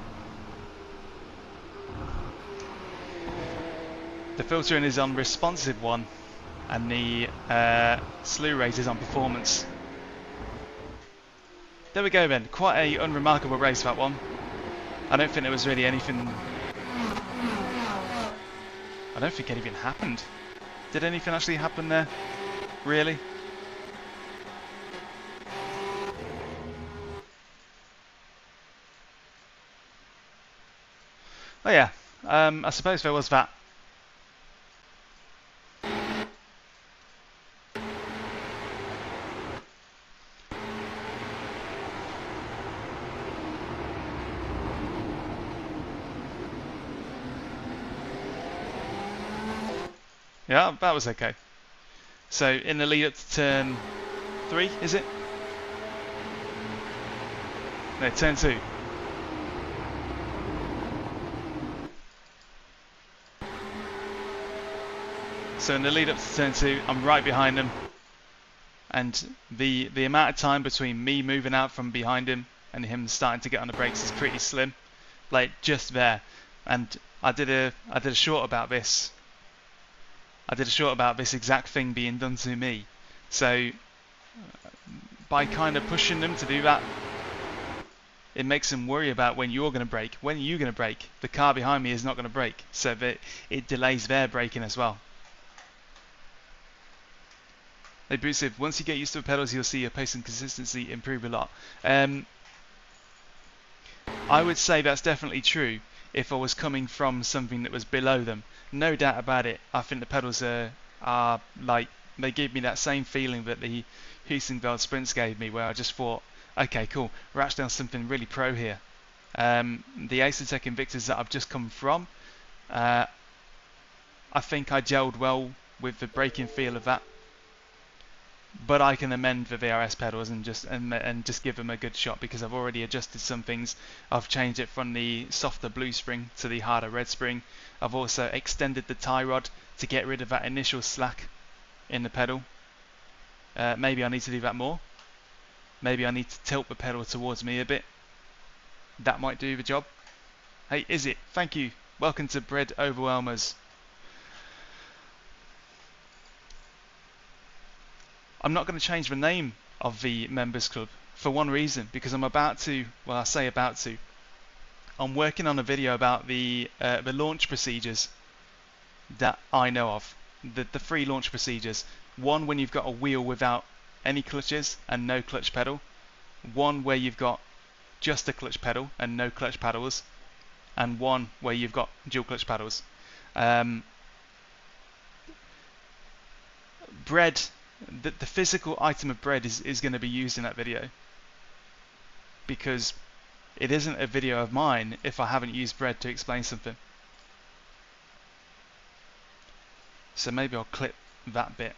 The filtering is on responsive one, and the slew rate is on performance. There we go then. Quite a unremarkable race, that one. I don't think there was really anything... I don't think anything happened. Did anything actually happen there? Really? Oh yeah, I suppose there was that. Yeah, that was okay. So in the lead up to turn 3, is it? No, turn 2. So in the lead up to turn 2, I'm right behind him, and the amount of time between me moving out from behind him and him starting to get on the brakes is pretty slim, like just there. And I did a short about this. I did a short about this exact thing being done to me. So by kind of pushing them to do that, it makes them worry about when you're going to brake. When are you going to brake? The car behind me is not going to brake, so that it delays their braking as well. Hey Bruce, once you get used to the pedals, you'll see your pace and consistency improve a lot. I would say that's definitely true if I was coming from something that was below them. No doubt about it. I think the pedals are like, they give me that same feeling that the Hussenfeld Sprints gave me, where I just thought, okay, cool, we're actually on something really pro here. The Acertec Invictus that I've just come from, I think I gelled well with the braking feel of that. But I can amend the VRS pedals and just give them a good shot, because I've already adjusted some things. I've changed it from the softer blue spring to the harder red spring. I've also extended the tie rod to get rid of that initial slack in the pedal. Maybe I need to do that more. Maybe I need to tilt the pedal towards me a bit. That might do the job. Hey, is it? Thank you. Welcome to Bread Overwhelmers. I'm not going to change the name of the members club for one reason, because I'm about to, well, I say about to, I'm working on a video about the launch procedures that I know of, the 3 launch procedures. One when you've got a wheel without any clutches and no clutch pedal, one where you've got just a clutch pedal and no clutch paddles, and one where you've got dual clutch paddles. Bread, the physical item of bread is going to be used in that video, because it isn't a video of mine if I haven't used bread to explain something. So maybe I'll clip that bit.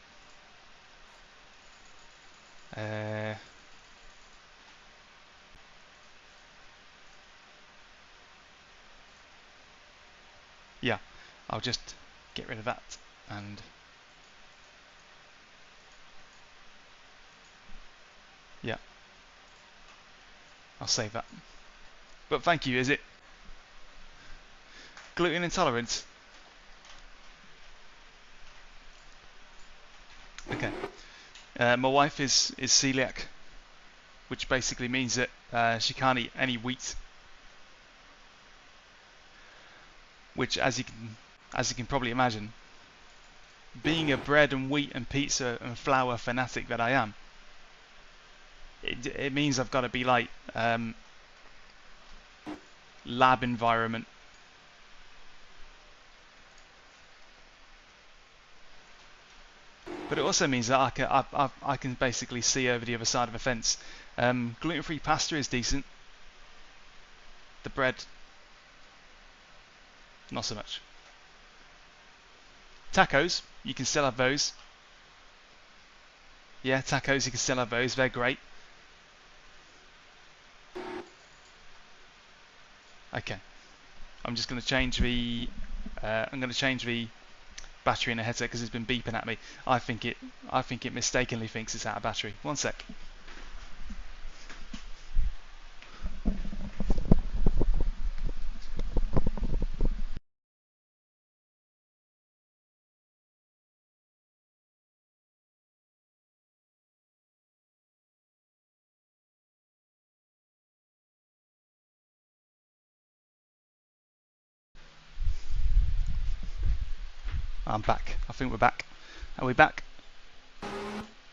Yeah, I'll just get rid of that, and yeah, I'll save that. But thank you, is it? Gluten intolerance? Okay. My wife is celiac, which basically means that she can't eat any wheat. Which, as you can probably imagine, being a bread and wheat and pizza and flour fanatic that I am, it means I've got to be like lab environment. But it also means that I can basically see over the other side of the fence. Gluten-free pasta is decent. The bread, not so much. Tacos, you can still have those. Yeah, tacos, you can still have those. They're great. Okay, I'm just going to change the battery in the headset because it's been beeping at me. I think it mistakenly thinks it's out of battery. One sec. I'm back. I think we're back. Are we back?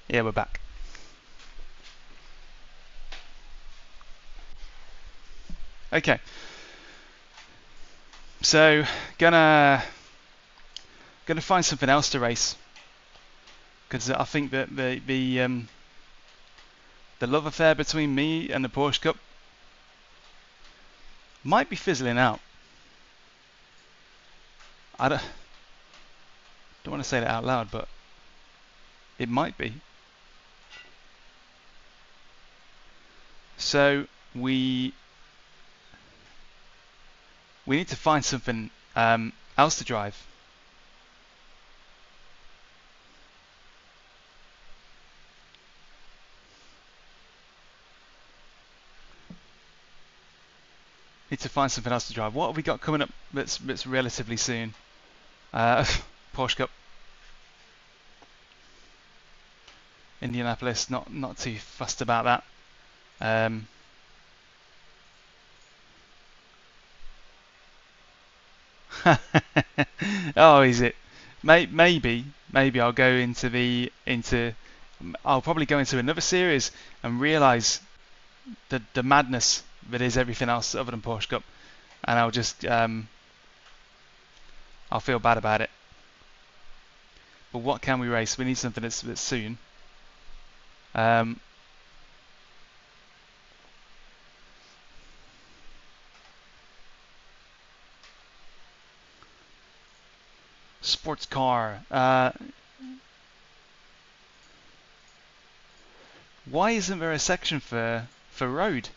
Yeah, we're back. Okay. So, gonna find something else to race, because I think that the love affair between me and the Porsche Cup might be fizzling out. I don't want to say that out loud, but it might be. So we need to find something else to drive. Need to find something else to drive. What have we got coming up that's relatively soon? Porsche Cup. Indianapolis, not too fussed about that. Oh, is it? Maybe I'll go into I'll probably go into another series and realise the madness that is everything else other than Porsche Cup, and I'll just I'll feel bad about it. But what can we race? We need something that's soon. Sports car. Why isn't there a section for road?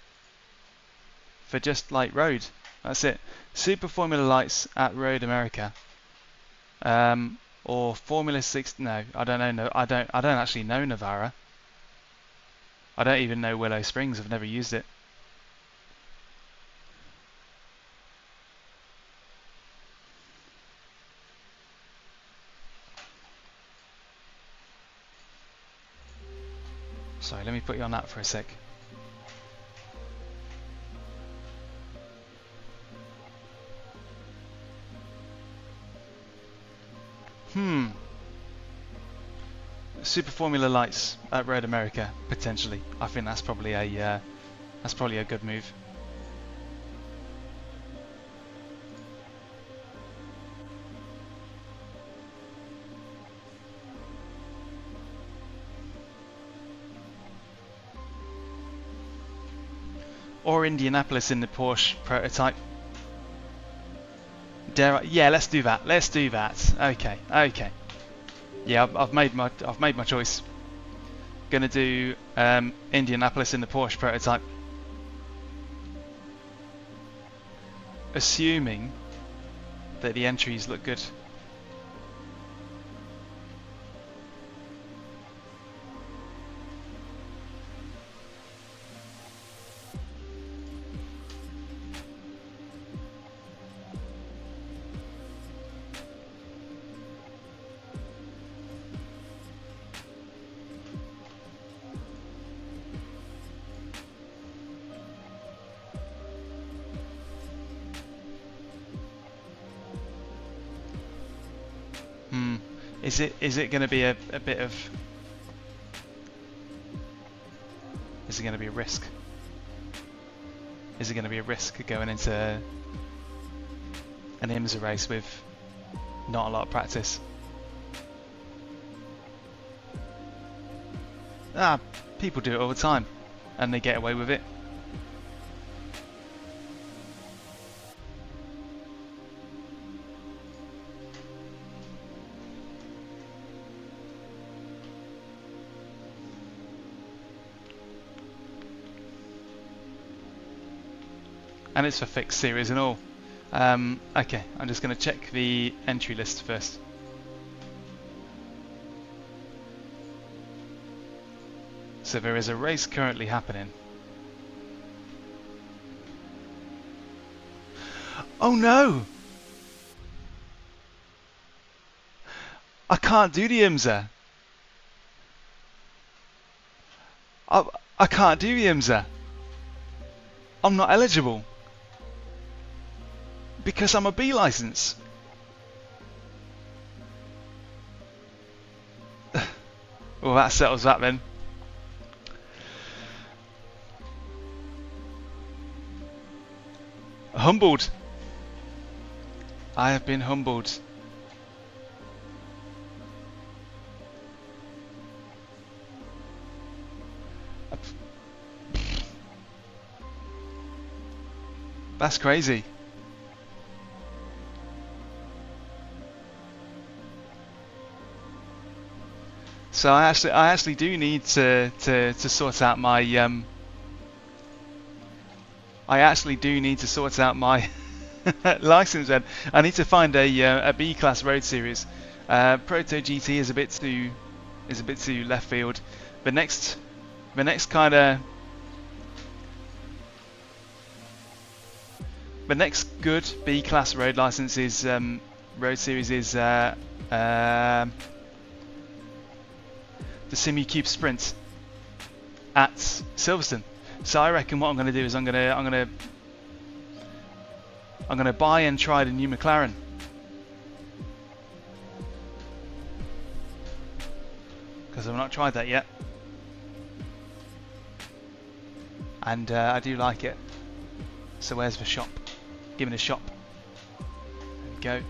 For just like road. That's it. Super Formula Lights at Road America. Or Formula 6. No, I don't know. No, I don't actually know Navarra. I don't even know Willow Springs. I've never used it. Sorry, let me put you on that for a sec. Super Formula Lights at Road America, potentially. I think that's probably a good move. Or Indianapolis in the Porsche prototype. Yeah, let's do that. Let's do that. Okay. Yeah, I've made my choice. Gonna do Indianapolis in the Porsche prototype. Assuming that the entries look good. Is it going to be a bit of? Is it going to be a risk? Is it going to be a risk going into an IMSA race with not a lot of practice? People do it all the time, and they get away with it. And it's for fixed series and all. Okay, I'm just going to check the entry list first. So there is a race currently happening. Oh no! I can't do the IMSA. I can't do the IMSA. I'm not eligible. Because I'm a B license. Well, that settles that then. Humbled. I have been humbled. That's crazy. So I actually do need to sort out my I actually do need to sort out my license then. I need to find a B class road series. Proto GT is a bit too left field. The next kind of the next good B class road license is road series is the Simucube Sprint at Silverstone. So I reckon what I'm going to do is I'm going to buy and try the new McLaren. Because I've not tried that yet. And I do like it. So where's the shop? Give me the shop. There we go.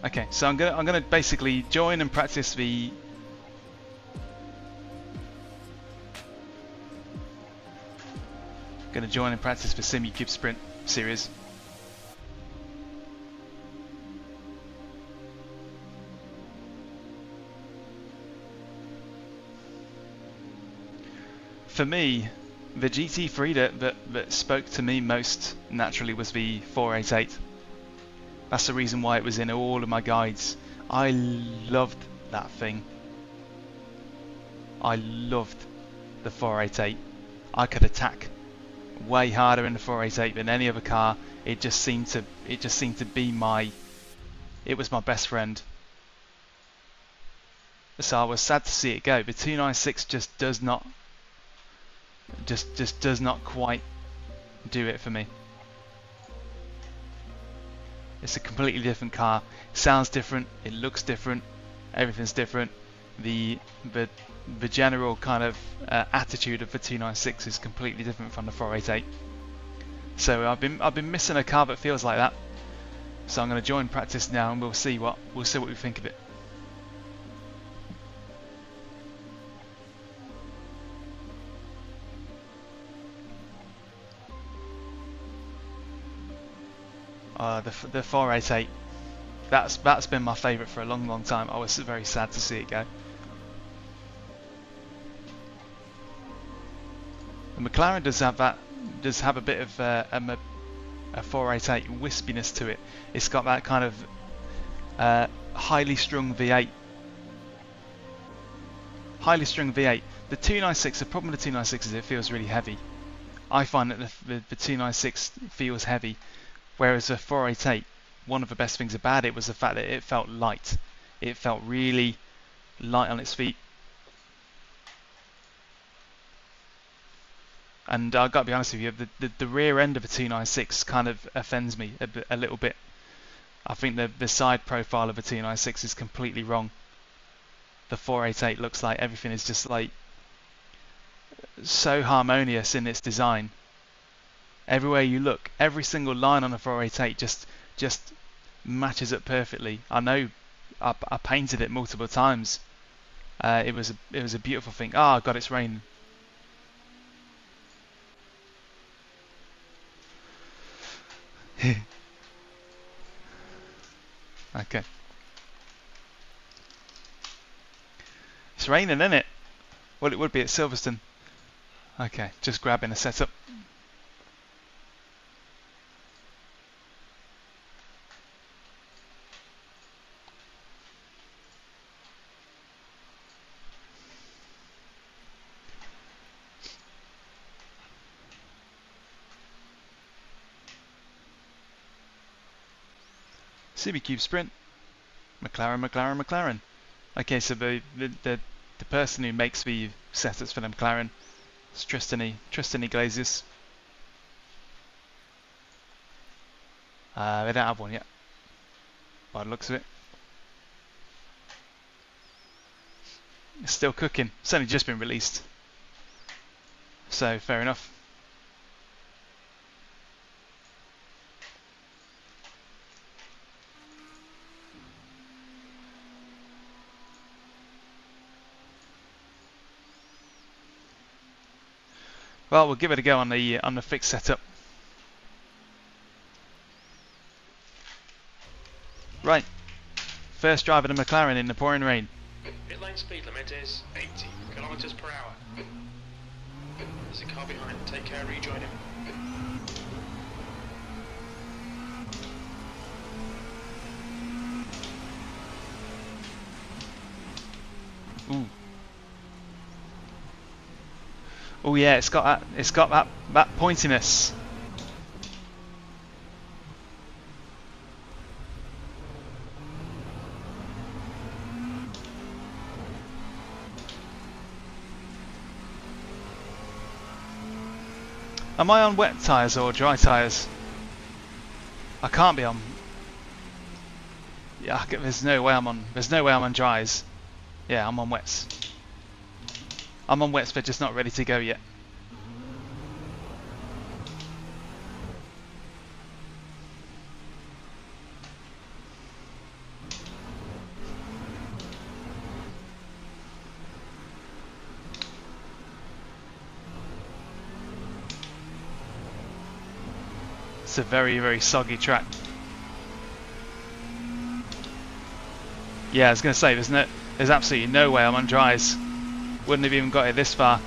Okay, so I'm gonna basically join and practice the Simucube Sprint series. For me, the GT3 that spoke to me most naturally was the 488. That's the reason why it was in all of my guides. I loved that thing. I loved the 488. I could attack way harder in the 488 than any other car. It just seemed to be it was my best friend. So I was sad to see it go. The 296 just does not quite do it for me. It's a completely different car. It sounds different. It looks different. Everything's different. The general kind of attitude of the 296 is completely different from the 488. So I've been missing a car that feels like that. So I'm going to join practice now, and we'll see what we think of it. The 488. That's been my favourite for a long time. I was very sad to see it go. The McLaren does have a bit of a 488 wispiness to it. It's got that kind of highly strung V8. Highly strung V8. The 296. The problem with the 296 is it feels really heavy. I find that the 296 feels heavy. Whereas the 488, one of the best things about it was the fact that it felt light. It felt really light on its feet. And I've got to be honest with you, the rear end of a 296 kind of offends me a little bit. I think the side profile of a 296 is completely wrong. The 488 looks like everything is just like so harmonious in its design. Everywhere you look, every single line on a 488 just matches up perfectly. I know I painted it multiple times. It was a beautiful thing. Oh God, it's raining. Okay. It's raining, isn't it? Well, it would be at Silverstone. Okay, just grabbing a setup. Simucube Sprint, McLaren. Okay, so the person who makes the setups for the McLaren is Tristan Iglesias. They don't have one yet, by the looks of it. It's still cooking. It's only just been released. So, fair enough. Well, we'll give it a go on the fixed setup. Right. First drive of the McLaren in the pouring rain. Pit lane speed limit is 80 kilometers per hour. There's a car behind. Take care, rejoin him. Ooh. Oh yeah, it's got that pointiness. Am I on wet tyres or dry tyres? I can't be on. Yeah, there's no way I'm on dries. Yeah, I'm on wets. I'm on wets, but just not ready to go yet. It's a very, very soggy track. Yeah, I was going to say, there's absolutely no way I'm on dries. Wouldn't have even got it this far.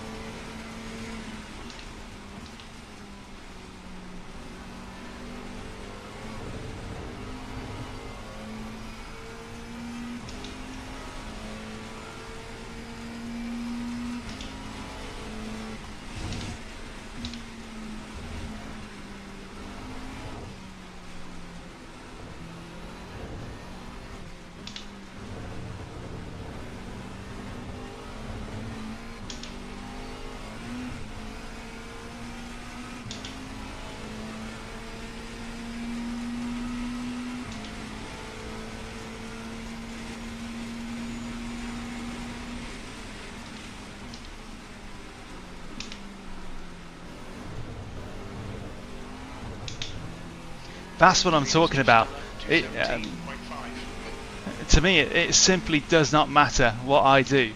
That's what I'm talking about. To me, it simply does not matter what I do.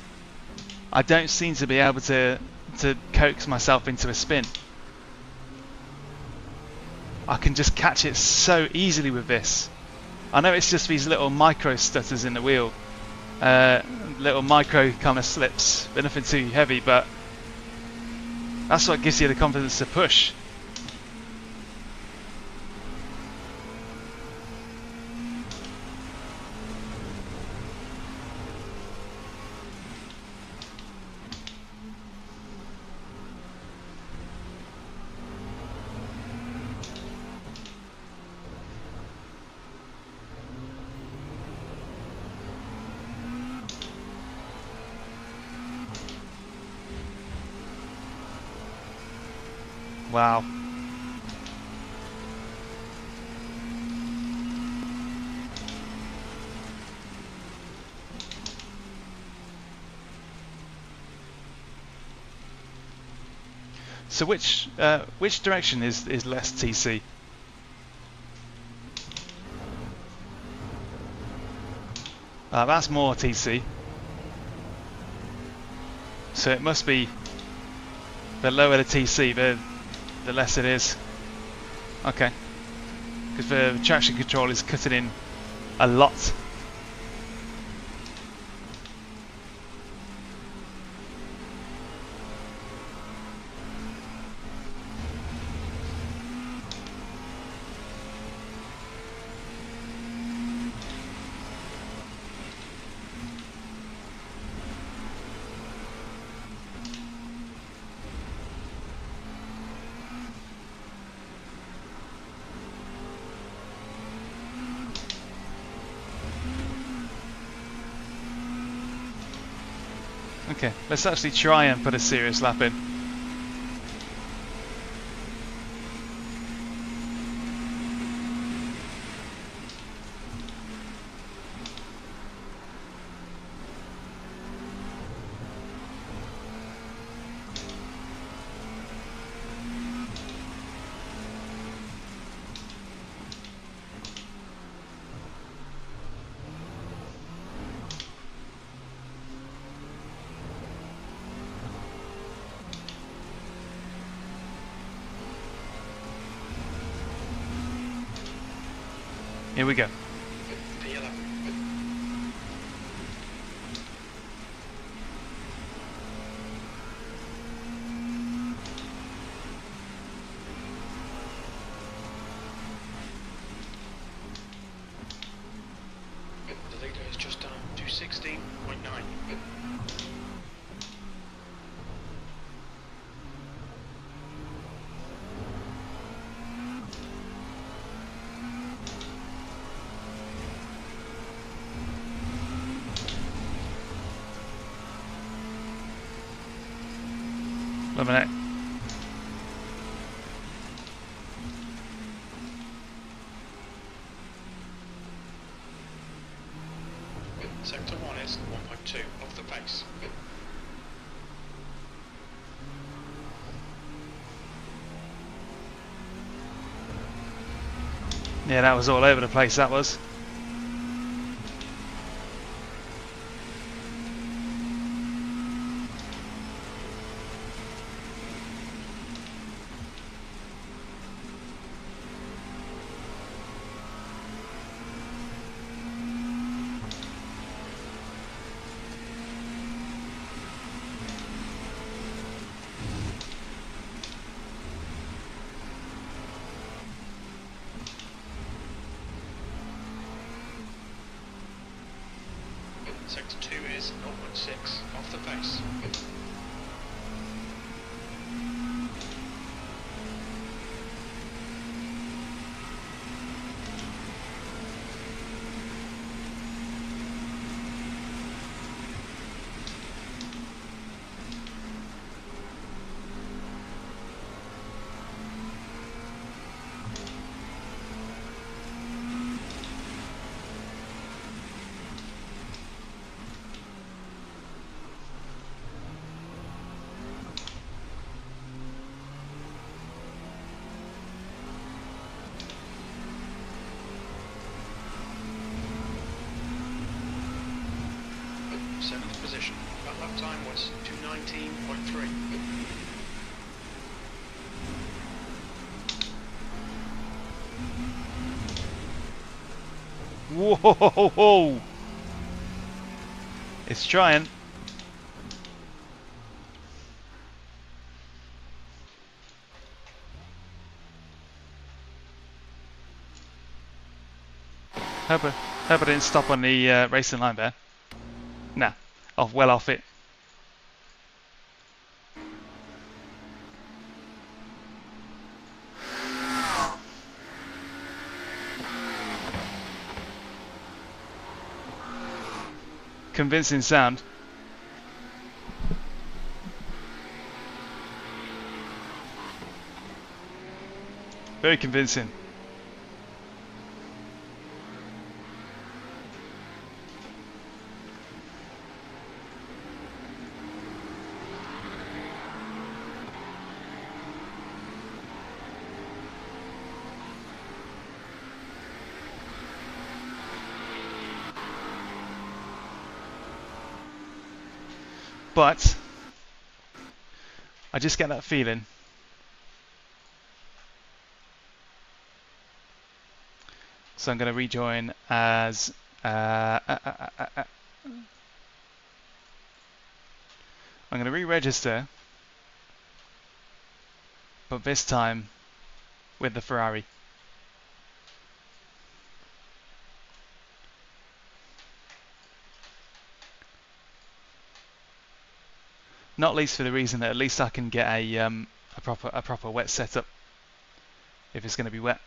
I don't seem to be able to coax myself into a spin. I can just catch it so easily with this. I know it's just these little micro stutters in the wheel, little micro kind of slips, but nothing too heavy, but that's what gives you the confidence to push. Wow. So which direction is less TC? That's more TC. So it must be the lower the TC, the less it is. Okay. Because the traction control is cutting in a lot. Okay, let's actually try and put a serious lap in. Here we go. P11. The leader is just done to 16.9. Loving it. Sector 1 is 1.2 off the pace. Yeah, that was all over the place, that was. Sector 2 is 0.6 off the pace. Seventh position. That lap time was 2:19.3. Whoa! It's trying. Hope I didn't stop on the racing line there. Nah, well off it. Convincing sound. Very convincing. But I just get that feeling so I'm going to rejoin as I'm going to re-register, but this time with the Ferrari. Not least for the reason that at least I can get a proper wet setup if it's going to be wet.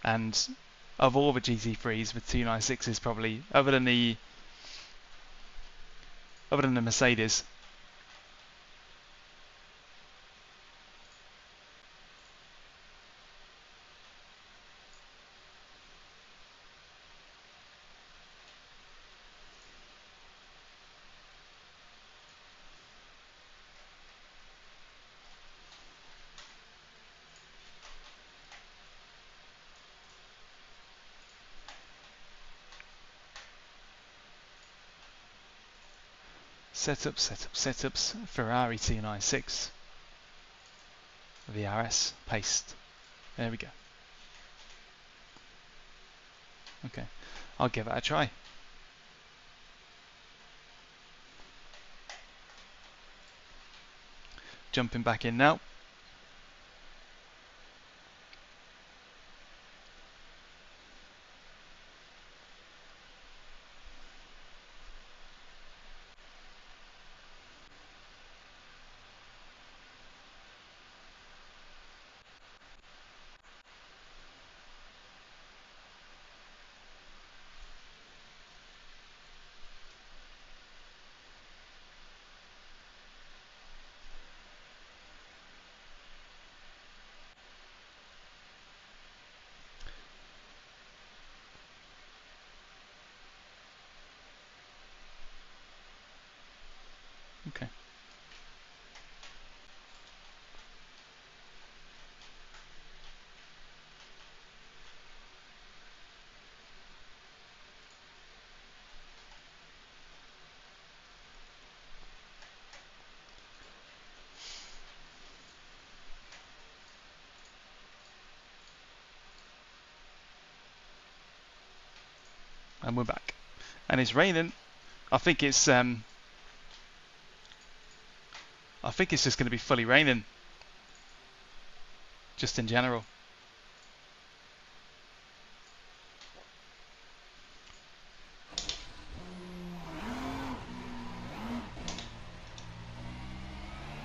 And of all the GT3s, the 296 is probably other than the Mercedes. Setups, Ferrari 296, VRS, paste. There we go. Okay, I'll give it a try. Jumping back in now. Okay. And we're back. And it's raining. I think it's just going to be fully raining. Just in general.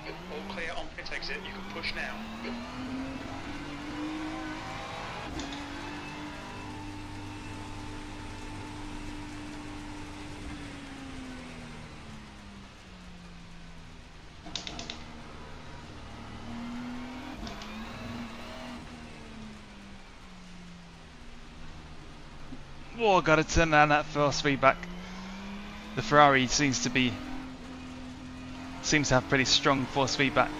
All clear on pit exit, you can push now. Whoa, got to turn down that force feedback. The Ferrari seems to have pretty strong force feedback.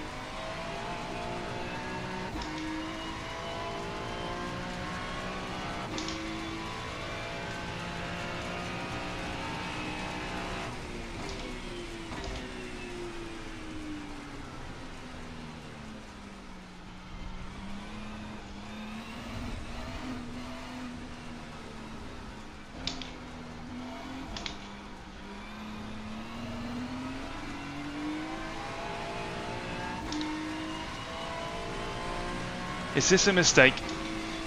Is this a mistake?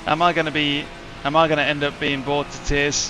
Am I going to end up being bored to tears?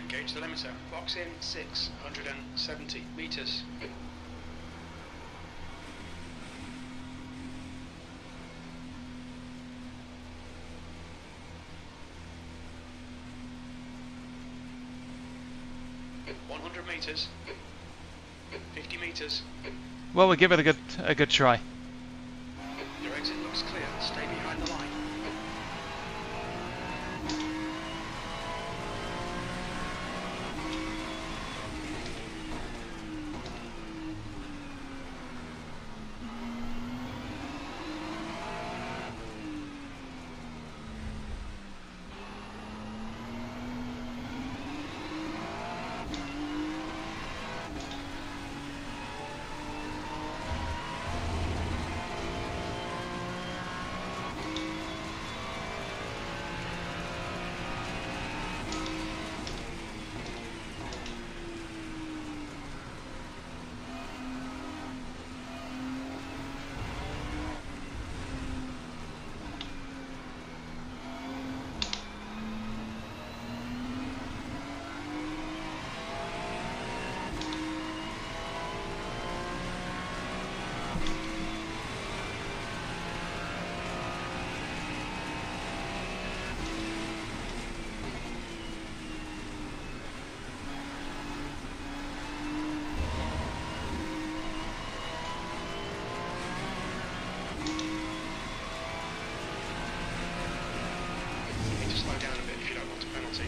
Engage the limiter. Box in 670 meters. Meters, 50 meters. Well, we'll give it a good try. Your exit looks clear. Stay behind the line. penalty.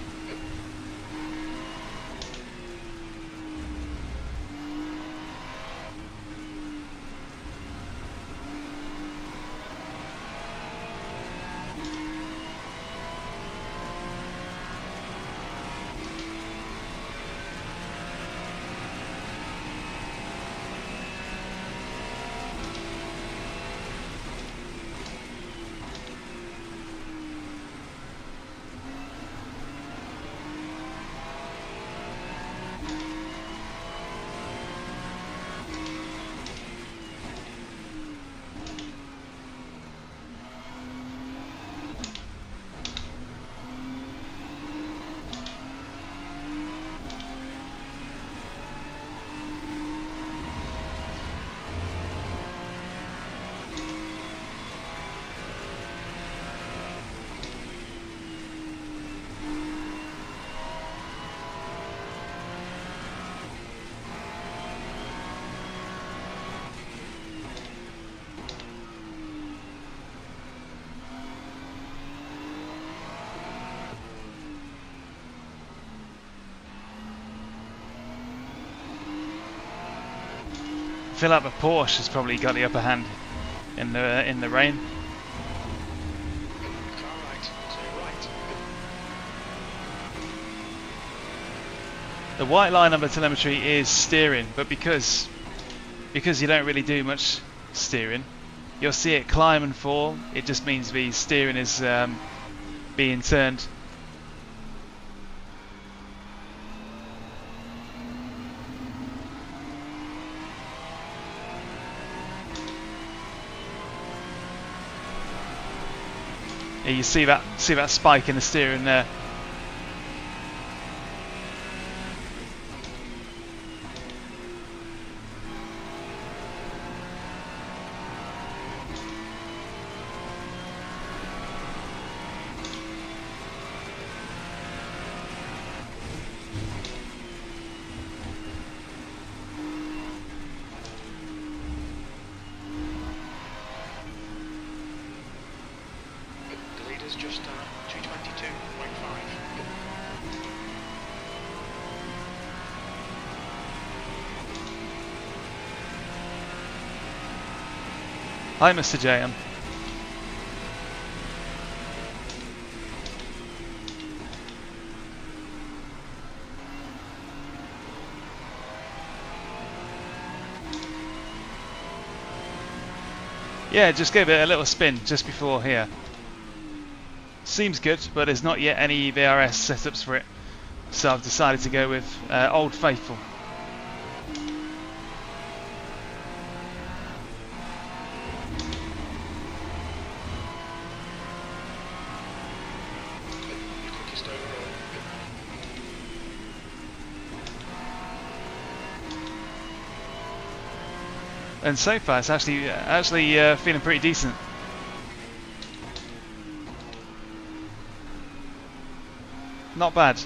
I feel like the Porsche has probably got the upper hand in the rain. Car right, to your right. The white line on the telemetry is steering, but because you don't really do much steering, you'll see it climb and fall. It just means the steering is being turned. Yeah, you see that spike in the steering there. The leader's just 222.5. Hi, Mr. JM. Yeah, just gave it a little spin just before here. Seems good, but there's not yet any VRS setups for it, so I've decided to go with Old Faithful. The quickest overall. And so far, it's actually feeling pretty decent. Not bad.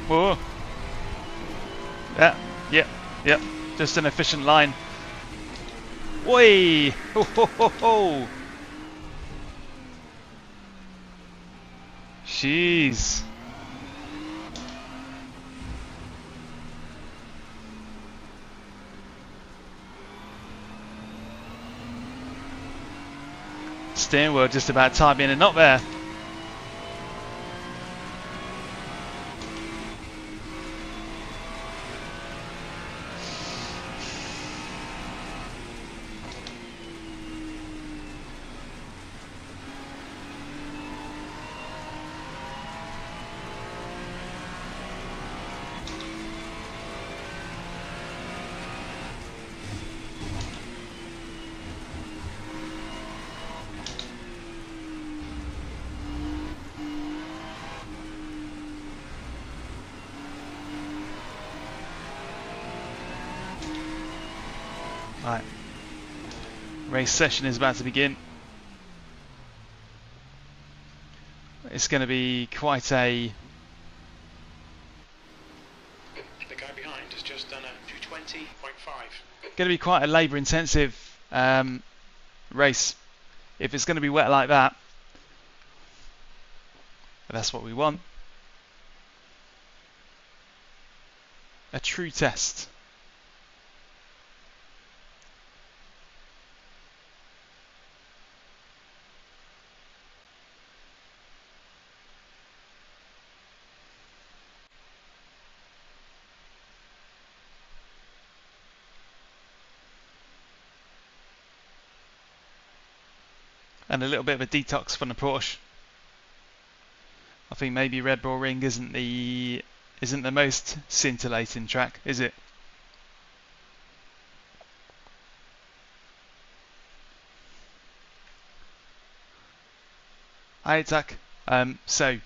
Whoa. Yep. Just an efficient line. Whey! Ho ho ho ho! Jeez. Steering wheel just about time in and not there. Right. Race session is about to begin. it's going to be quite a... The guy behind has just done a 220.5. Going to be quite a labour-intensive race. If it's going to be wet like that, that's what we want. A true test. And a little bit of a detox from the Porsche. I think maybe Red Bull Ring isn't the most scintillating track, is it? Hi, Attack. So,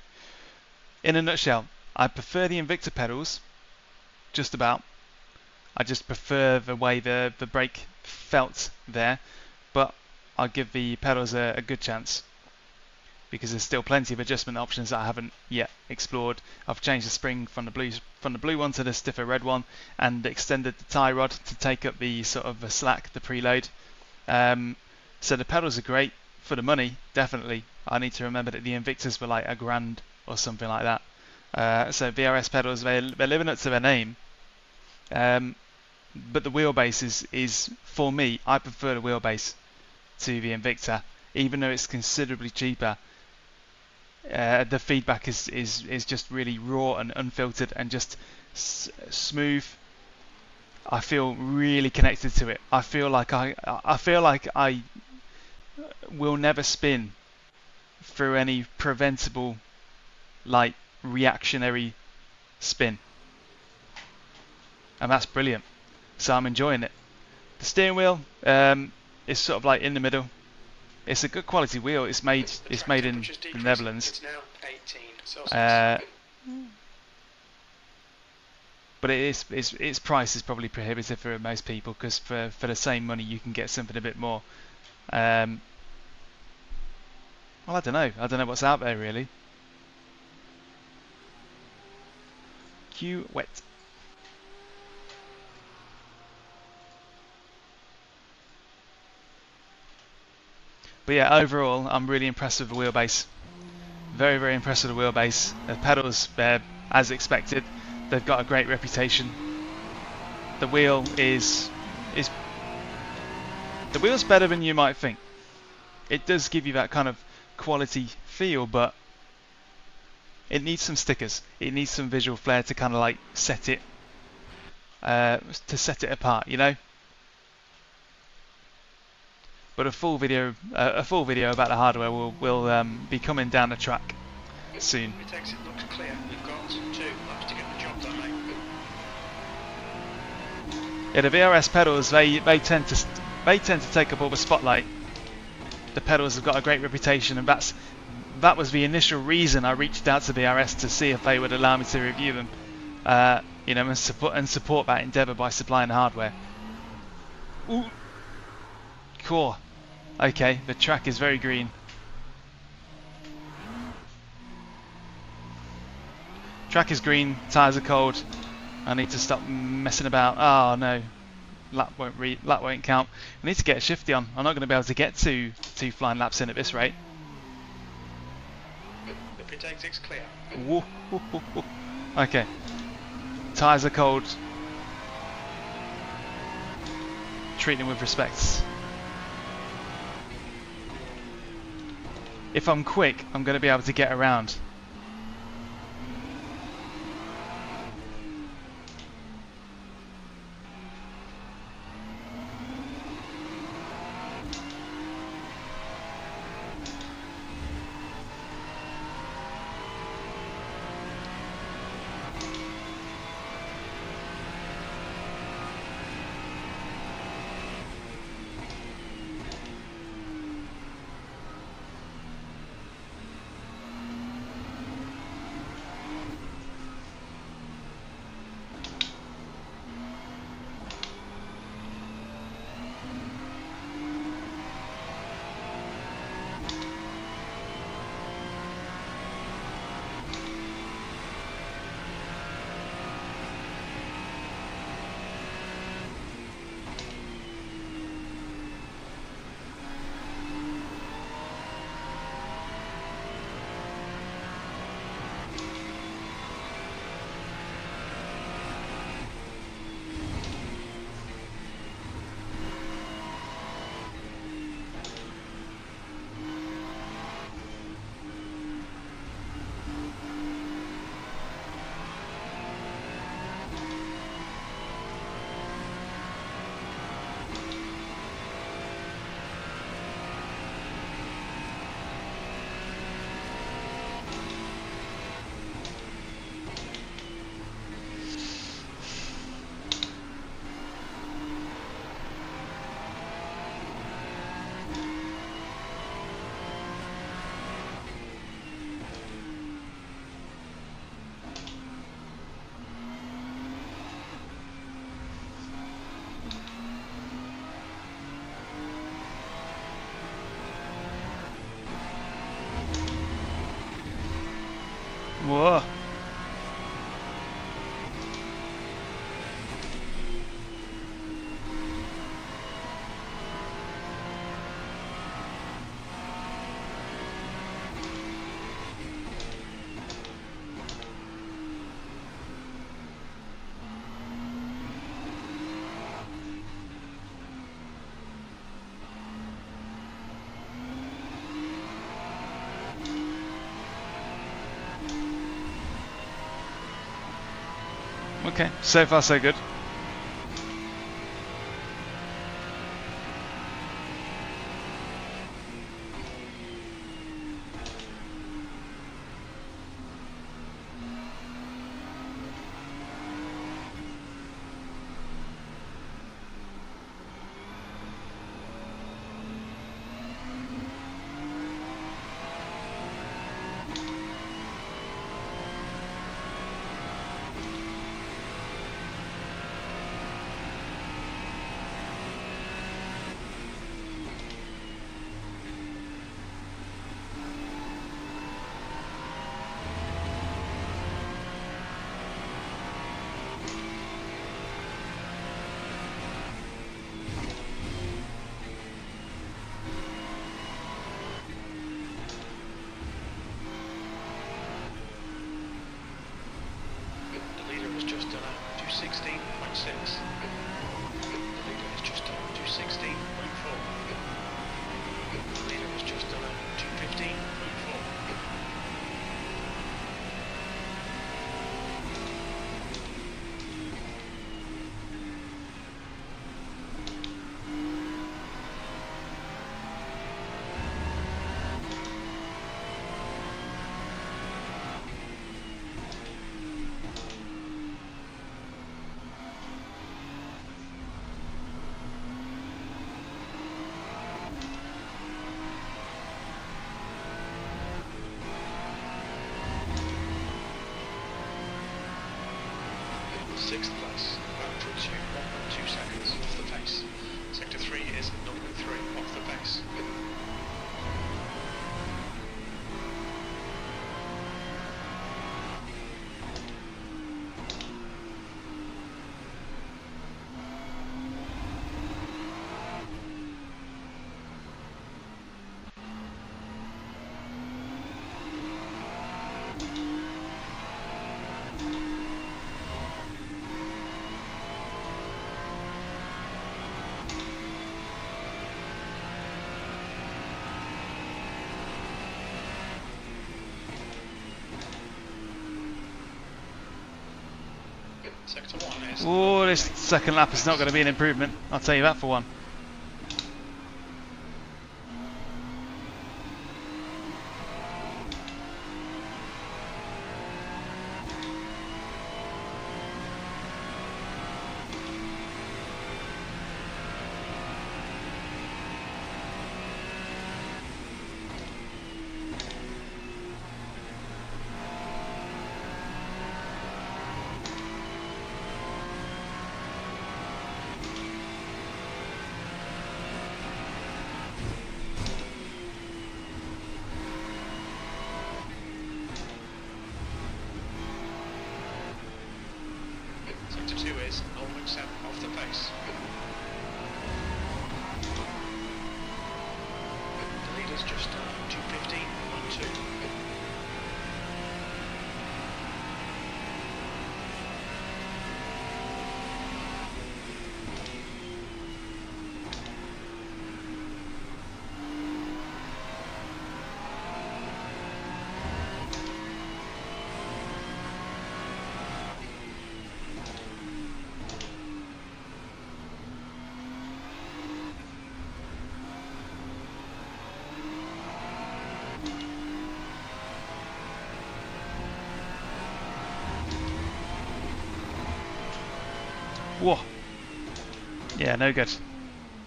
in a nutshell, I prefer the Invicta pedals, just about. I just prefer the way the brake felt there, but I'll give the pedals a good chance because there's still plenty of adjustment options that I haven't yet explored. I've changed the spring from the blue one to the stiffer red one, and extended the tie rod to take up the sort of the slack, the preload. So the pedals are great for the money, definitely. I need to remember that the Invictas were like $1,000 or something like that. So VRS pedals, they're living up to their name. But the wheelbase is for me, I prefer the wheelbase to the Invicta, even though it's considerably cheaper. The feedback is just really raw and unfiltered and just smooth. I feel really connected to it. I feel like I will never spin through any preventable, like, reactionary spin, and that's brilliant. So I'm enjoying it. The steering wheel is sort of like in the middle. It's a good quality wheel. It's made in the Netherlands. It's now 18 Celsius. But its price is probably prohibitive for most people, because for the same money you can get something a bit more. Well, I don't know. I don't know what's out there really. Q wet. But yeah, overall, I'm really impressed with the wheelbase. Very, very impressed with the wheelbase. The pedals, they're as expected. They've got a great reputation. The wheel the wheel's better than you might think. It does give you that kind of quality feel, but it needs some stickers. It needs some visual flair to kind of like set it apart, you know. But a full video about the hardware will be coming down the track soon. It takes it looks clear. You've got 2 laps to get the job done, mate. Yeah, the VRS pedals they tend to take up all the spotlight. The pedals have got a great reputation, and that was the initial reason I reached out to VRS to see if they would allow me to review them, you know, and support that endeavour by supplying the hardware. Ooh. Cool. Okay, the track is very green. Track is green, tyres are cold. I need to stop messing about. Oh no, lap won't count. I need to get a shifty on. I'm not going to be able to get two flying laps in at this rate. The pit exit's clear. Woo, woo, woo, woo. Okay, tyres are cold. Treat them with respect. If I'm quick, I'm going to be able to get around. Whoa. Okay, so far so good. The leader has just done a 216.6. The leader has just done a 216.4. The leader has just done a 215.4. Sixth place. That puts you 1.2 seconds off the pace. Sector 3 is 0.3 off the pace. Sector 1 is... Oh, this second lap is not going to be an improvement. I'll tell you that for one. Sector 2 is 0.7 off the pace. The leader's just 215.2. Whoa. Yeah, no good.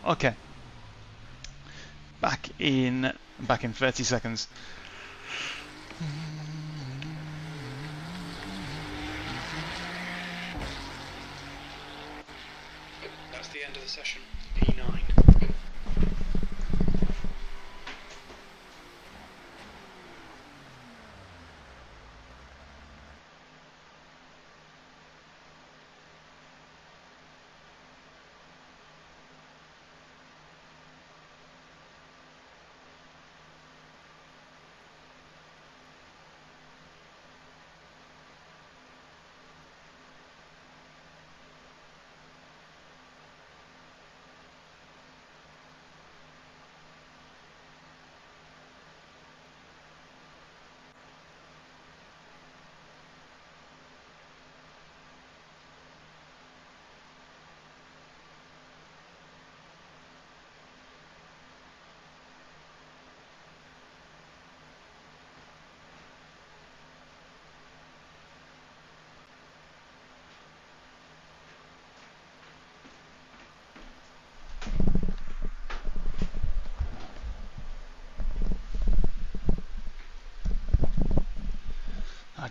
Okay. Back in 30 seconds. That's the end of the session. P9.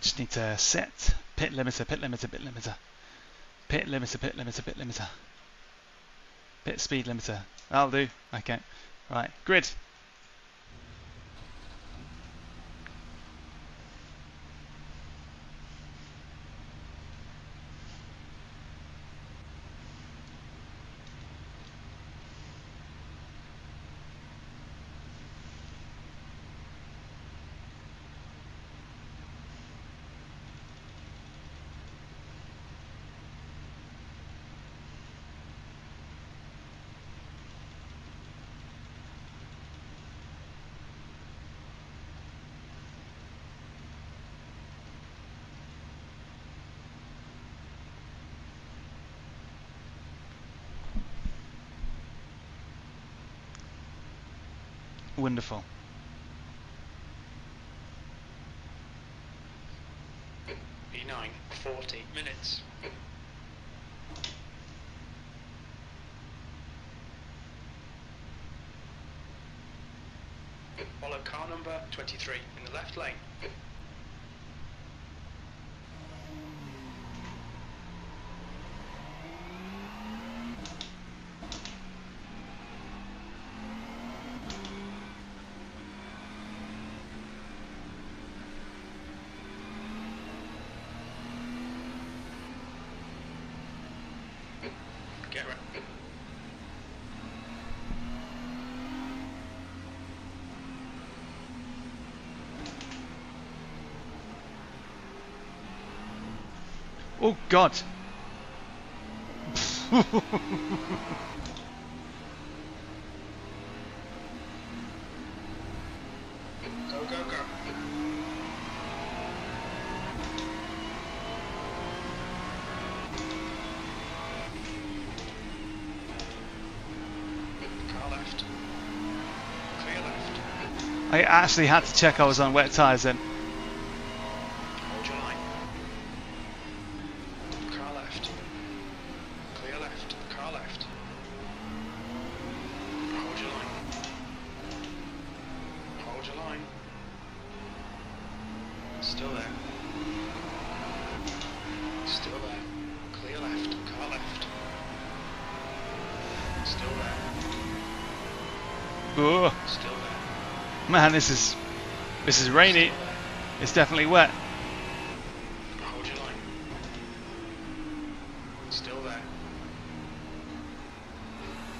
just need to set pit limiter, pit limiter, pit limiter, pit limiter, pit limiter, pit limiter, pit speed limiter. That'll do. Okay. Right. Grid. Wonderful. E9, 40 minutes. Follow car number 23 in the left lane. Get right. Oh God. Go, go, go. Car left. Clear left. I actually had to check I was on wet tyres then. Hold your line. Car left. Clear left. Car left. Hold your line. Hold your line. Still there. Still there. Clear left. Car left. Still there. Oh, Still there. man, this is rainy. Still there. It's definitely wet. Hold your line. Still there.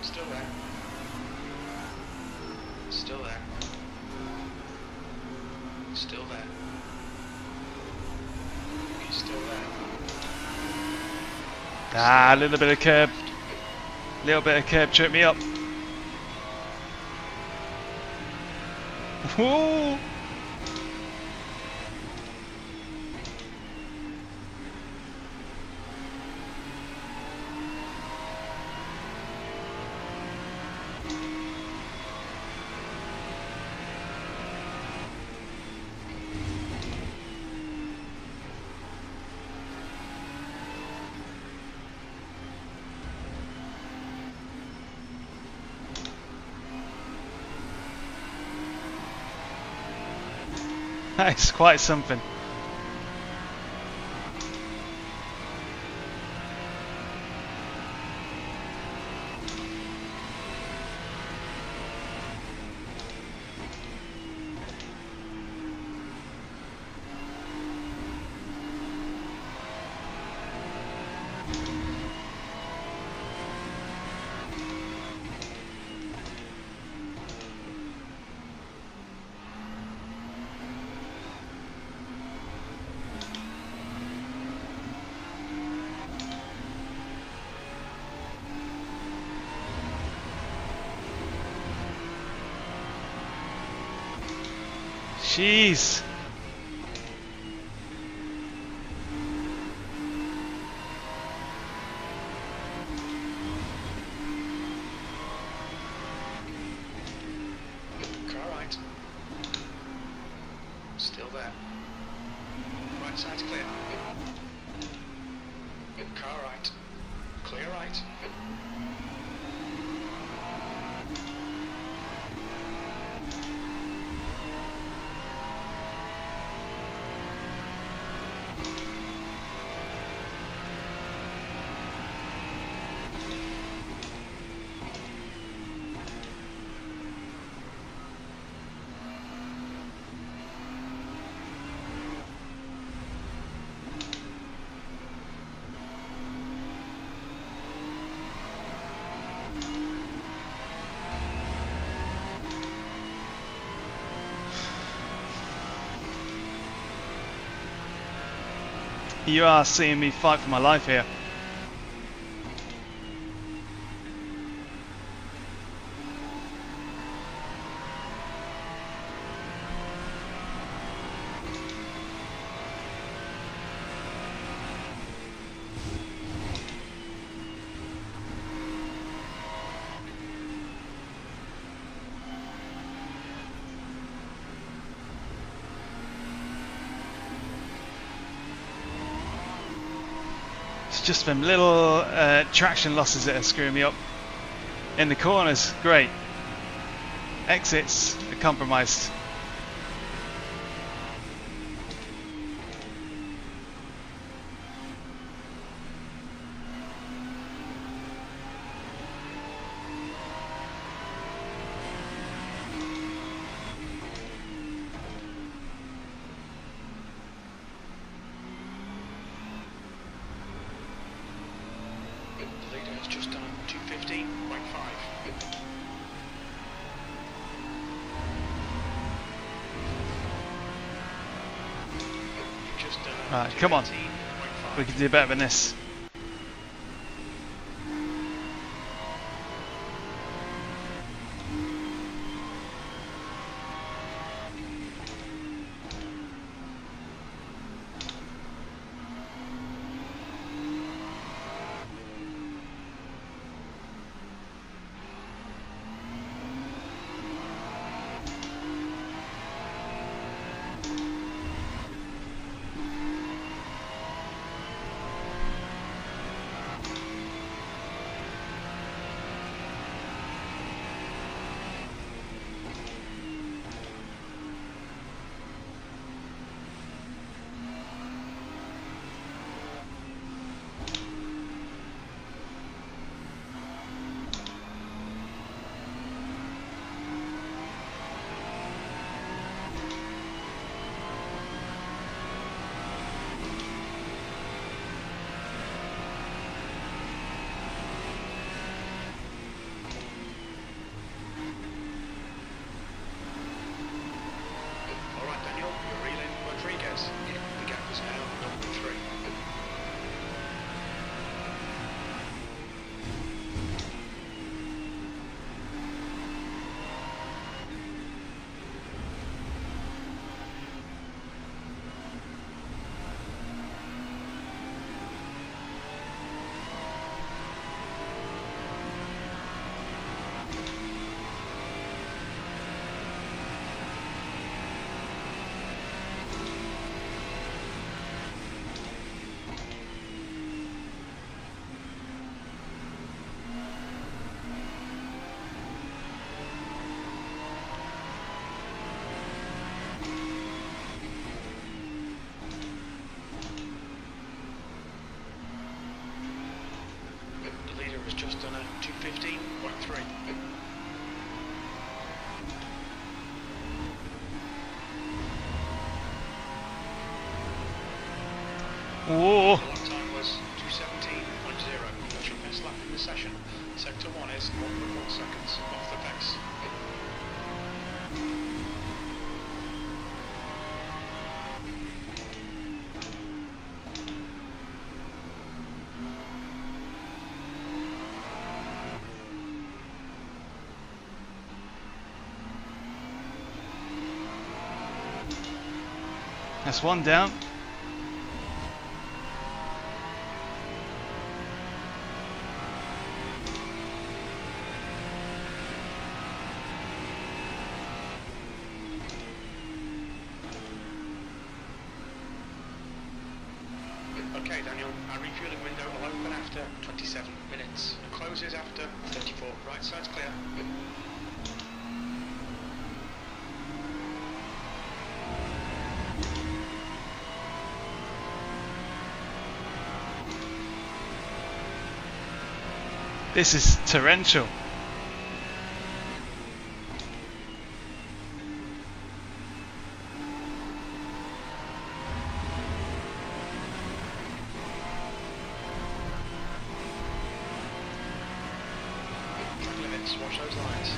Still there. Still there. Still there. He's still there. Ah, a little bit of curb. Little bit of curb tripped me up. Whoa. That is quite something. Jeez. Car right. Still there. Right side's clear. Car right. Clear right. You are seeing me fight for my life here. It's just them little traction losses that are screwing me up. In the corners, great. Exits are compromised. The leader has just done 2:15.5. You've just done Right, come on. 2:18.5. We can do better than this. Alright Daniel, you're reeling Rodriguez. The gap is now 0.3. The leader has just done a 2:15.3. Whoa! The lap time was 2:17.0. That's your best lap in the session. Sector 1 is 0.1 seconds off the pace. That's one down. Okay Daniel, our refueling window will open after 27 minutes and closes after 34. Right side's clear. This is torrential. Track limits, watch those lines.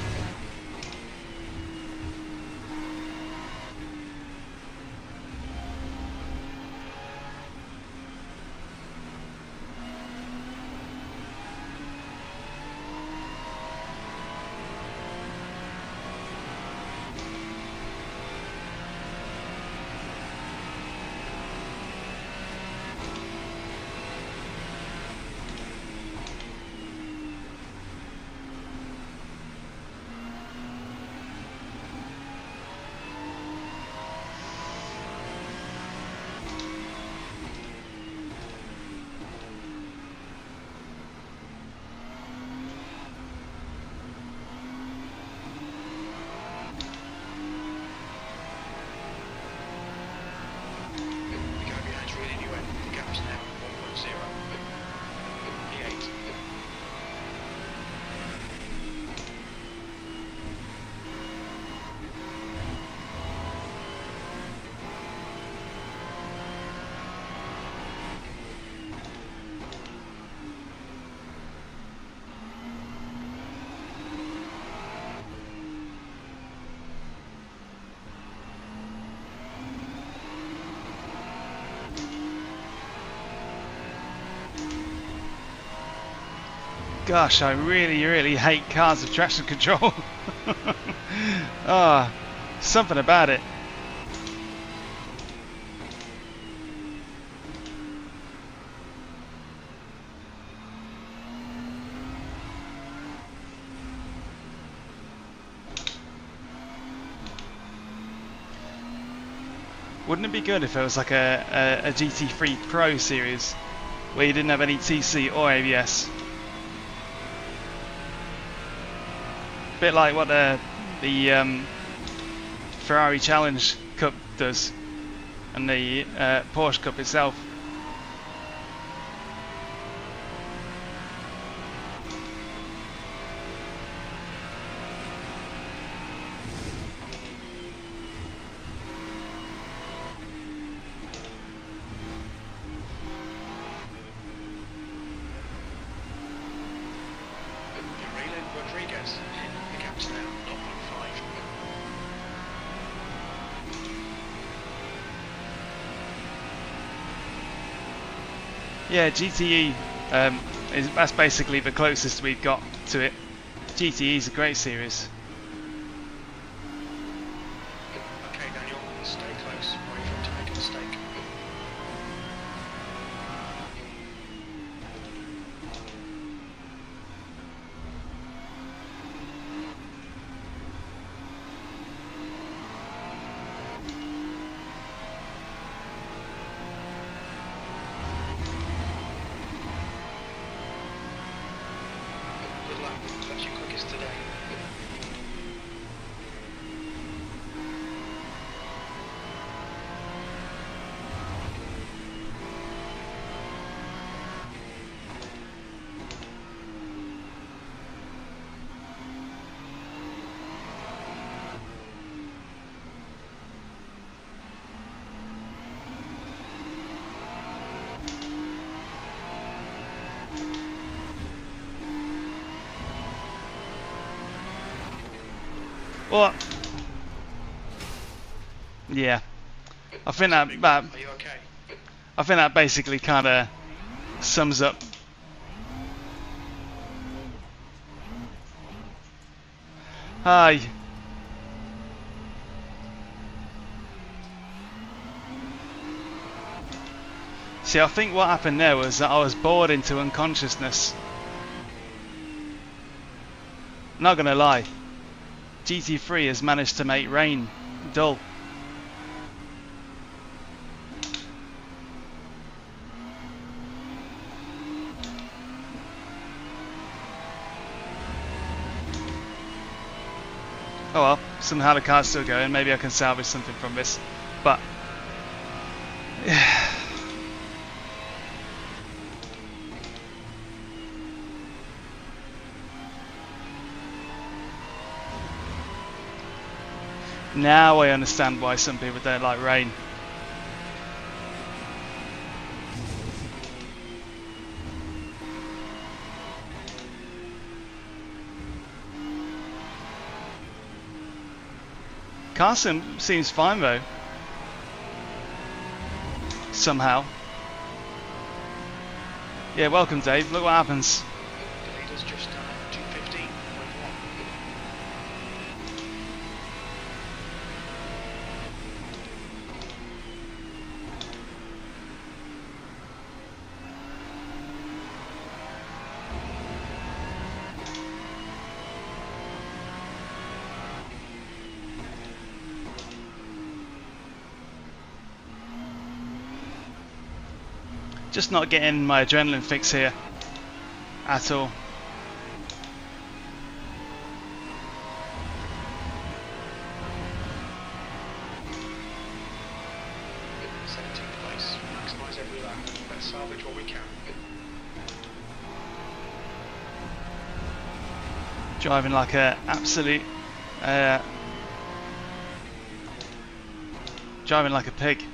Gosh, I really, really hate cars with traction control. Ah, something about it. Wouldn't it be good if it was like a GT3 Pro series where you didn't have any TC or ABS? Bit like what the Ferrari Challenge Cup does, and the Porsche Cup itself. Yeah, GTE, that's basically the closest we've got to it. GTE is a great series. Okay, Daniel, stay close. Wait for him to make a mistake. Good luck. That's your quickest today. Well, yeah, I think that Are you okay? I think that basically kind of sums up. Hi. See, I think what happened there was that I was bored into unconsciousness. Not gonna lie, GT3 has managed to make rain dull. Oh well, somehow the car's still going. Maybe I can salvage something from this, but now I understand why some people don't like rain. Carson seems fine though. Somehow. Yeah, welcome Dave. Look what happens. The leader's just 2:15.1. Just not getting my adrenaline fix here at all. Place. Maximise every lap. Let's salvage what we can. Driving like a absolute driving like a pig.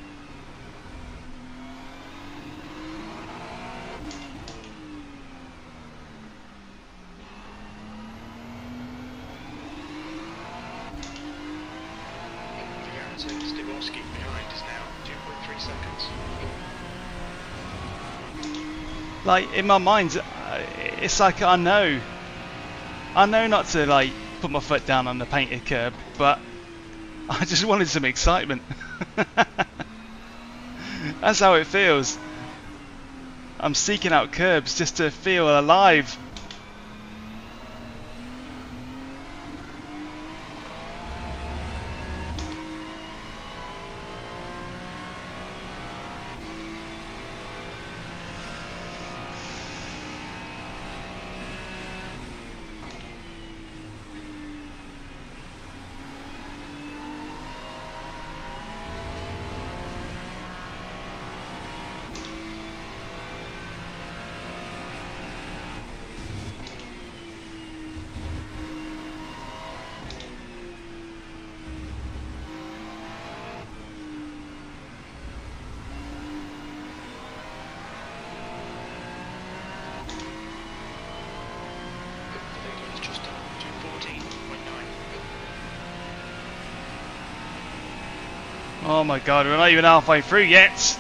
Behind is now 2.3 seconds. Like in my mind, it's like I know not to like put my foot down on the painted curb, but I just wanted some excitement. That's how it feels. I'm seeking out curbs just to feel alive. Oh my god, we're not even halfway through yet.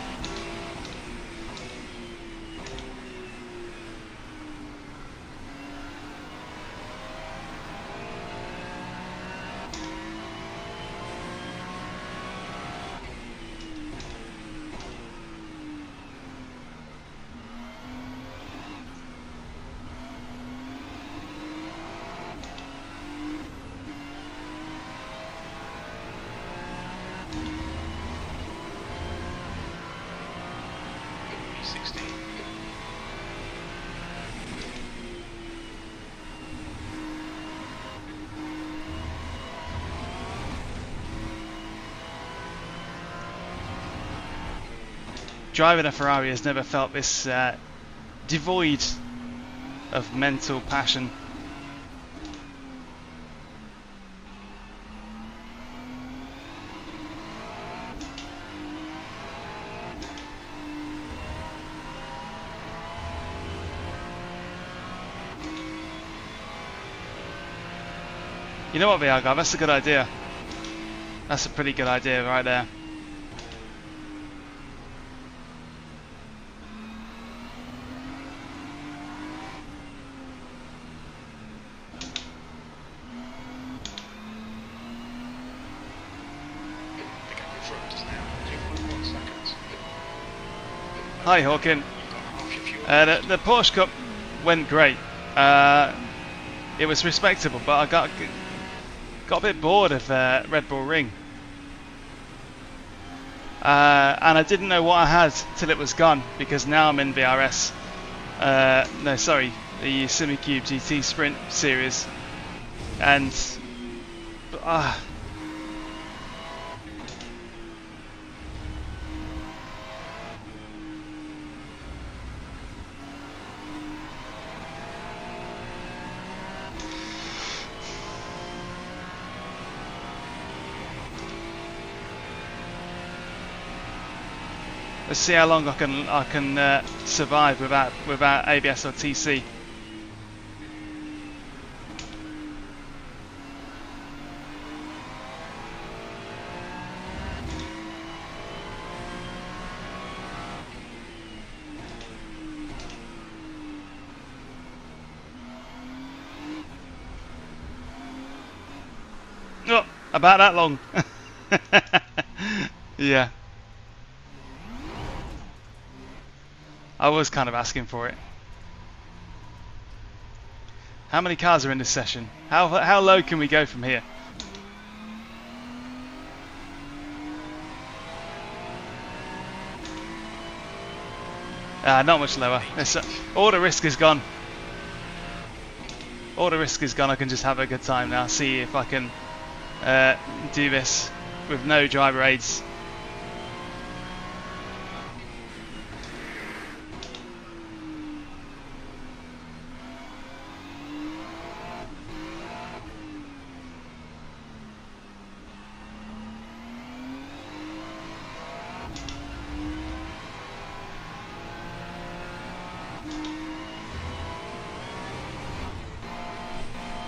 Driving a Ferrari has never felt this devoid of mental passion. You know what, VR guy, that's a good idea. That's a pretty good idea right there. Hi Hawkin. The Porsche Cup went great. It was respectable, but I got a bit bored of Red Bull Ring. And I didn't know what I had till it was gone, because now I'm in VRS. No, sorry, the SimiCube GT Sprint series. And let's see how long I can survive without ABS or TC. Oh, about that long. Yeah. I was kind of asking for it. How many cars are in this session? How low can we go from here? Not much lower. All the risk is gone. All the risk is gone. I can just have a good time now. See if I can do this with no driver aids.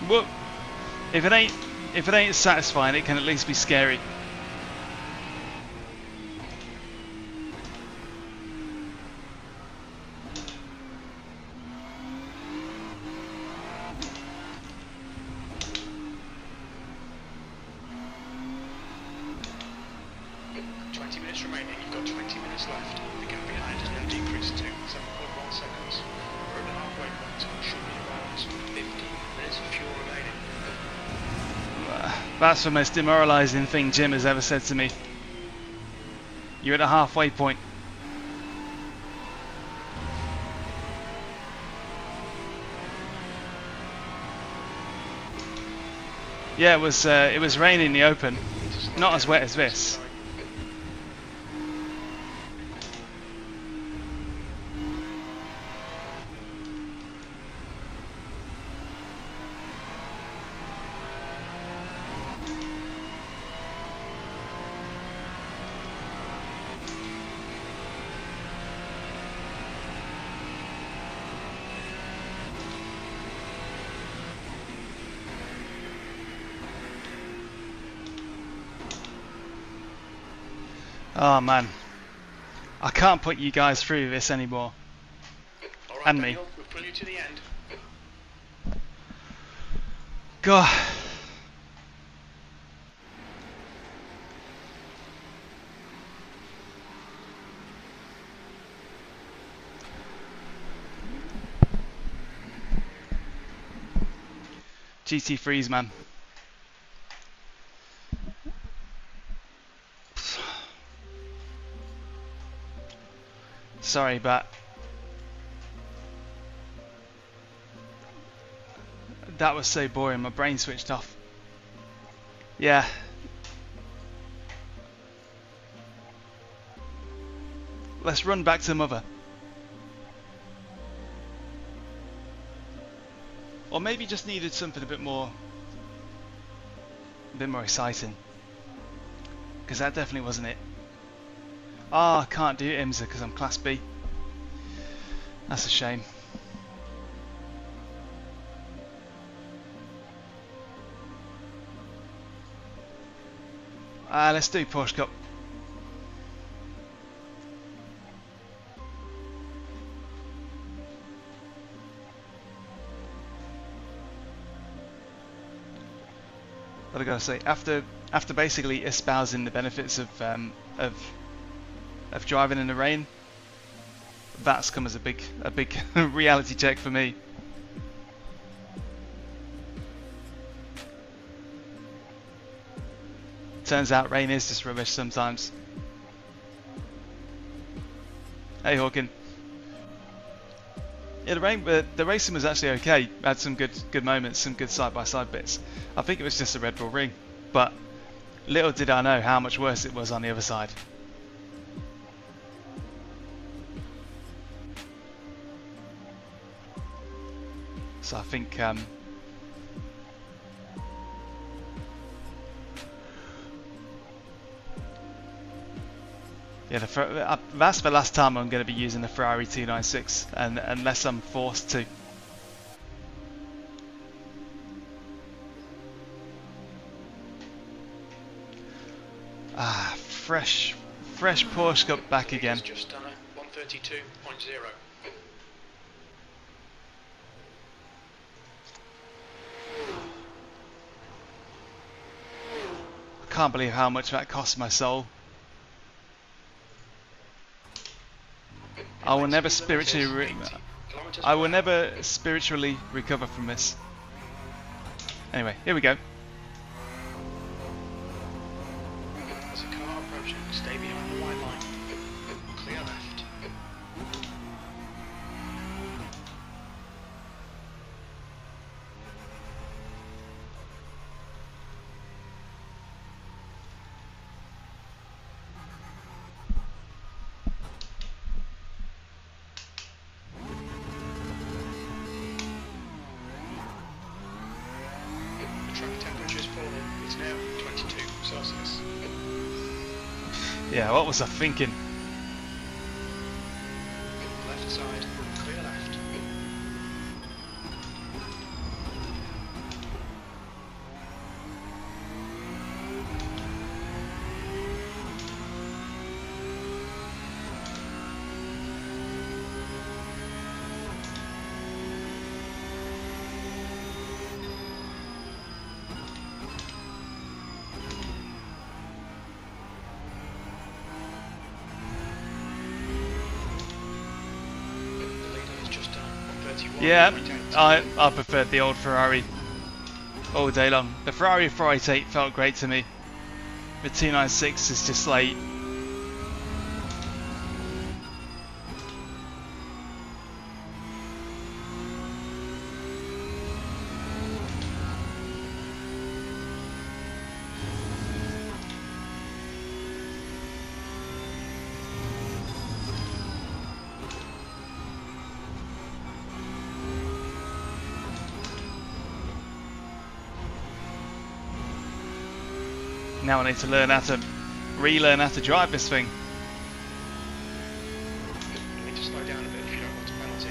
Well, if it ain't satisfying, it can at least be scary. minutes remaining. You've got 20 minutes left. The gap behind has now decreased to 7.1 seconds. We're at the halfway point. It should be around 15 minutes of fuel remaining. That's the most demoralising thing Jim has ever said to me. You're at a halfway point. Yeah, it was raining in the open, not as wet as this. Oh man, I can't put you guys through this anymore. All right, And Daniel, me. we'll pull you to the end. God. GT3s, man. Sorry, but that was so boring. My brain switched off. Yeah. Let's run back to mother. Or maybe just needed something a bit more exciting. Because that definitely wasn't it. Ah, I can't do IMSA because I'm Class B. That's a shame. Let's do Porsche Cup. What I gotta say, after basically espousing the benefits of driving in the rain, that's come as a big reality check for me. Turns out rain is just rubbish sometimes. Hey Hawkin. Yeah, the racing was actually okay. Had some good moments, some good side-by-side bits. I think it was just a Red Bull ring, but little did I know how much worse it was on the other side. So I think yeah, that's the last time I'm going to be using the Ferrari 296, and unless I'm forced to. Fresh Porsche Cup back again. Just done a 132.0. I can't believe how much that cost my soul. I will never spiritually recover from this. Anyway, here we go. There's a car approaching. Stay behind the white line. Clear left. It's now 22 Celsius. Yeah, what was I thinking? Left side, clear left. Yeah, Right down to I preferred the old Ferrari all day long. The Ferrari 488 felt great to me. The 296 is just like, now I need to learn how to relearn how to drive this thing. you need to slow down a bit if you don't want a penalty.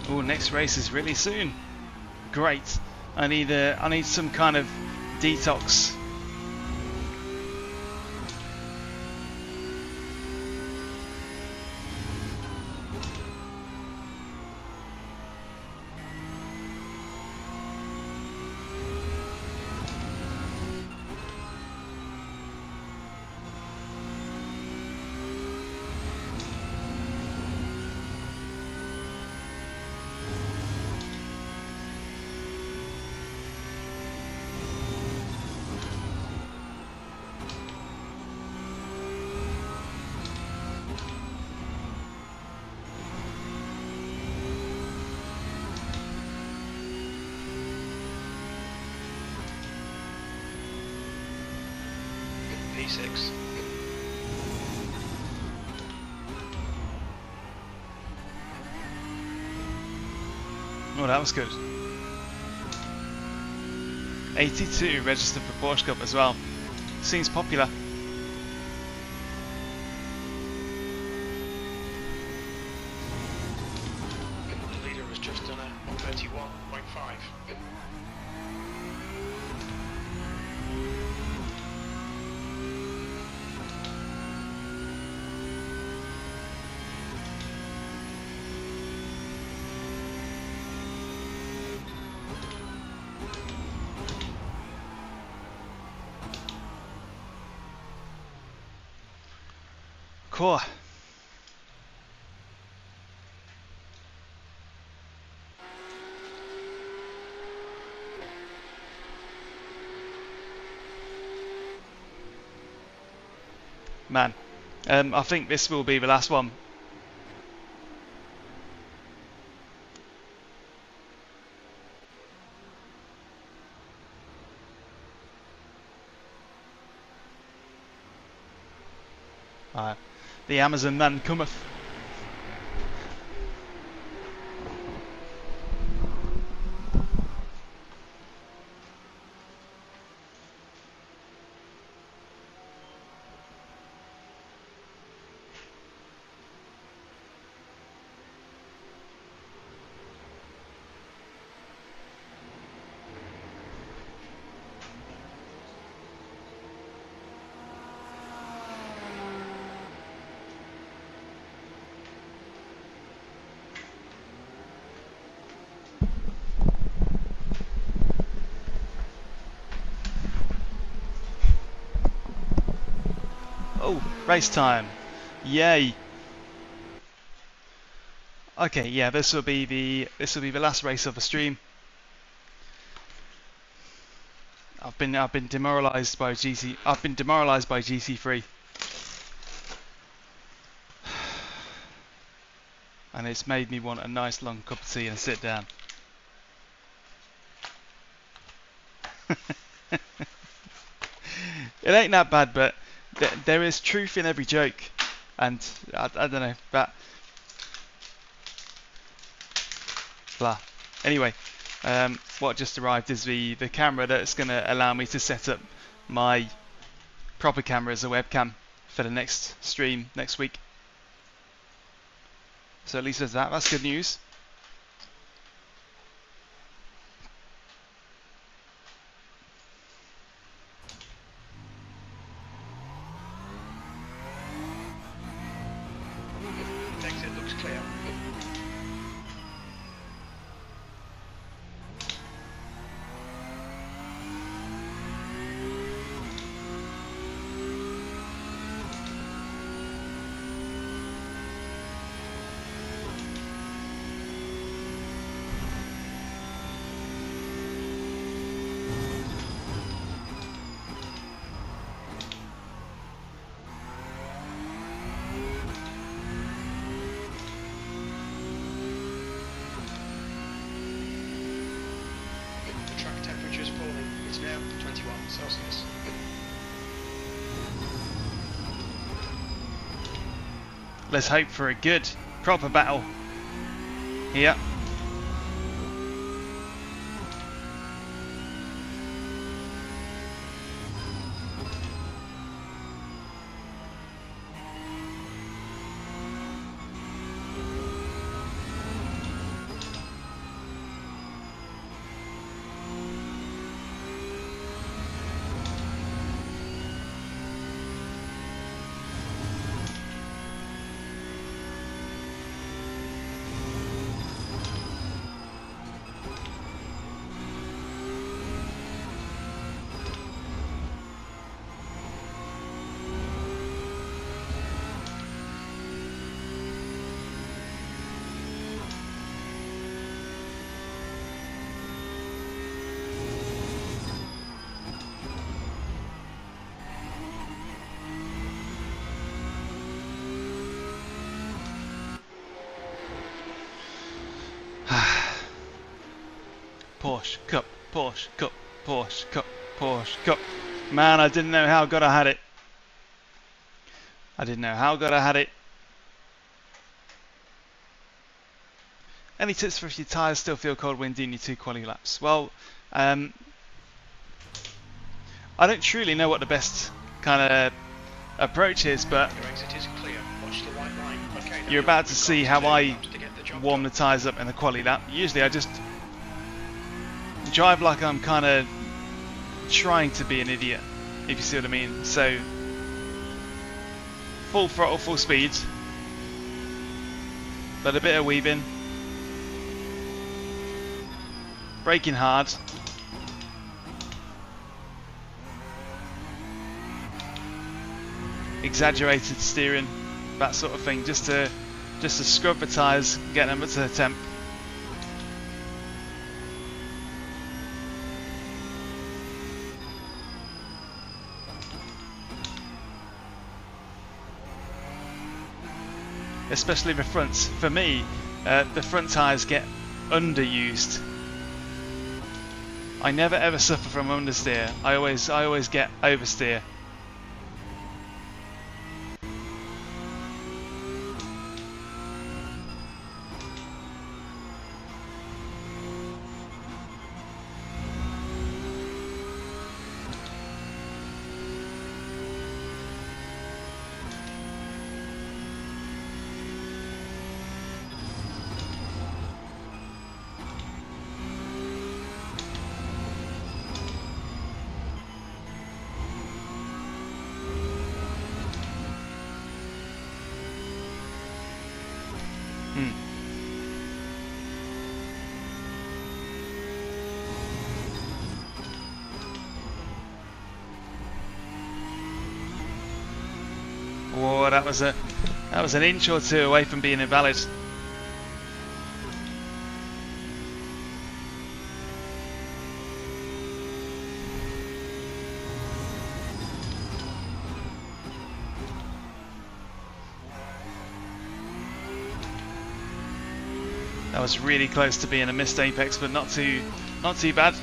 Oh, next race is really soon. Great. I need some kind of detox. P6. Oh, that was good. 82 registered for Porsche Cup as well. Seems popular. The leader has just done a 131.5. Cool. Man, I think this will be the last one. The Amazon man cometh. Oh, race time. Yay. Okay, yeah, this will be the last race of the stream. I've been demoralized by GC3. And it's made me want a nice long cup of tea and sit down. It ain't that bad, but there is truth in every joke, and I don't know, but blah. Anyway, what just arrived is the camera that's going to allow me to set up my proper camera as a webcam for the next stream next week. So at least there's that. That's good news. Exit looks clear. It's now 21 Celsius. Let's hope for a good, proper battle here. Porsche Cup, Porsche Cup, Porsche Cup, Porsche Cup. Man, I didn't know how good I had it. I didn't know how good I had it. Any tips for if your tyres still feel cold when doing your 2 quality laps? Well, I don't truly know what the best kind of approach is, but Your exit is clear. Watch the white line. Okay, you're about to see how I warm the tyres up in the quality lap. Usually I just drive like I'm kind of trying to be an idiot, if you see what I mean. So full throttle, full speed, but a bit of weaving, braking hard, exaggerated steering, that sort of thing, just to scrub the tyres, get them up to the temp. Especially the fronts. For me, the front tyres get underused. I never ever suffer from understeer. I always get oversteer. Oh, that was an inch or two away from being invalid. That was really close to being a missed apex, but not too bad.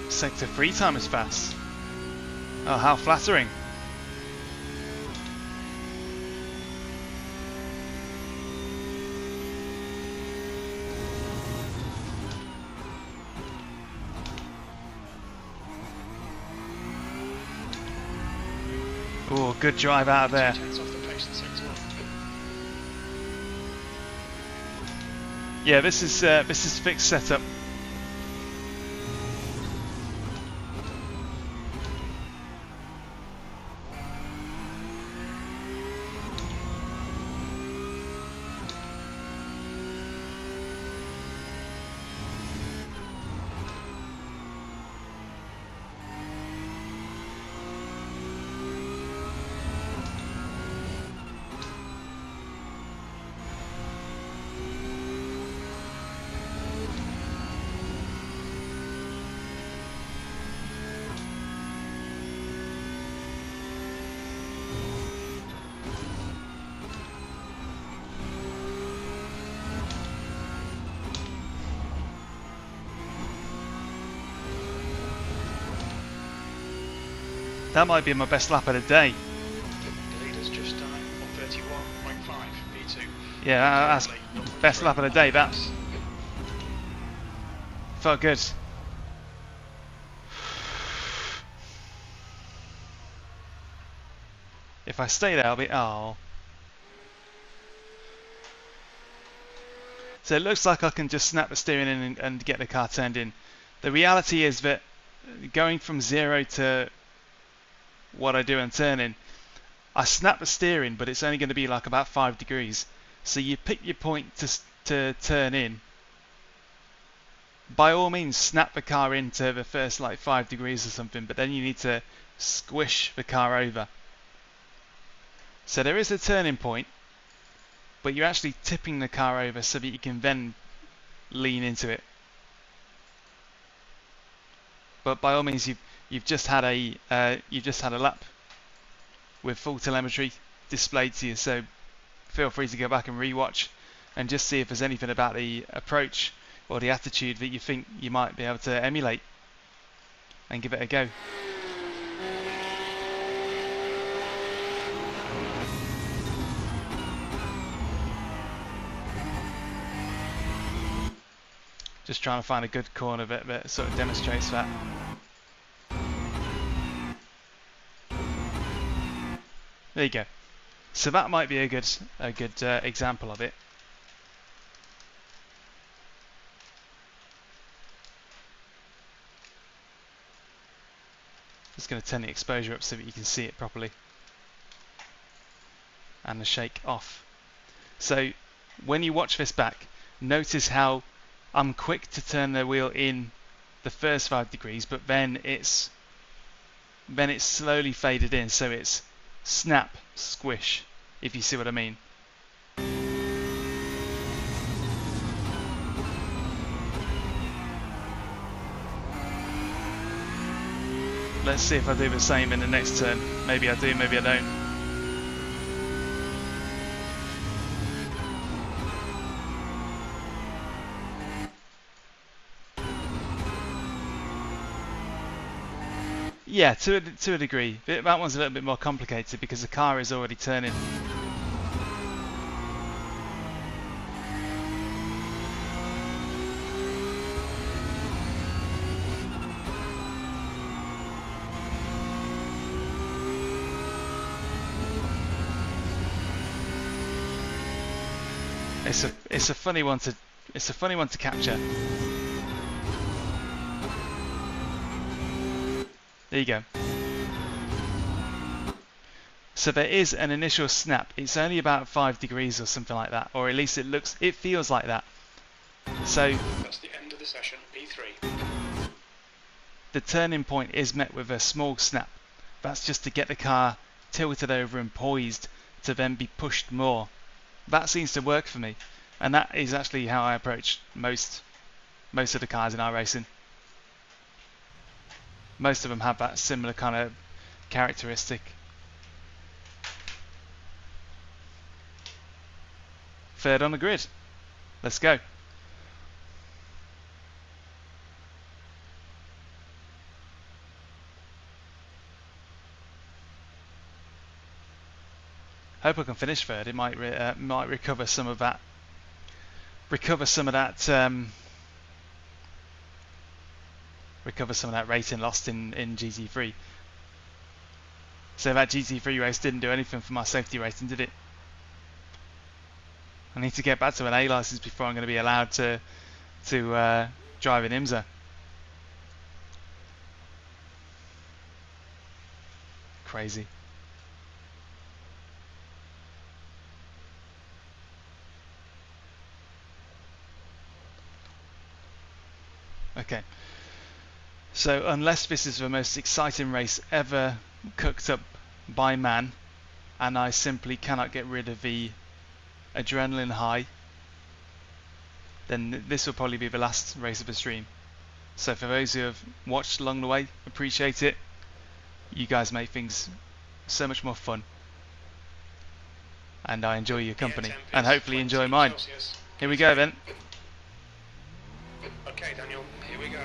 Sector 3 time is fast. Oh, how flattering. Oh, good drive out of there. Yeah, this is fixed setup. That might be my best lap of the day. The leader's just on 31.5 V2. Yeah, that's best lap of the day. That felt good. If I stay there, I'll be oh. So it looks like I can just snap the steering in and get the car turned in. The reality is that going from 0 to what I do in turning, I snap the steering, but it's only going to be like about 5 degrees. So you pick your point to turn in. By all means, snap the car into the first like 5 degrees or something, but then you need to squish the car over. So there is a turning point, but you're actually tipping the car over so that you can then lean into it. But by all means, you've just had a lap with full telemetry displayed to you. So feel free to go back and rewatch and just see if there's anything about the approach or the attitude that you think you might be able to emulate, and give it a go. Just trying to find a good corner that sort of demonstrates that. There you go. So that might be a good example of it. Just going to turn the exposure up so that you can see it properly, and the shake off. So when you watch this back, notice how I'm quick to turn the wheel in the first 5 degrees, but then it's slowly faded in, so it's snap, squish, if you see what I mean. let's see if I do the same in the next turn. Maybe I do, maybe I don't. Yeah, to a degree. That one's a little bit more complicated because the car is already turning. It's a funny one to capture. There you go. So there is an initial snap. It's only about 5 degrees or something like that, or at least it feels like that. So That's the end of the session, P3. the turning point is met with a small snap. That's just to get the car tilted over and poised to then be pushed more. That seems to work for me, and that is actually how I approach most of the cars in our racing. Most of them have that similar kind of characteristic. Third on the grid. Let's go. Hope I can finish third. It might recover some of that. Recover some of that rating lost in GT3. So that GT3 race didn't do anything for my safety rating, did it? I need to get back to an A license before I'm going to be allowed to drive an IMSA. Crazy. Okay. So unless this is the most exciting race ever cooked up by man, and I simply cannot get rid of the adrenaline high, then this will probably be the last race of the stream. So for those who have watched along the way, appreciate it. You guys make things so much more fun, and I enjoy your company, and hopefully enjoy mine. Here we go then. Okay, Daniel, here we go.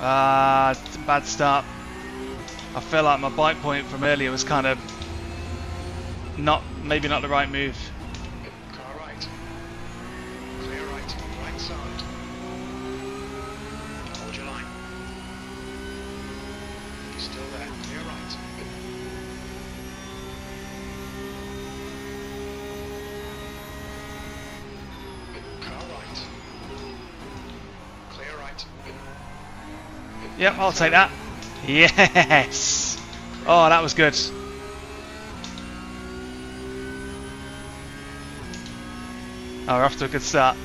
Bad start. I feel like my bike point from earlier was kind of maybe not the right move. Car right. Clear right, right side. Hold your line. You're still there. Clear right. Car right. Clear right. Yep, I'll take that. Yes! Oh, that was good. Oh, we're off to a good start.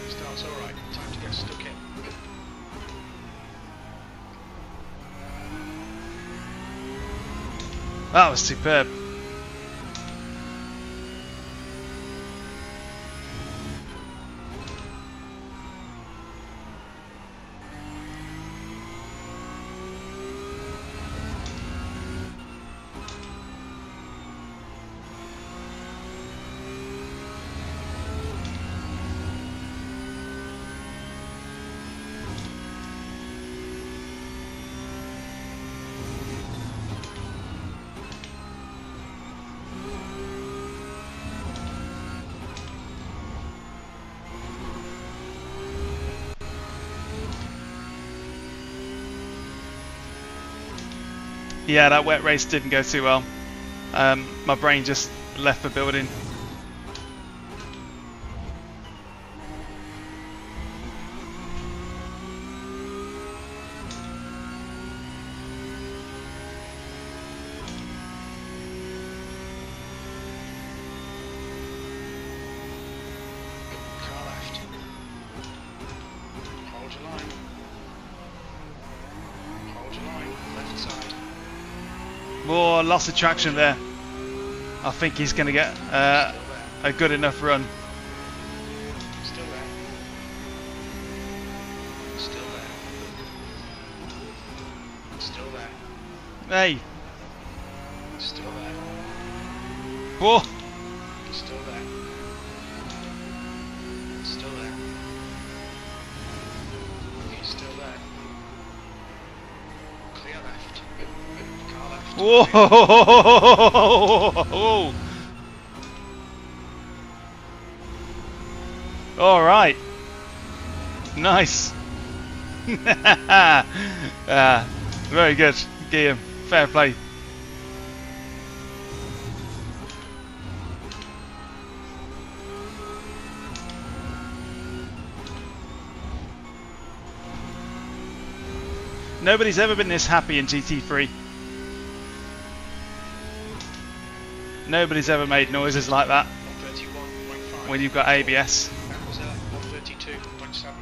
Start's alright. Time to get stuck in. That was superb. Yeah, that wet race didn't go too well. My brain just left the building. Car left. Hold your line. Hold your line. Left side. Oh, lots of traction there. I think he's going to get a good enough run. Still there. there. Hey. Still there. Whoa. Still there. Still there. He's still there. Clear left. Car left. Whoa. All right. Nice. Very good, Guillaume. Fair play. Nobody's ever been this happy in GT3. Nobody's ever made noises like that 131.5. when you've got ABS. That was 132.7.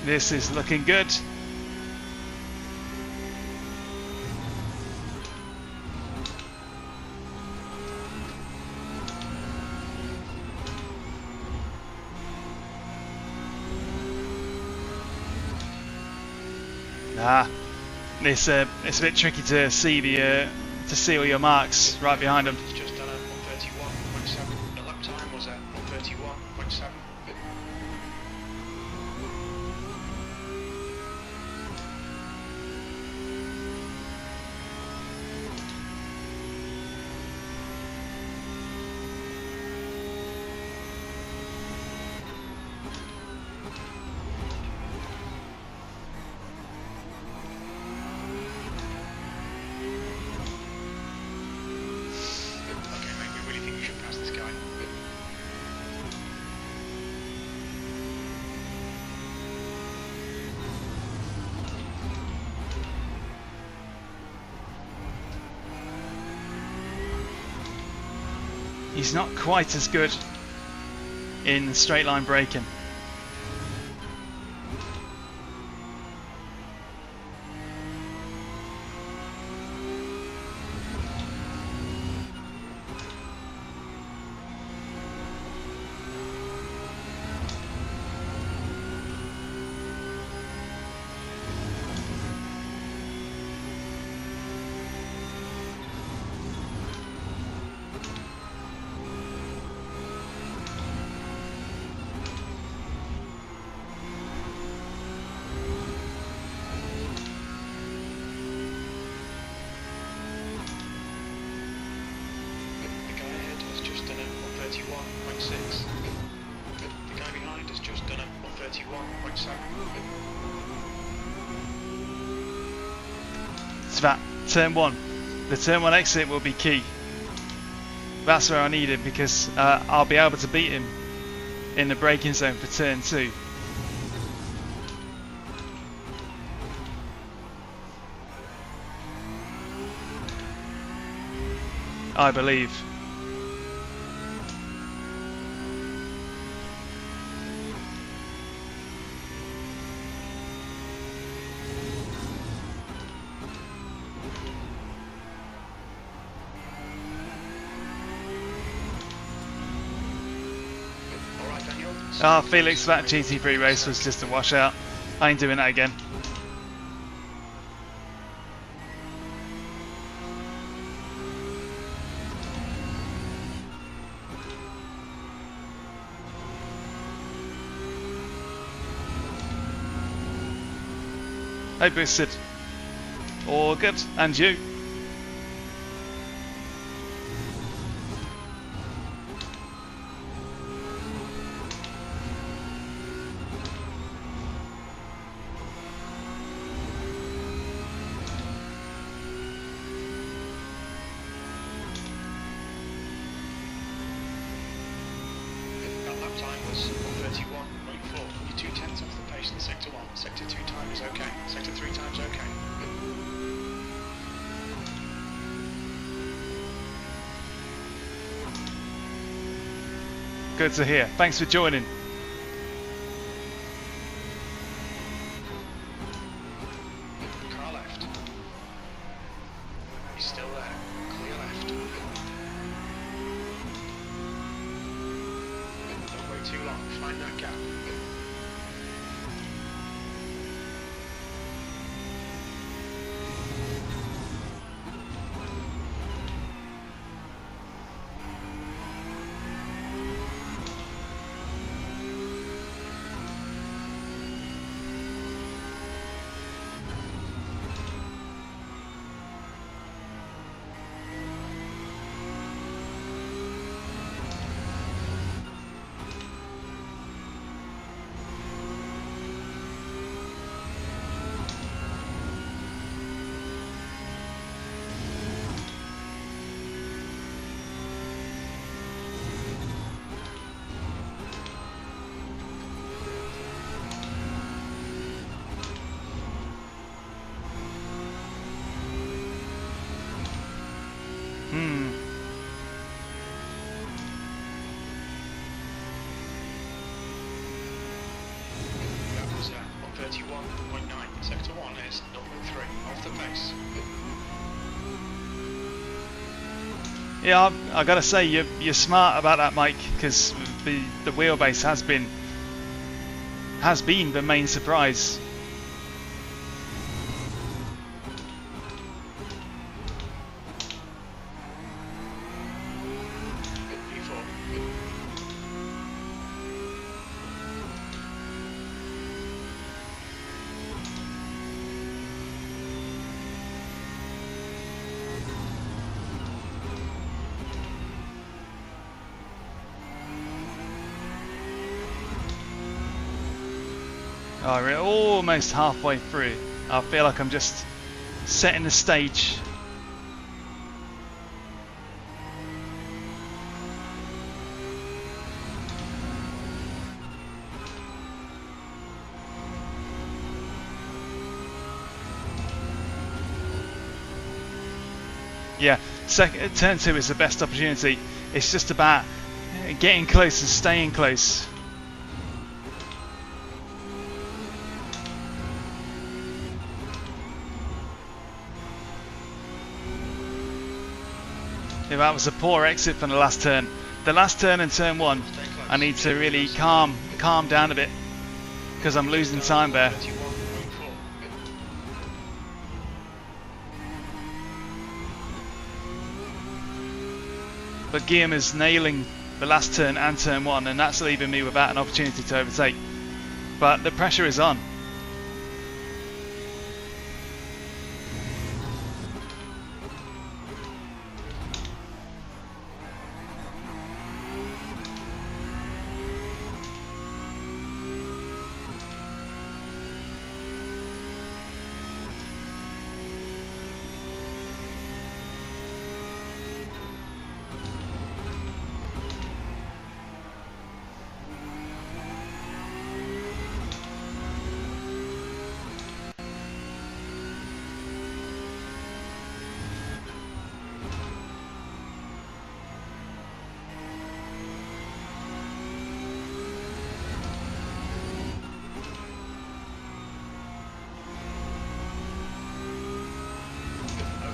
This is looking good. It's a bit tricky to see all your marks right behind them. It's just done at 131.7. The lap time was at 131.7. He's not quite as good in straight line braking. The guy behind has just done a 131.7. It's that turn one. The turn one exit will be key. That's where I need him because I'll be able to beat him in the braking zone for turn two. I believe. Ah, Felix, that GT3 race was just a washout. I ain't doing that again. Hey, Boosted. All good. And you? That lap time was 1:31.4. You're 2/10 off the pace in sector 1. Sector 2 time is okay. Sector 3 time's okay. Good to hear. Thanks for joining. Car left. He's still there. Clear left. Don't wait too long. Find that gap. That was 1:31.9. Sector 1 is 0.3 off the pace. Yeah, I gotta say you're smart about that, Mike, because the wheelbase has been the main surprise. P4. Oh, we're almost halfway through. I feel like I'm just setting the stage. Yeah, turn 2 is the best opportunity. It's just about getting close and staying close. Yeah, that was a poor exit from the last turn. The last turn in turn 1, I need to really calm down a bit because I'm losing time there. 31.4. But Guillaume is nailing the last turn and turn 1, and that's leaving me without an opportunity to overtake. But the pressure is on.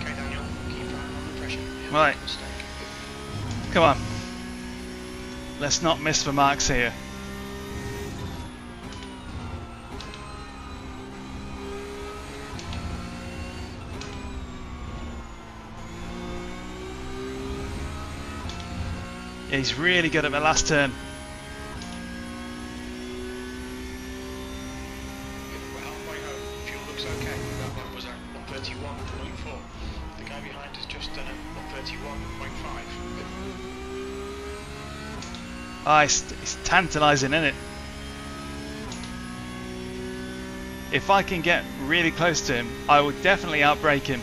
Okay, Daniel, keep an eye on the pressure. Right. Come on. Let's not miss the marks here. Yeah, he's really good at the last turn. We're halfway home. Fuel the looks okay. That lap was at 131.4. The guy behind has just done a 131.5. Ah, it's tantalising, isn't it? If I can get really close to him, I will definitely outbrake him.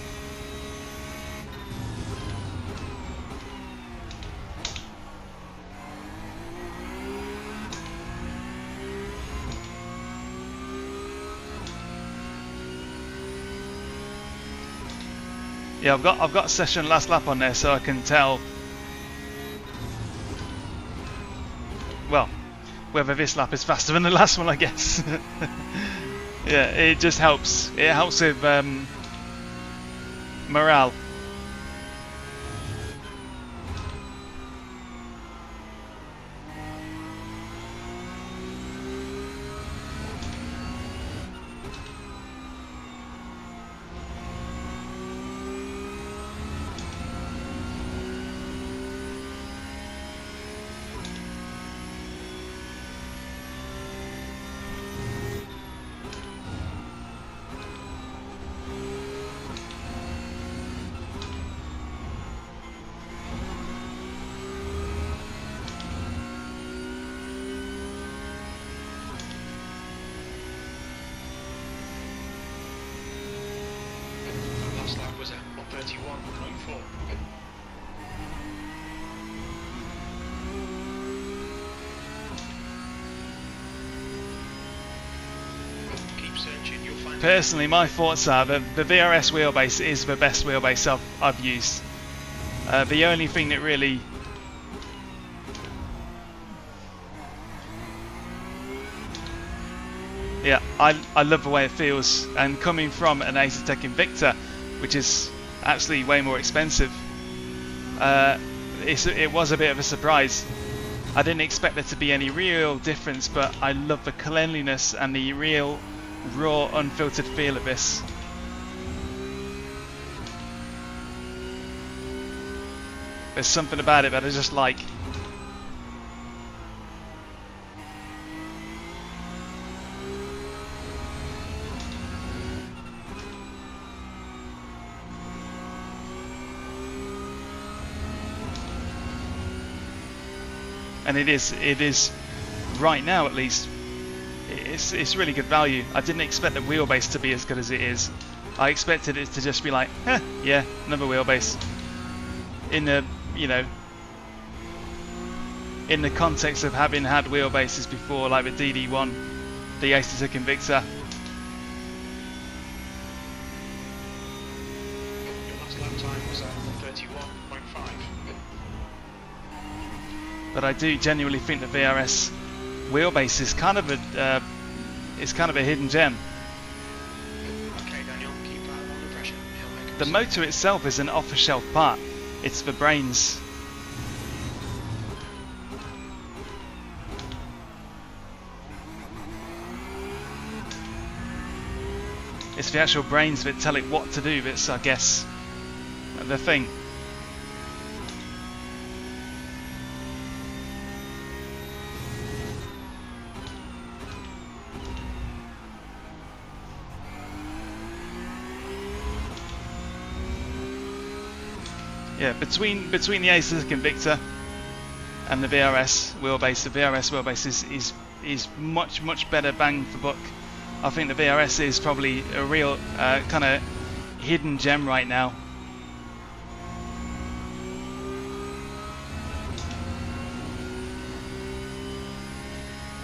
Yeah, I've got session last lap on there, so I can tell, well, whether this lap is faster than the last one, I guess. Yeah, it just helps. It helps with morale. Last lap was at 131.4. Keep searching, you'll find. Personally, my thoughts are that the VRS wheelbase is the best wheelbase I've used. The only thing that really yeah, I love the way it feels, and coming from an Acertec Invicta, which is actually way more expensive, it was a bit of a surprise. I didn't expect there to be any real difference, but I love the cleanliness and the real raw, unfiltered feel of this. There's something about it that I just like. And it is right now, at least, it's really good value. I didn't expect the wheelbase to be as good as it is. I expected it to just be like, yeah, another wheelbase. In the, you know, in the context of having had wheelbases before, like the DD1, the Acertec Invicta. Your last lap time was at 31.5. But I do genuinely think the VRS wheelbase is kind of a hidden gem. Okay, Daniel, keep under pressure. He'll make The motor itself is an off-the-shelf part. It's the brains. It's the actual brains that tell it what to do that's, I guess, the thing. Yeah, between the Acertec Invicta and the VRS wheelbase, the VRS wheelbase is much better bang for buck. I think the VRS is probably a real kind of hidden gem right now.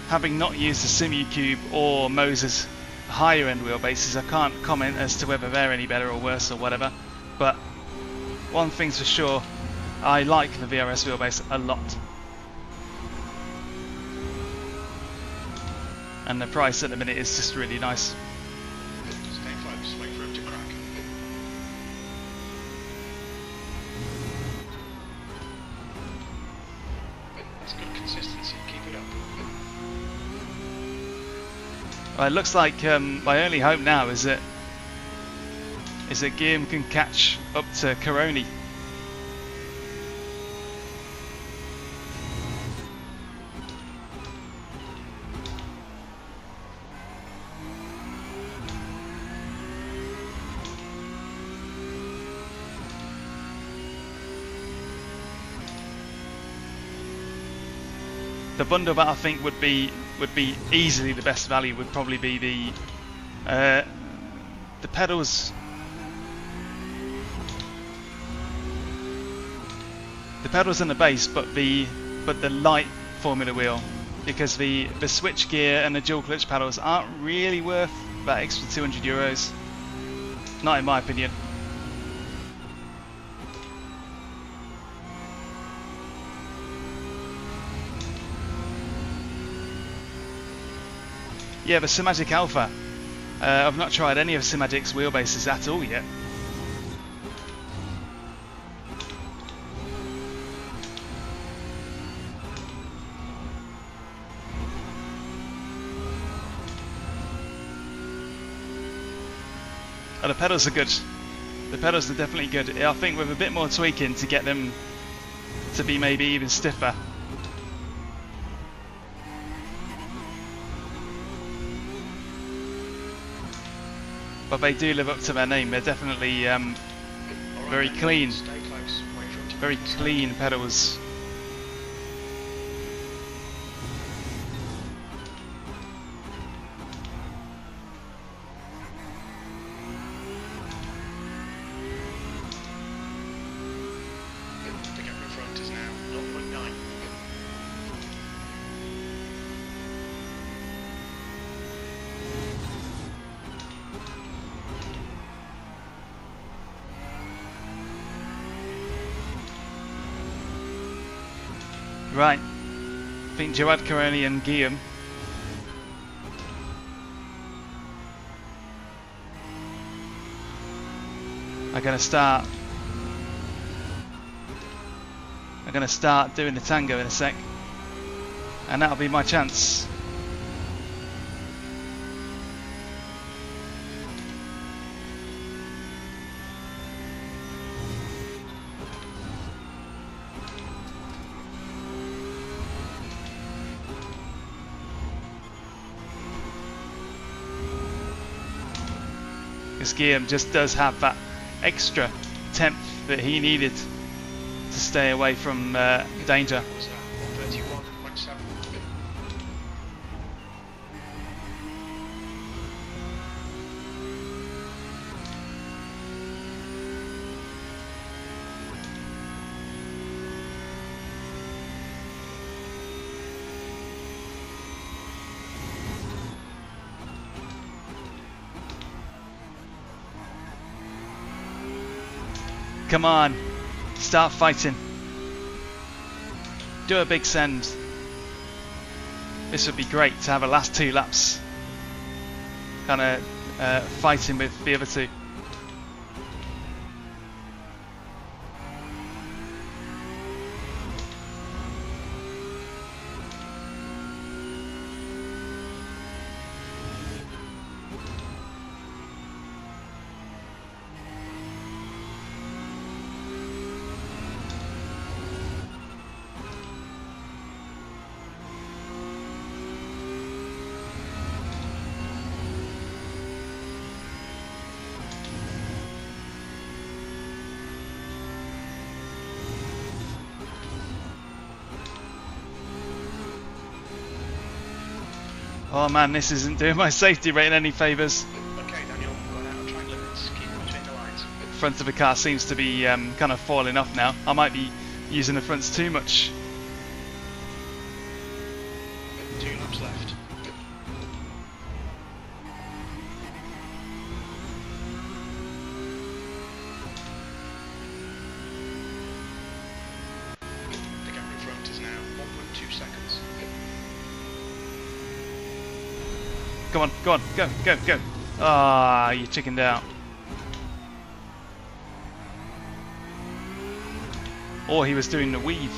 Having not used the Simucube or Moser's higher end wheelbases, I can't comment as to whether they're any better or worse or whatever, but one thing's for sure, I like the VRS wheelbase a lot. And the price at the minute is just really nice. Stay close, wait for him to crack. That's good consistency, keep it up. Well, it looks like my only hope now is that Guillaume can catch up to Caroni. The bundle that I think would be easily the best value would probably be the pedals. The pedals and the bass, but the light Formula wheel, because the switch gear and the dual clutch pedals aren't really worth that extra €200. Not in my opinion. Yeah, the Simagic Alpha. I've not tried any of Simagic's wheelbases at all yet. Oh, the pedals are good. The pedals are definitely good. I think with a bit more tweaking to get them to be maybe even stiffer. But they do live up to their name. They're definitely very clean. Very clean pedals. Right, I think Jawad Karoni and Guillaume are going to start. I'm going to start doing the tango in a sec, and that'll be my chance. Guillaume just does have that extra tenth that he needed to stay away from danger. Come on, start fighting. Do a big send. This would be great to have a last 2 laps kind of fighting with the other two. Oh man, this isn't doing my safety rating any favours. Okay, Daniel, run out of track limits. Keep between the lines. Front of the car seems to be kind of falling off now. I might be using the fronts too much. 2 laps left. The gap in front is now 1.2 seconds. Come on, go on, go, go, go. Ah, you chickened out. Or he was doing the weave.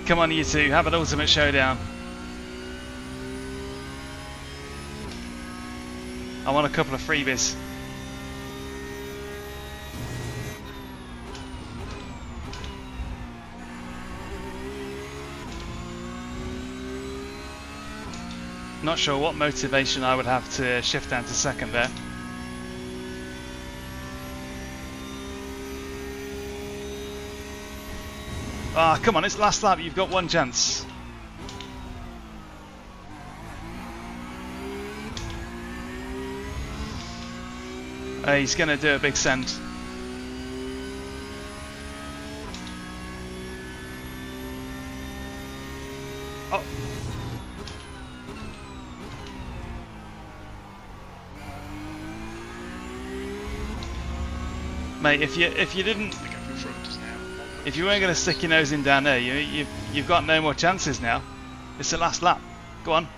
Come on, you two, have an ultimate showdown. I want a couple of freebies. Not sure what motivation I would have to shift down to second there. Ah, oh, come on, it's last lap, you've got one chance. He's going to do a big send. Oh. Mate, if you didn't, if you weren't going to stick your nose in down there, you've got no more chances now. It's the last lap. Go on.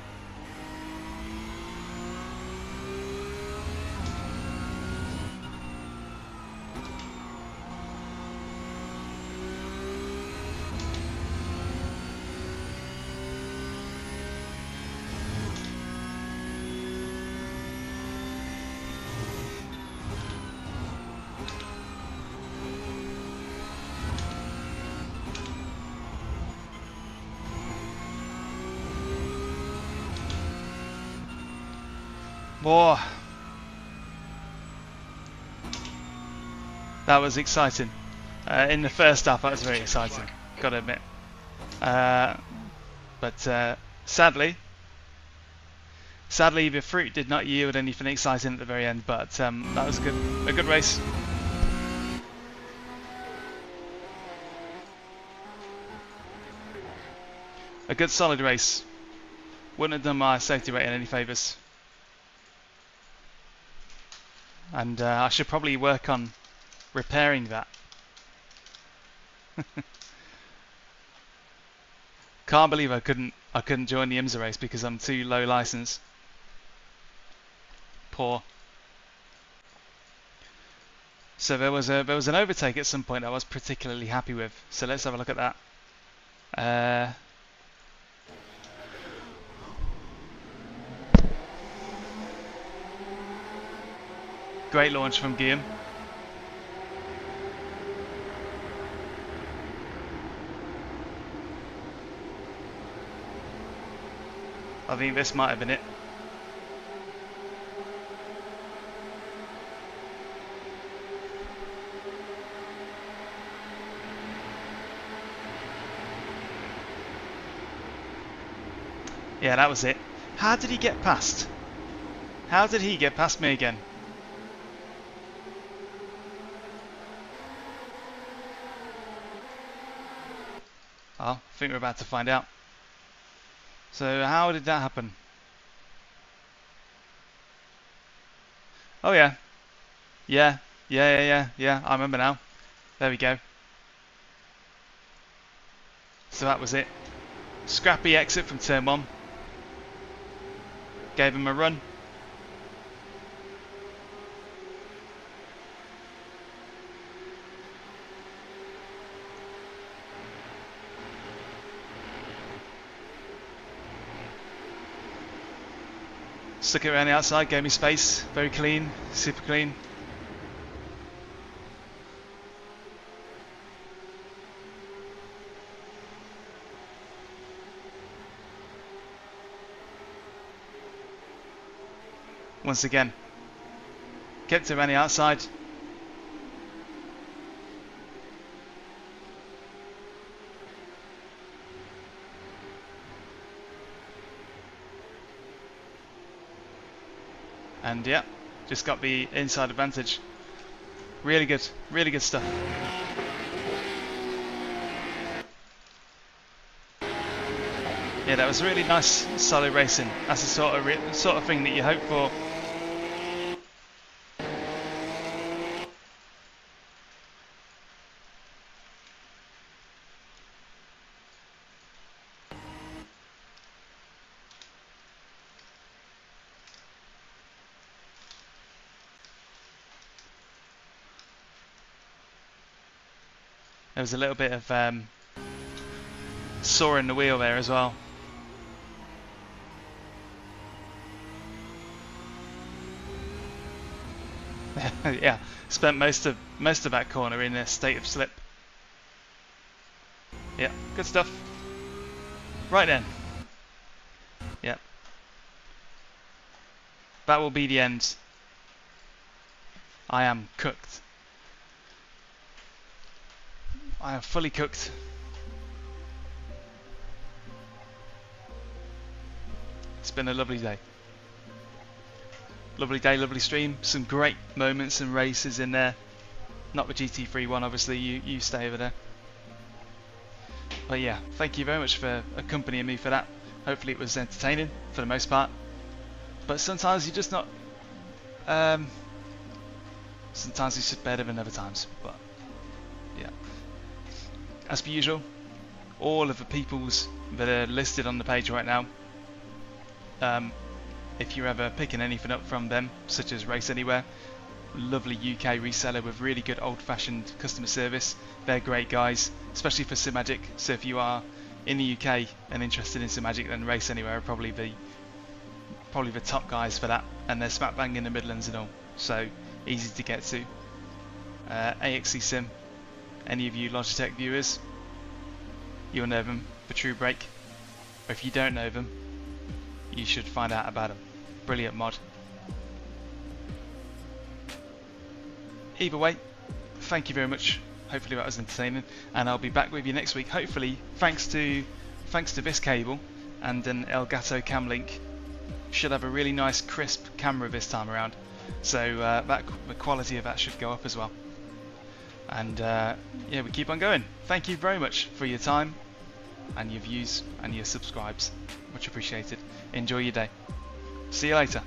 Boy, that was exciting. In the first half, that was very exciting. Got to admit. But sadly, the fruit did not yield anything exciting at the very end. But that was a good race. A good solid race. Wouldn't have done my safety rating any favours. And I should probably work on repairing that. Can't believe I couldn't join the IMSA race because I'm too low license. Poor. So there was an overtake at some point I was particularly happy with. So let's have a look at that. Great launch from Guillaume. I think this might have been it. Yeah, that was it. How did he get past? How did he get past me again? Well, I think we're about to find out. So how did that happen? Oh yeah. Yeah, I remember now. There we go. So that was it. Scrappy exit from turn 1. Gave him a run. Stuck it around the outside, gave me space. Very clean, super clean. Once again, kept it around the outside. And yeah, just got the inside advantage. Really good stuff. Yeah, that was really nice, solid racing. That's the sort of thing that you hope for. There was a little bit of sawing the wheel there as well. Yeah, spent most of that corner in a state of slip. Yeah, good stuff. Right then. Yeah. That will be the end. I am cooked. I am fully cooked. It's been a lovely day. Lovely day, lovely stream. Some great moments and races in there. Not the GT3 one, obviously. You stay over there. But yeah, thank you very much for accompanying me for that. Hopefully it was entertaining for the most part. But sometimes you're just not. Sometimes it's just better than other times. But yeah. As per usual, all of the peoples that are listed on the page right now. If you're ever picking anything up from them, such as Race Anywhere, lovely UK reseller with really good old-fashioned customer service. They're great guys, especially for Simagic. So if you are in the UK and interested in Simagic, then Race Anywhere are probably the top guys for that, and they're smack bang in the Midlands and all, so easy to get to. AXE Sim, any of you Logitech viewers, you'll know them for True Brake, or if you don't know them, you should find out about them. Brilliant mod. Either way, thank you very much. Hopefully that was entertaining, and I'll be back with you next week. Hopefully, thanks to this cable and an Elgato cam link, should have a really nice crisp camera this time around. So the quality of that should go up as well. And yeah, we keep on going. Thank you very much for your time and your views and your subscribes. Much appreciated. Enjoy your day. See you later.